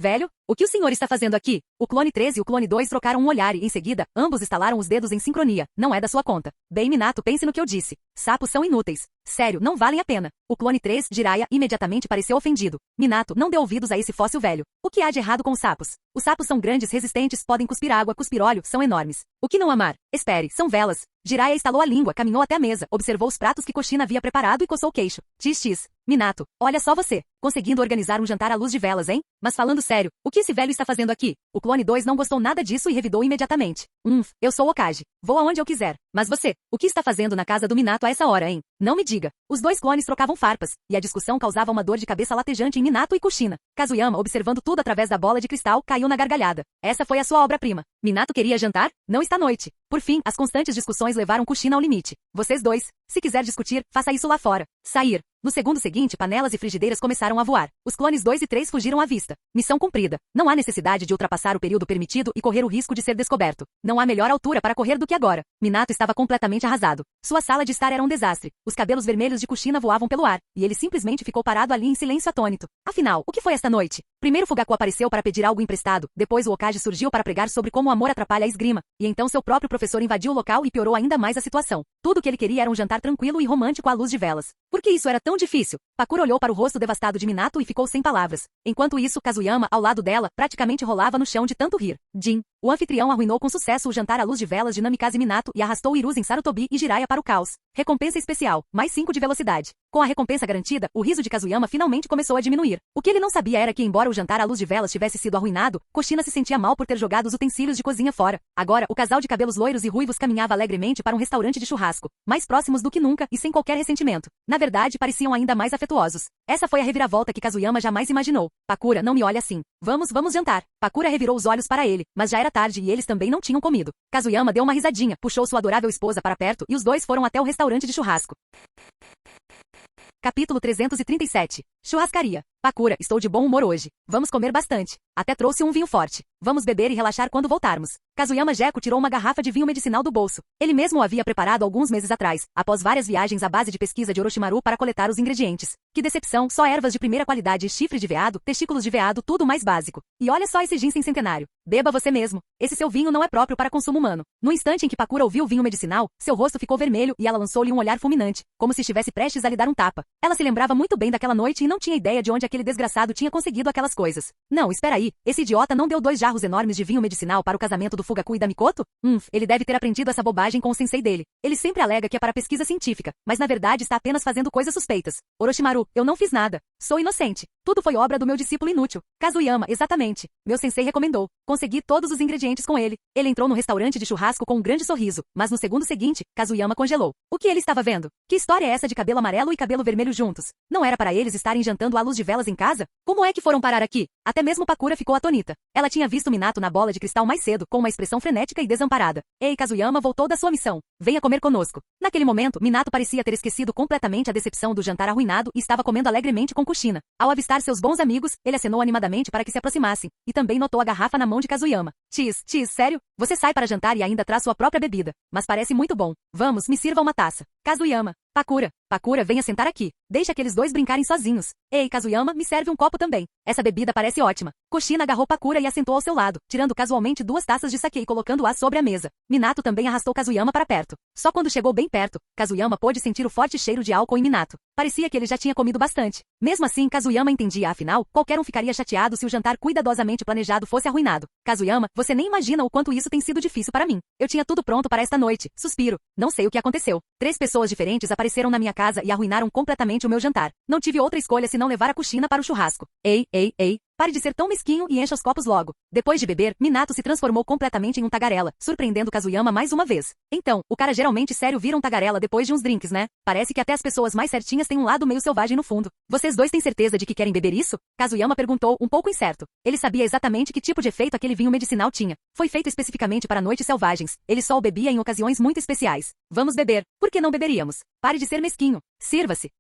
Velho, o que o senhor está fazendo aqui? O clone 3 e o clone 2 trocaram um olhar e, em seguida, ambos estalaram os dedos em sincronia. Não é da sua conta. Bem, Minato, pense no que eu disse. Sapos são inúteis. Sério, não valem a pena. O clone 3, Jiraiya, imediatamente pareceu ofendido. Minato, não dê ouvidos a esse fóssil velho. O que há de errado com os sapos? Os sapos são grandes, resistentes, podem cuspir água, cuspir óleo, são enormes. O que não amar? Espere, são velas. Jiraiya estalou a língua, caminhou até a mesa, observou os pratos que Kushina havia preparado e coçou o queixo. XX. Minato, olha só você. Conseguindo organizar um jantar à luz de velas, hein? Mas falando sério, o que esse velho está fazendo aqui? O clone 2 não gostou nada disso e revidou imediatamente. Eu sou Okage. Vou aonde eu quiser. Mas você, o que está fazendo na casa do Minato a essa hora, hein? Não me diga. Os dois clones trocavam farpas, e a discussão causava uma dor de cabeça latejante em Minato e Kushina. Kazuyama, observando tudo através da bola de cristal, caiu na gargalhada. Essa foi a sua obra-prima. Minato queria jantar? Não está noite. Por fim, as constantes discussões levaram Kushina ao limite. Vocês dois, se quiser discutir, faça isso lá fora. Sair. No segundo seguinte, panelas e frigideiras começaram a voar. Os clones 2 e 3 fugiram à vista. Missão cumprida. Não há necessidade de ultrapassar o período permitido e correr o risco de ser descoberto. Não há melhor altura para correr do que agora. Minato estava completamente arrasado. Sua sala de estar era um desastre. Os cabelos vermelhos de Kushina voavam pelo ar, e ele simplesmente ficou parado ali em silêncio atônito. Afinal, o que foi esta noite? Primeiro Fugaku apareceu para pedir algo emprestado, depois o Okage surgiu para pregar sobre como o amor atrapalha a esgrima, e então seu próprio professor invadiu o local e piorou ainda mais a situação. Tudo o que ele queria era um jantar tranquilo e romântico à luz de velas. Por que isso era tão difícil? Pakura olhou para o rosto devastado de Minato e ficou sem palavras. Enquanto isso, Kazuyama, ao lado dela, praticamente rolava no chão de tanto rir. Jin, o anfitrião, arruinou com sucesso o jantar à luz de velas de Namikaze Minato e arrastou Hiruzen Sarutobi e Jiraiya para o caos. Recompensa especial, mais 5 de velocidade. Com a recompensa garantida, o riso de Kazuyama finalmente começou a diminuir. O que ele não sabia era que, embora o jantar à luz de velas tivesse sido arruinado, Kushina se sentia mal por ter jogado os utensílios de cozinha fora. Agora, o casal de cabelos loiros e ruivos caminhava alegremente para um restaurante de churrasco, mais próximos do que nunca e sem qualquer ressentimento. Na verdade, pareciam ainda mais afetuosos. Essa foi a reviravolta que Kazuyama jamais imaginou. Pakura, não me olhe assim. Vamos jantar. Pakura revirou os olhos para ele, mas já era tarde e eles também não tinham comido. Kazuyama deu uma risadinha, puxou sua adorável esposa para perto e os dois foram até o restaurante de churrasco. Capítulo 337. Churrascaria. Pakura, estou de bom humor hoje. Vamos comer bastante. Até trouxe um vinho forte. Vamos beber e relaxar quando voltarmos. Kazuyama Jeko tirou uma garrafa de vinho medicinal do bolso. Ele mesmo o havia preparado alguns meses atrás, após várias viagens à base de pesquisa de Orochimaru para coletar os ingredientes. Que decepção, só ervas de primeira qualidade, chifre de veado, testículos de veado, tudo mais básico. E olha só esse ginseng centenário. Beba você mesmo. Esse seu vinho não é próprio para consumo humano. No instante em que Pakura ouviu o vinho medicinal, seu rosto ficou vermelho e ela lançou-lhe um olhar fulminante, como se estivesse prestes a lhe dar um tapa. Ela se lembrava muito bem daquela noite e não tinha ideia de onde aquele desgraçado tinha conseguido aquelas coisas. Não, espera aí, esse idiota não deu 2 jarros enormes de vinho medicinal para o casamento do Fugaku e da Mikoto? Ele deve ter aprendido essa bobagem com o sensei dele. Ele sempre alega que é para pesquisa científica, mas na verdade está apenas fazendo coisas suspeitas. Orochimaru, eu não fiz nada. Sou inocente. Tudo foi obra do meu discípulo inútil. Kazuyama, exatamente. Meu sensei recomendou. Consegui todos os ingredientes com ele. Ele entrou no restaurante de churrasco com um grande sorriso, mas no segundo seguinte, Kazuyama congelou. O que ele estava vendo? Que história é essa de cabelo amarelo e cabelo vermelho juntos? Não era para eles estarem jantando à luz de velas em casa? Como é que foram parar aqui? Até mesmo Pakura ficou atonita. Ela tinha visto Minato na bola de cristal mais cedo, com uma expressão frenética e desamparada. Ei, Kazuyama voltou da sua missão. Venha comer conosco. Naquele momento, Minato parecia ter esquecido completamente a decepção do jantar arruinado e estava comendo alegremente com Kushina. Ao avistar seus bons amigos, ele acenou animadamente para que se aproximassem, e também notou a garrafa na mão de Kazuyama. Tis, sério? Você sai para jantar e ainda traz sua própria bebida. Mas parece muito bom. Vamos, me sirva uma taça. Kazuyama. Pakura, venha sentar aqui. Deixa aqueles dois brincarem sozinhos. Ei, Kazuyama, me serve um copo também. Essa bebida parece ótima. Kushina agarrou Pakura e a sentou ao seu lado, tirando casualmente 2 taças de saquê e colocando-as sobre a mesa. Minato também arrastou Kazuyama para perto. Só quando chegou bem perto, Kazuyama pôde sentir o forte cheiro de álcool em Minato. Parecia que ele já tinha comido bastante. Mesmo assim, Kazuyama entendia, afinal, qualquer um ficaria chateado se o jantar cuidadosamente planejado fosse arruinado. Kazuyama, você nem imagina o quanto isso tem sido difícil para mim. Eu tinha tudo pronto para esta noite. Suspiro. Não sei o que aconteceu. 3 pessoas diferentes apareceram na minha casa e arruinaram completamente o meu jantar. Não tive outra escolha senão levar a Kushina para o churrasco. Ei. Pare de ser tão mesquinho e encha os copos logo. Depois de beber, Minato se transformou completamente em um tagarela, surpreendendo Kazuyama mais uma vez. Então, o cara geralmente sério vira um tagarela depois de uns drinks, né? Parece que até as pessoas mais certinhas têm um lado meio selvagem no fundo. Vocês dois têm certeza de que querem beber isso? Kazuyama perguntou, um pouco incerto. Ele sabia exatamente que tipo de efeito aquele vinho medicinal tinha. Foi feito especificamente para noites selvagens. Ele só o bebia em ocasiões muito especiais. Vamos beber. Por que não beberíamos? Pare de ser mesquinho. Sirva-se.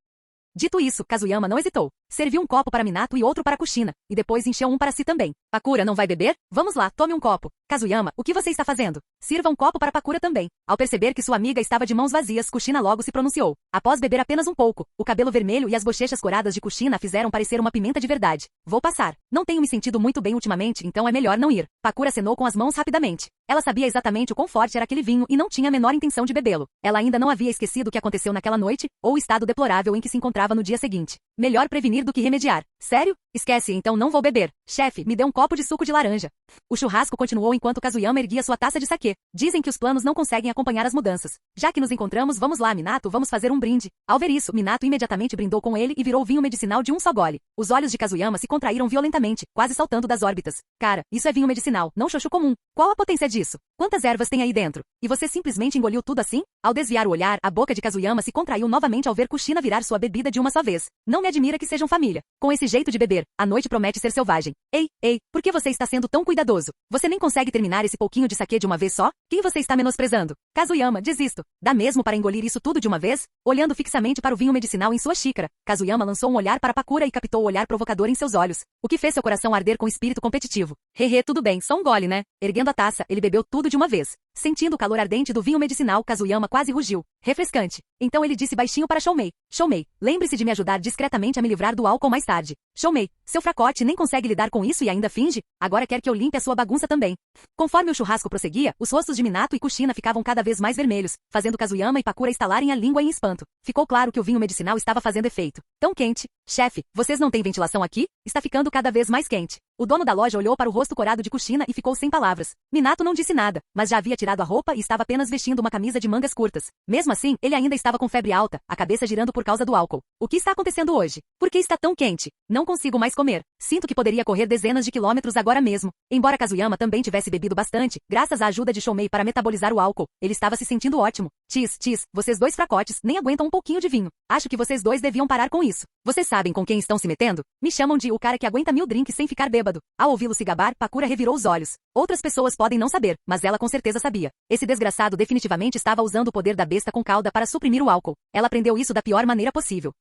Dito isso, Kazuyama não hesitou. Serviu um copo para Minato e outro para Kushina, e depois encheu um para si também. Pakura não vai beber? Vamos lá, tome um copo. Kazuyama, o que você está fazendo? Sirva um copo para Pakura também. Ao perceber que sua amiga estava de mãos vazias, Kushina logo se pronunciou. Após beber apenas um pouco, o cabelo vermelho e as bochechas coradas de Kushina a fizeram parecer uma pimenta de verdade. Vou passar. Não tenho me sentido muito bem ultimamente, então é melhor não ir. Pakura acenou com as mãos rapidamente. Ela sabia exatamente o quão forte era aquele vinho e não tinha a menor intenção de bebê-lo. Ela ainda não havia esquecido o que aconteceu naquela noite, ou o estado deplorável em que se encontrava no dia seguinte. Melhor prevenir do que remediar. Sério? Esquece, então não vou beber. Chefe, me dê um copo de suco de laranja. O churrasco continuou enquanto Kazuyama erguia sua taça de saquê. Dizem que os planos não conseguem acompanhar as mudanças. Já que nos encontramos, vamos lá, Minato, vamos fazer um brinde. Ao ver isso, Minato imediatamente brindou com ele e virou o vinho medicinal de um só gole. Os olhos de Kazuyama se contraíram violentamente, quase saltando das órbitas. Cara, isso é vinho medicinal, não xoxo comum. Qual a potência disso? Quantas ervas tem aí dentro? E você simplesmente engoliu tudo assim? Ao desviar o olhar, a boca de Kazuyama se contraiu novamente ao ver Kushina virar sua bebida de uma só vez. Não me admira que sejam família. Com esse jeito de beber, a noite promete ser selvagem. Ei, por que você está sendo tão cuidadoso? Você nem consegue terminar esse pouquinho de saquê de uma vez só? Quem você está menosprezando? Kazuyama, desisto. Dá mesmo para engolir isso tudo de uma vez? Olhando fixamente para o vinho medicinal em sua xícara, Kazuyama lançou um olhar para Pakura e captou o olhar provocador em seus olhos, o que fez seu coração arder com espírito competitivo. Tudo bem, só um gole, né? Erguendo a taça, ele bebeu tudo de uma vez. Sentindo o calor ardente do vinho medicinal, Kazuyama quase rugiu. Refrescante. Então ele disse baixinho para Shoumei. Shoumei, lembre-se de me ajudar discretamente a me livrar do álcool mais tarde. Shoumei, seu fracote nem consegue lidar com isso e ainda finge? Agora quer que eu limpe a sua bagunça também. Conforme o churrasco prosseguia, os rostos de Minato e Kushina ficavam cada vez mais vermelhos, fazendo Kazuyama e Pakura estalarem a língua em espanto. Ficou claro que o vinho medicinal estava fazendo efeito. Tão quente, Chefe, vocês não têm ventilação aqui? Está ficando cada vez mais quente. O dono da loja olhou para o rosto corado de Kushina e ficou sem palavras. Minato não disse nada, mas já havia tirado a roupa e estava apenas vestindo uma camisa de mangas curtas. Mesmo assim, ele ainda estava com febre alta, a cabeça girando por causa do álcool. O que está acontecendo hoje? Por que está tão quente? Não consigo mais comer. Sinto que poderia correr dezenas de quilômetros agora mesmo. Embora Kazuyama também tivesse bebido bastante, graças à ajuda de Shoumei para metabolizar o álcool, ele estava se sentindo ótimo. Tis, vocês dois fracotes nem aguentam um pouquinho de vinho. Acho que vocês dois deviam parar com isso. Vocês sabem com quem estão se metendo? Me chamam de o cara que aguenta 1000 drinks sem ficar bêbado. Ao ouvi-lo se gabar, Pakura revirou os olhos. Outras pessoas podem não saber, mas ela com certeza sabia. Esse desgraçado definitivamente estava usando o poder da besta com cauda para suprimir o álcool. Ela aprendeu isso da pior maneira possível.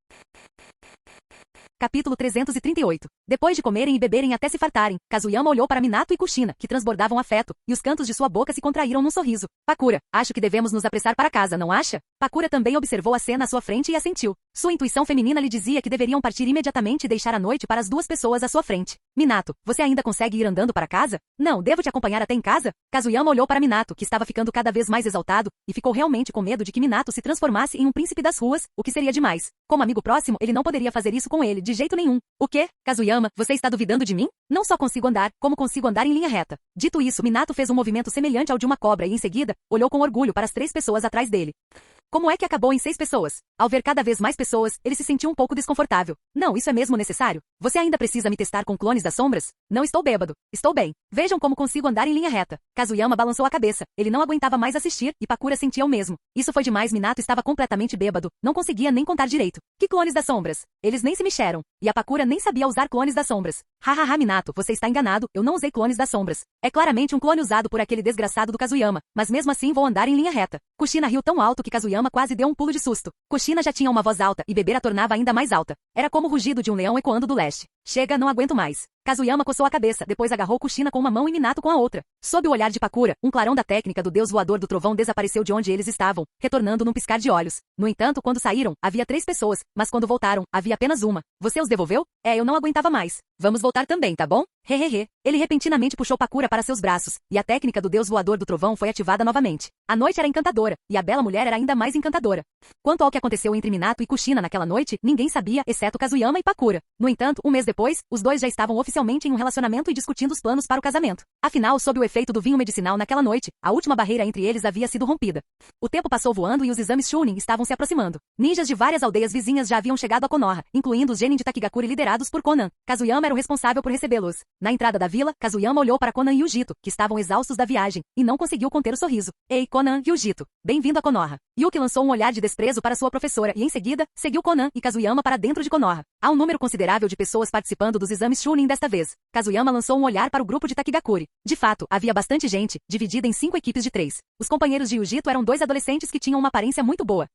Capítulo 338. Depois de comerem e beberem até se fartarem, Kazuyama olhou para Minato e Kushina, que transbordavam afeto, e os cantos de sua boca se contraíram num sorriso. Pakura, acho que devemos nos apressar para casa, não acha? Pakura também observou a cena à sua frente e assentiu. Sua intuição feminina lhe dizia que deveriam partir imediatamente e deixar a noite para as duas pessoas à sua frente. Minato, você ainda consegue ir andando para casa? Não, devo te acompanhar até em casa? Kazuyama olhou para Minato, que estava ficando cada vez mais exaltado, e ficou realmente com medo de que Minato se transformasse em um príncipe das ruas, o que seria demais. Como amigo próximo, ele não poderia fazer isso com ele, de jeito nenhum. O quê? Kazuyama, você está duvidando de mim? Não só consigo andar, como consigo andar em linha reta. Dito isso, Minato fez um movimento semelhante ao de uma cobra e, em seguida, olhou com orgulho para as 3 pessoas atrás dele. Como é que acabou em 6 pessoas? Ao ver cada vez mais pessoas, ele se sentiu um pouco desconfortável. Não, isso é mesmo necessário? Você ainda precisa me testar com clones das sombras? Não estou bêbado. Estou bem. Vejam como consigo andar em linha reta. Kazuyama balançou a cabeça. Ele não aguentava mais assistir, e Pakura sentia o mesmo. Isso foi demais. Minato estava completamente bêbado. Não conseguia nem contar direito. Que clones das sombras? Eles nem se mexeram. E a Pakura nem sabia usar clones das sombras. Hahaha, Minato, você está enganado. Eu não usei clones das sombras. É claramente um clone usado por aquele desgraçado do Kazuyama. Mas mesmo assim vou andar em linha reta. Kushina riu tão alto que Kazuyama quase deu um pulo de susto. Kushina já tinha uma voz alta, e beber a tornava ainda mais alta. Era como o rugido de um leão ecoando do leste. Chega, não aguento mais. Kazuyama coçou a cabeça, depois agarrou Kushina com uma mão e Minato com a outra. Sob o olhar de Pakura, um clarão da técnica do deus voador do trovão desapareceu de onde eles estavam, retornando num piscar de olhos. No entanto, quando saíram, havia 3 pessoas, mas quando voltaram, havia apenas uma. Você os devolveu? Eu não aguentava mais. Vamos voltar também, tá bom? Hehehe. Ele repentinamente puxou Pakura para seus braços, e a técnica do deus voador do trovão foi ativada novamente. A noite era encantadora, e a bela mulher era ainda mais encantadora. Quanto ao que aconteceu entre Minato e Kushina naquela noite, ninguém sabia, exceto Kazuyama e Pakura. No entanto, um mês depois, os dois já estavam oficialmente em um relacionamento e discutindo os planos para o casamento. Afinal, sob o efeito do vinho medicinal naquela noite, a última barreira entre eles havia sido rompida. O tempo passou voando e os exames Chunin estavam se aproximando. Ninjas de várias aldeias vizinhas já haviam chegado a Konoha, incluindo os genin de Takigakuri liderados por Conan. Kazuyama era o responsável por recebê-los. Na entrada da vila, Kazuyama olhou para Conan e Yujito, que estavam exaustos da viagem, e não conseguiu conter o sorriso. Ei, Conan e Yujito. Bem-vindo a Konoha. Yuki lançou um olhar de desprezo para sua professora e, em seguida, seguiu Conan e Kazuyama para dentro de Konoha. Há um número considerável de pessoas participando dos exames Chunin desta vez. Kazuyama lançou um olhar para o grupo de Takigakuri. De fato, havia bastante gente, dividida em 5 equipes de 3. Os companheiros de Yujito eram 2 adolescentes que tinham uma aparência muito boa.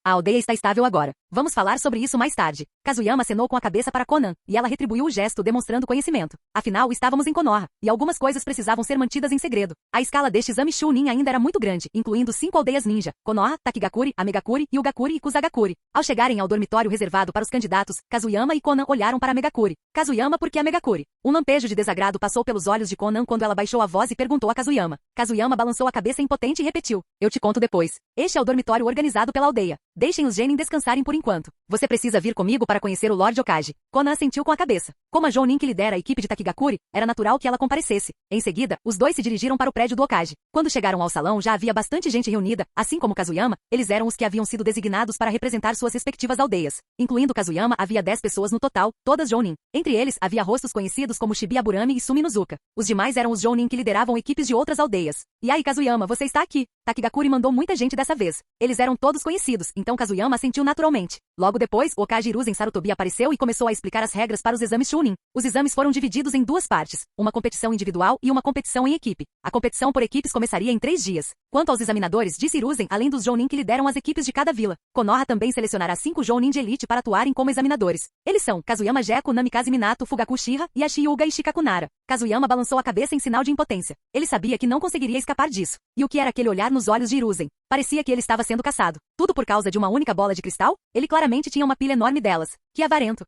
A aldeia está estável agora. Vamos falar sobre isso mais tarde. Kazuyama acenou com a cabeça para Conan, e ela retribuiu o gesto demonstrando conhecimento. Afinal, estávamos em Konoha, e algumas coisas precisavam ser mantidas em segredo. A escala deste exame Chunin ainda era muito grande, incluindo 5 aldeias ninja: Konoha, Takigakuri, Amegakuri, Yugakuri e Kusagakuri. Ao chegarem ao dormitório reservado para os candidatos, Kazuyama e Conan olharam para Amegakuri. Kazuyama porque Amegakuri. Um lampejo de desagrado passou pelos olhos de Conan quando ela baixou a voz e perguntou a Kazuyama. Kazuyama balançou a cabeça impotente e repetiu. Eu te conto depois. Este é o dormitório organizado pela aldeia. Deixem os genin descansarem por enquanto. Você precisa vir comigo para conhecer o Lord Okage. Conan assentiu com a cabeça. Como a Jounin que lidera a equipe de Takigakuri, era natural que ela comparecesse. Em seguida, os dois se dirigiram para o prédio do Okage. Quando chegaram ao salão já havia bastante gente reunida, assim como Kazuyama, eles eram os que haviam sido designados para representar suas respectivas aldeias. Incluindo Kazuyama, havia 10 pessoas no total, todas Jounin. Entre eles, havia rostos conhecidos como Shibuya Burami e Sumi Nozuka. Os demais eram os Jounin que lideravam equipes de outras aldeias. E aí, Kazuyama, você está aqui. Takigakuri mandou muita gente dessa vez. Eles eram todos conhecidos, então Kazuyama assentiu naturalmente. Logo depois, o Okage Hiruzen Sarutobi apareceu e começou a explicar as regras para os exames Chunin. Os exames foram divididos em 2 partes, uma competição individual e uma competição em equipe. A competição por equipes começaria em 3 dias. Quanto aos examinadores, disse Hiruzen, além dos Jounin que lideram as equipes de cada vila, Konoha também selecionará 5 Jounin de elite para atuarem como examinadores. Eles são Kazuyama Jeko, Namikaze Minato, Fugaku Shira, Yashi Yuga e Shikaku Nara. Kazuyama balançou a cabeça em sinal de impotência. Ele sabia que não conseguiria escapar disso. E o que era aquele olhar nos olhos de Hiruzen? Parecia que ele estava sendo caçado. Tudo por causa de uma única bola de cristal? Ele claramente tinha uma pilha enorme delas. Que avarento.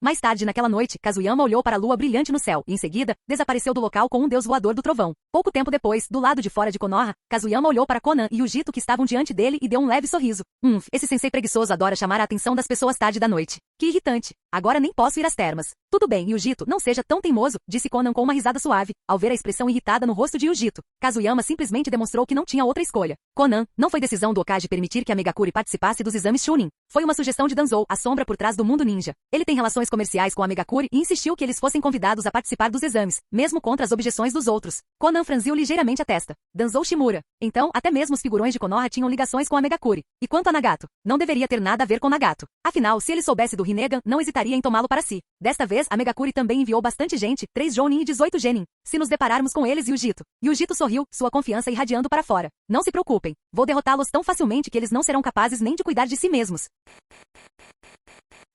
Mais tarde naquela noite, Kazuyama olhou para a lua brilhante no céu e, em seguida, desapareceu do local com um deus voador do trovão. Pouco tempo depois, do lado de fora de Konoha, Kazuyama olhou para Conan e Yujito que estavam diante dele e deu um leve sorriso. Esse sensei preguiçoso adora chamar a atenção das pessoas tarde da noite. Que irritante. Agora nem posso ir às termas. Tudo bem, Yujito, não seja tão teimoso, disse Conan com uma risada suave, ao ver a expressão irritada no rosto de Yujito. Kazuyama simplesmente demonstrou que não tinha outra escolha. Conan, não foi decisão do Okage permitir que a Megakuri participasse dos exames Chunin. Foi uma sugestão de Danzou, a sombra por trás do mundo ninja. Ele tem relações comerciais com a Megakuri e insistiu que eles fossem convidados a participar dos exames, mesmo contra as objeções dos outros. Conan franziu ligeiramente a testa. Danzou Shimura. Então, até mesmo os figurões de Konoha tinham ligações com a Megakuri. E quanto a Nagato? Não deveria ter nada a ver com Nagato. Afinal, se ele soubesse do Rinnegan, não hesitaria em tomá-lo para si. Desta vez, a Megakuri também enviou bastante gente, 3 Jounin e 18 Genin. Se nos depararmos com eles, Yujito. Yujito sorriu, sua confiança irradiando para fora. Não se preocupem. Vou derrotá-los tão facilmente que eles não serão capazes nem de cuidar de si mesmos.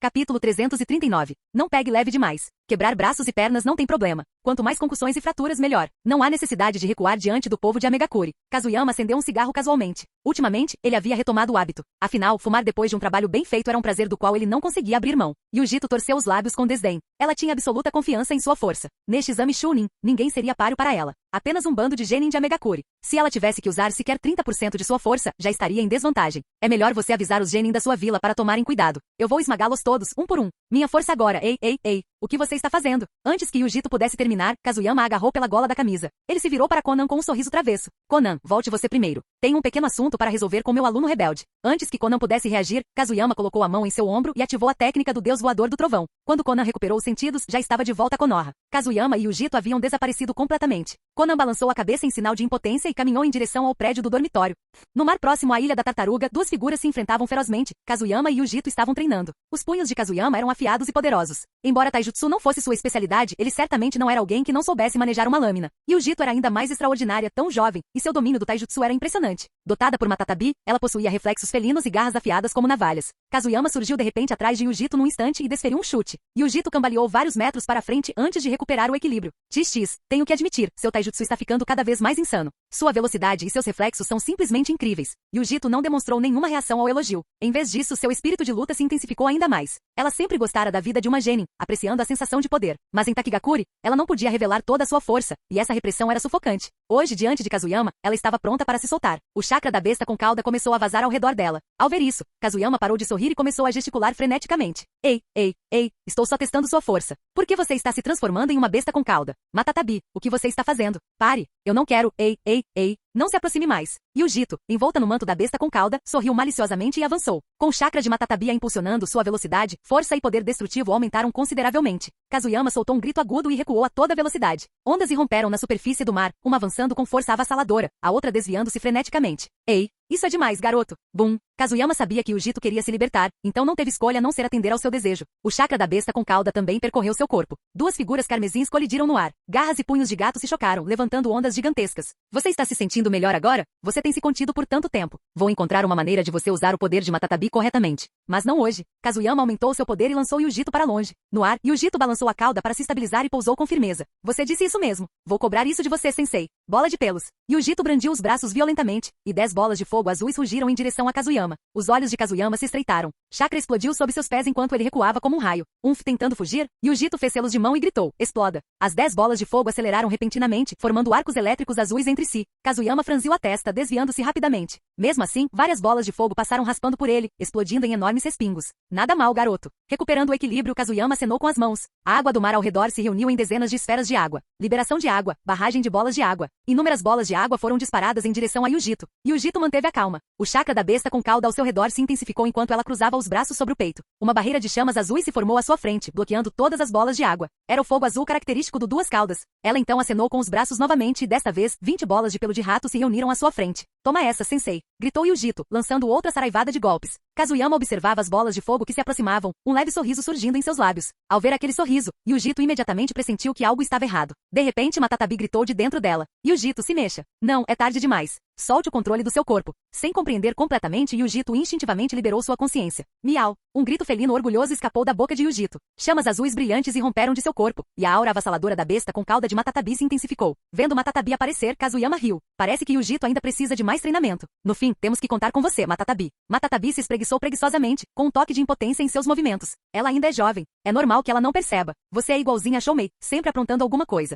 Capítulo 339. Não pegue leve demais. Quebrar braços e pernas não tem problema. Quanto mais concussões e fraturas, melhor. Não há necessidade de recuar diante do povo de Amegakuri. Kazuyama acendeu um cigarro casualmente. Ultimamente, ele havia retomado o hábito. Afinal, fumar depois de um trabalho bem feito era um prazer do qual ele não conseguia abrir mão. Yujito torceu os lábios com desdém. Ela tinha absoluta confiança em sua força. Neste exame Chunin, ninguém seria páreo para ela. Apenas um bando de genin de Amegakuri. Se ela tivesse que usar sequer 30% de sua força, já estaria em desvantagem. É melhor você avisar os genin da sua vila para tomarem cuidado. Eu vou esmagá-los todos, um por um. Minha força agora, ei, ei, ei. O que você está fazendo? Antes que Yujito pudesse terminar, Kazuyama a agarrou pela gola da camisa. Ele se virou para Conan com um sorriso travesso. Conan, volte você primeiro. Tenho um pequeno assunto para resolver com meu aluno rebelde. Antes que Conan pudesse reagir, Kazuyama colocou a mão em seu ombro e ativou a técnica do deus voador do trovão. Quando Conan recuperou os sentidos, já estava de volta a Konoha. Kazuyama e Yujito haviam desaparecido completamente. Conan balançou a cabeça em sinal de impotência e caminhou em direção ao prédio do dormitório. No mar próximo à Ilha da Tartaruga, 2 figuras se enfrentavam ferozmente. Kazuyama e Yujito estavam treinando. Os punhos de Kazuyama eram afiados e poderosos. Embora taijutsu não fosse sua especialidade, ele certamente não era alguém que não soubesse manejar uma lâmina. Yujito era ainda mais extraordinária, tão jovem, e seu domínio do taijutsu era impressionante. Dotada por Matatabi, ela possuía reflexos felinos e garras afiadas como navalhas. Kazuyama surgiu de repente atrás de Yujito num instante e desferiu um chute. Yujito cambaleou vários metros para frente antes de recuperar o equilíbrio. XX, tenho que admitir, seu taijutsu está ficando cada vez mais insano. Sua velocidade e seus reflexos são simplesmente incríveis. Yujito não demonstrou nenhuma reação ao elogio. Em vez disso, seu espírito de luta se intensificou ainda mais. Ela sempre gostara da vida de uma genin, apreciando a sensação de poder. Mas em Takigakuri, ela não podia revelar toda a sua força, e essa repressão era sufocante. Hoje, diante de Kazuyama, ela estava pronta para se soltar. O chakra da besta com cauda começou a vazar ao redor dela. Ao ver isso, Kazuyama parou de sorrir e começou a gesticular freneticamente. Ei, ei, ei, estou só testando sua força. Por que você está se transformando em uma besta com cauda? Matatabi, o que você está fazendo? Pare, eu não quero, ei, ei, ei. Não se aproxime mais. Yujito, envolta no manto da besta com cauda, sorriu maliciosamente e avançou. Com o chakra de Matatabi a impulsionando, sua velocidade, força e poder destrutivo aumentaram consideravelmente. Kazuyama soltou um grito agudo e recuou a toda velocidade. Ondas irromperam na superfície do mar, uma avançando com força avassaladora, a outra desviando-se freneticamente. Ei, isso é demais, garoto. Bum. Kazuyama sabia que Yujito queria se libertar, então não teve escolha a não ser atender ao seu desejo. O chakra da besta com cauda também percorreu seu corpo. 2 figuras carmesins colidiram no ar. Garras e punhos de gato se chocaram, levantando ondas gigantescas. Você está se sentindo melhor agora? Você tem se contido por tanto tempo. Vou encontrar uma maneira de você usar o poder de Matatabi corretamente. Mas não hoje. Kazuyama aumentou seu poder e lançou Yujito para longe. No ar, Yujito balançou a cauda para se estabilizar e pousou com firmeza. Você disse isso mesmo. Vou cobrar isso de você, sensei. Bola de pelos. Yujito brandiu os braços violentamente, e 10 bolas de fogo azuis rugiram em direção a Kazuyama. Os olhos de Kazuyama se estreitaram. Chakra explodiu sob seus pés enquanto ele recuava como um raio. Tentando fugir, Yujito fez selos de mão e gritou, exploda. As 10 bolas de fogo aceleraram repentinamente, formando arcos elétricos azuis entre si. Kazuyama franziu a testa, desviando-se rapidamente. Mesmo assim, várias bolas de fogo passaram raspando por ele, explodindo em enormes respingos. Nada mal, garoto. Recuperando o equilíbrio, Kazuyama acenou com as mãos. A água do mar ao redor se reuniu em dezenas de esferas de água. Liberação de água, barragem de bolas de água. Inúmeras bolas de água foram disparadas em direção a Yujito. Yujito manteve a calma. O chakra da besta com cauda ao seu redor se intensificou enquanto ela cruzava os braços sobre o peito. Uma barreira de chamas azuis se formou à sua frente, bloqueando todas as bolas de água. Era o fogo azul característico do Duas Caudas. Ela então acenou com os braços novamente e desta vez, 20 bolas de pelo de rato se reuniram à sua frente. Toma essa, sensei. Gritou Yujito, lançando outra saraivada de golpes. Kazuyama observava as bolas de fogo que se aproximavam, um leve sorriso surgindo em seus lábios. Ao ver aquele sorriso, Yujito imediatamente pressentiu que algo estava errado. De repente, Matatabi gritou de dentro dela. Yujito, se mexa. Não, é tarde demais. Solte o controle do seu corpo. Sem compreender completamente, Yujito instintivamente liberou sua consciência. Miau. Um grito felino orgulhoso escapou da boca de Yujito. Chamas azuis brilhantes irromperam de seu corpo, e a aura avassaladora da besta com cauda de Matatabi se intensificou. Vendo Matatabi aparecer, Kazuyama riu. Parece que Yujito ainda precisa de mais treinamento. No fim, temos que contar com você, Matatabi. Matatabi se espreguiçou preguiçosamente, com um toque de impotência em seus movimentos. Ela ainda é jovem. É normal que ela não perceba. Você é igualzinha a Shoumei, sempre aprontando alguma coisa.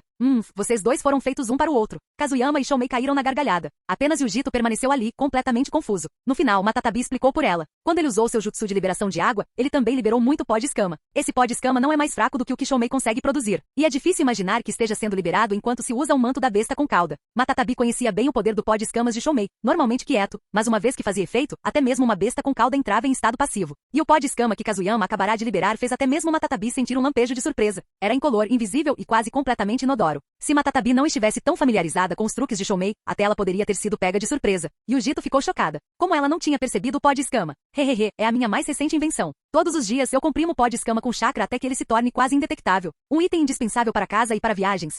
Vocês dois foram feitos um para o outro. Kazuyama e Shoumei caíram na gargalhada. Apenas Yujito permaneceu ali, completamente confuso. No final, Matatabi explicou por ela. Quando ele usou seu jutsu de liberação de água, ele também liberou muito pó de escama. Esse pó de escama não é mais fraco do que o que Choumei consegue produzir. E é difícil imaginar que esteja sendo liberado enquanto se usa o manto da besta com cauda. Matatabi conhecia bem o poder do pó de escamas de Choumei, normalmente quieto, mas uma vez que fazia efeito, até mesmo uma besta com cauda entrava em estado passivo. E o pó de escama que Kazuyama acabará de liberar fez até mesmo Matatabi sentir um lampejo de surpresa. Era incolor, invisível e quase completamente inodoro. Se Matatabi não estivesse tão familiarizada com os truques de Choumei, até ela poderia ter sido pega de surpresa. Yujito ficou chocada. Como ela não tinha percebido o pó de escama? Hehehe, é a minha mais recente invenção. Todos os dias eu comprimo pó de escama com chakra até que ele se torne quase indetectável. Um item indispensável para casa e para viagens.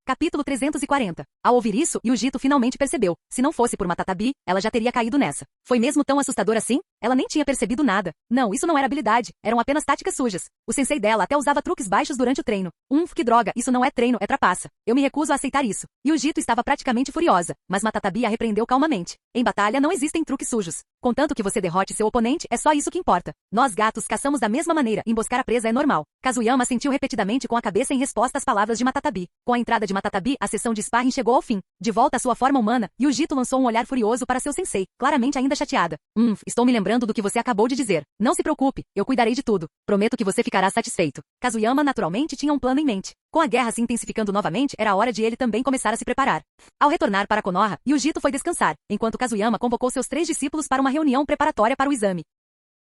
Capítulo 340. Ao ouvir isso, Yujito finalmente percebeu. Se não fosse por Matatabi, ela já teria caído nessa. Foi mesmo tão assustador assim? Ela nem tinha percebido nada. Não, isso não era habilidade. Eram apenas táticas sujas. O sensei dela até usava truques baixos durante o treino. Que droga, isso não é treino, é trapaça. Eu me recuso a aceitar isso. Yujito estava praticamente furiosa, mas Matatabi a repreendeu calmamente. Em batalha não existem truques sujos. Contanto que você derrote seu oponente, é só isso que importa. Nós gatos caçamos da mesma maneira, emboscar a presa é normal. Kazuyama sentiu repetidamente com a cabeça em resposta às palavras de Matatabi. Com a entrada de Matatabi, a sessão de sparring chegou ao fim. De volta à sua forma humana, Yujito lançou um olhar furioso para seu sensei, claramente ainda chateada. Estou me lembrando do que você acabou de dizer. Não se preocupe, eu cuidarei de tudo. Prometo que você ficará satisfeito. Kazuyama naturalmente tinha um plano em mente. Com a guerra se intensificando novamente, era a hora de ele também começar a se preparar. Ao retornar para Konoha, Yujito foi descansar, enquanto Kazuyama convocou seus 3 discípulos para uma reunião preparatória para o exame.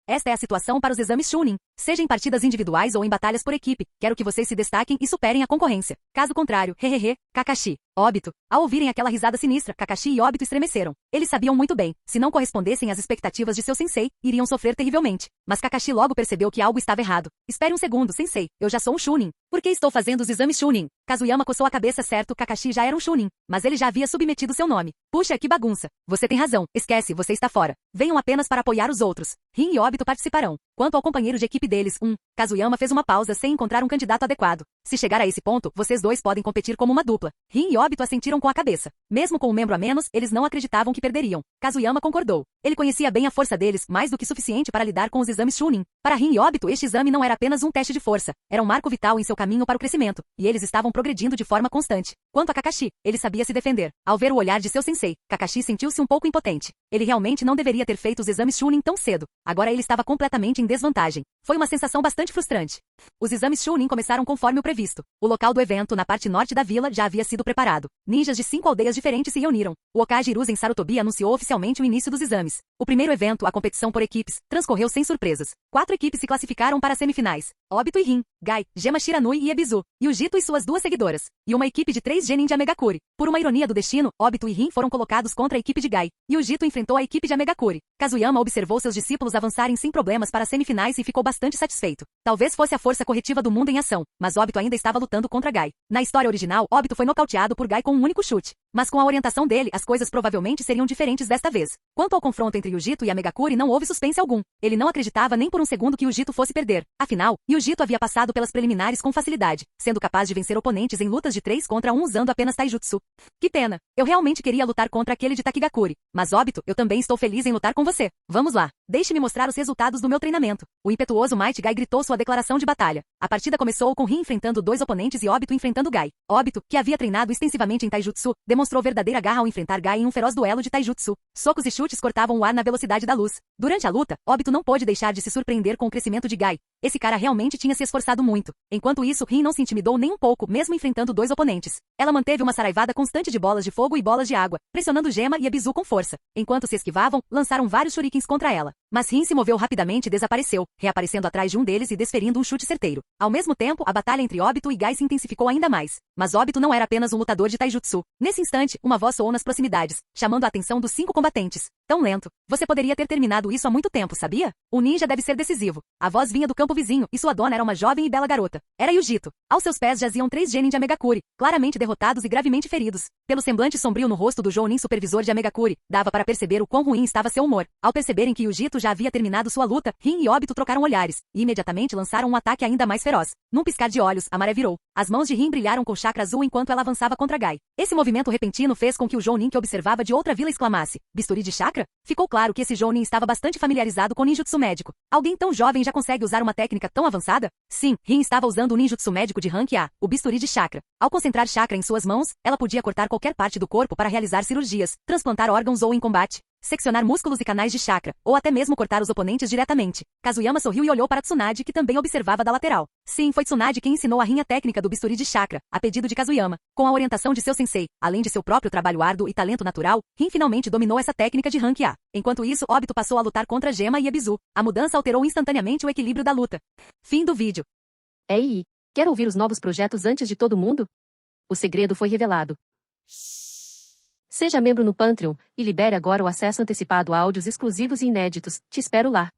Esta é a situação para os exames Chunin. Seja em partidas individuais ou em batalhas por equipe, quero que vocês se destaquem e superem a concorrência. Caso contrário, hehehe, Kakashi, Obito. Ao ouvirem aquela risada sinistra, Kakashi e Obito estremeceram. Eles sabiam muito bem, se não correspondessem às expectativas de seu sensei, iriam sofrer terrivelmente. Mas Kakashi logo percebeu que algo estava errado. Espere um segundo, sensei, eu já sou um Chunin. Por que estou fazendo os exames Chunin? Kazuyama coçou a cabeça, certo, Kakashi já era um Chunin, mas ele já havia submetido seu nome. Puxa, que bagunça. Você tem razão, esquece, você está fora. Venham apenas para apoiar os outros. Rin e Obito participarão. Quanto ao companheiro de equipe deles, Kazuyama fez uma pausa sem encontrar um candidato adequado. Se chegar a esse ponto, vocês dois podem competir como uma dupla. Rin e Obito assentiram com a cabeça. Mesmo com um membro a menos, eles não acreditavam que perderiam. Kazuyama concordou. Ele conhecia bem a força deles, mais do que suficiente para lidar com os exames Chunin. Para Rin e Obito, este exame não era apenas um teste de força. Era um marco vital em seu caminho para o crescimento, e eles estavam progredindo de forma constante. Quanto a Kakashi, ele sabia se defender. Ao ver o olhar de seu sensei, Kakashi sentiu-se um pouco impotente. Ele realmente não deveria ter feito os exames Chunin tão cedo. Agora ele estava completamente em desvantagem. Foi uma sensação bastante frustrante. Os exames Chunin começaram conforme o previsto. O local do evento, na parte norte da vila, já havia sido preparado. Ninjas de 5 aldeias diferentes se reuniram. O Hokage Hiruzen Sarutobi anunciou oficialmente o início dos exames. O primeiro evento, a competição por equipes, transcorreu sem surpresas. 4 equipes se classificaram para as semifinais. Obito e Rin, Gai, Gema Shiranui e Ebizu, Yujito e suas 2 seguidoras. E uma equipe de 3 genin de Amegakure. Por uma ironia do destino, Obito e Rin foram colocados contra a equipe de Gai. Yujito enfrentou a equipe de Amegakure. Kazuyama observou seus discípulos avançarem sem problemas para as semifinais e ficou bastante satisfeito. Talvez fosse a força corretiva do mundo em ação, mas Obito ainda estava lutando contra Gai. Na história original, Obito foi nocauteado por Gai com um único chute. Mas com a orientação dele, as coisas provavelmente seriam diferentes desta vez. Quanto ao confronto entre Yujito e Amegakure, não houve suspense algum. Ele não acreditava nem por um segundo que Yujito fosse perder. Afinal, Yujito havia passado pelas preliminares com facilidade, sendo capaz de vencer oponentes em lutas de 3 contra 1 usando apenas taijutsu. Que pena. Eu realmente queria lutar contra aquele de Takigakure. Mas Obito, eu também estou feliz em lutar com você. Vamos lá. Deixe-me mostrar os resultados do meu treinamento. O impetuoso Might Gai gritou sua declaração de batalha. A partida começou com Rin enfrentando 2 oponentes e Obito enfrentando Gai. Obito, que havia treinado extensivamente em taijutsu, demonstrou verdadeira garra ao enfrentar Gai em um feroz duelo de taijutsu. Socos e chutes cortavam o ar na velocidade da luz. Durante a luta, Obito não pôde deixar de se surpreender com o crescimento de Gai. Esse cara realmente tinha se esforçado muito. Enquanto isso, Rin não se intimidou nem um pouco, mesmo enfrentando 2 oponentes. Ela manteve uma saraivada constante de bolas de fogo e bolas de água, pressionando Gema e Ebizu com força. Enquanto se esquivavam, lançaram vários shurikens contra ela. Mas Rin se moveu rapidamente e desapareceu, reaparecendo atrás de um deles e desferindo um chute certeiro. Ao mesmo tempo, a batalha entre Obito e Gai se intensificou ainda mais. Mas Obito não era apenas um lutador de taijutsu. Nesse instante, uma voz soou nas proximidades, chamando a atenção dos 5 combatentes. Tão lento. Você poderia ter terminado isso há muito tempo, sabia? O ninja deve ser decisivo. A voz vinha do campo vizinho, e sua dona era uma jovem e bela garota. Era Yujito. Aos seus pés jaziam 3 genin de Amegakure, claramente derrotados e gravemente feridos. Pelo semblante sombrio no rosto do jounin supervisor de Amegakure, dava para perceber o quão ruim estava seu humor. Ao perceberem que Yujito já havia terminado sua luta, Rin e Obito trocaram olhares, e imediatamente lançaram um ataque ainda mais feroz. Num piscar de olhos, a maré virou. As mãos de Rin brilharam com chakra azul enquanto ela avançava contra Gai. Esse movimento repentino fez com que o jounin que observava de outra vila exclamasse: bisturi de chakra? Ficou claro que esse jounin estava bastante familiarizado com ninjutsu médico. Alguém tão jovem já consegue usar uma técnica tão avançada? Sim, Rin estava usando o ninjutsu médico de rank A, o bisturi de chakra. Ao concentrar chakra em suas mãos, ela podia cortar qualquer parte do corpo para realizar cirurgias, transplantar órgãos ou em combate. seccionar músculos e canais de chakra, ou até mesmo cortar os oponentes diretamente. Kazuyama sorriu e olhou para Tsunade, que também observava da lateral. Sim, foi Tsunade quem ensinou a rinha técnica do bisturi de chakra, a pedido de Kazuyama. Com a orientação de seu sensei, além de seu próprio trabalho árduo e talento natural, Rin finalmente dominou essa técnica de rank A. Enquanto isso, Obito passou a lutar contra Gema e Ebisu. A mudança alterou instantaneamente o equilíbrio da luta. Fim do vídeo. Ei, quer ouvir os novos projetos antes de todo mundo? O segredo foi revelado. Seja membro no Patreon e libere agora o acesso antecipado a áudios exclusivos e inéditos. Te espero lá.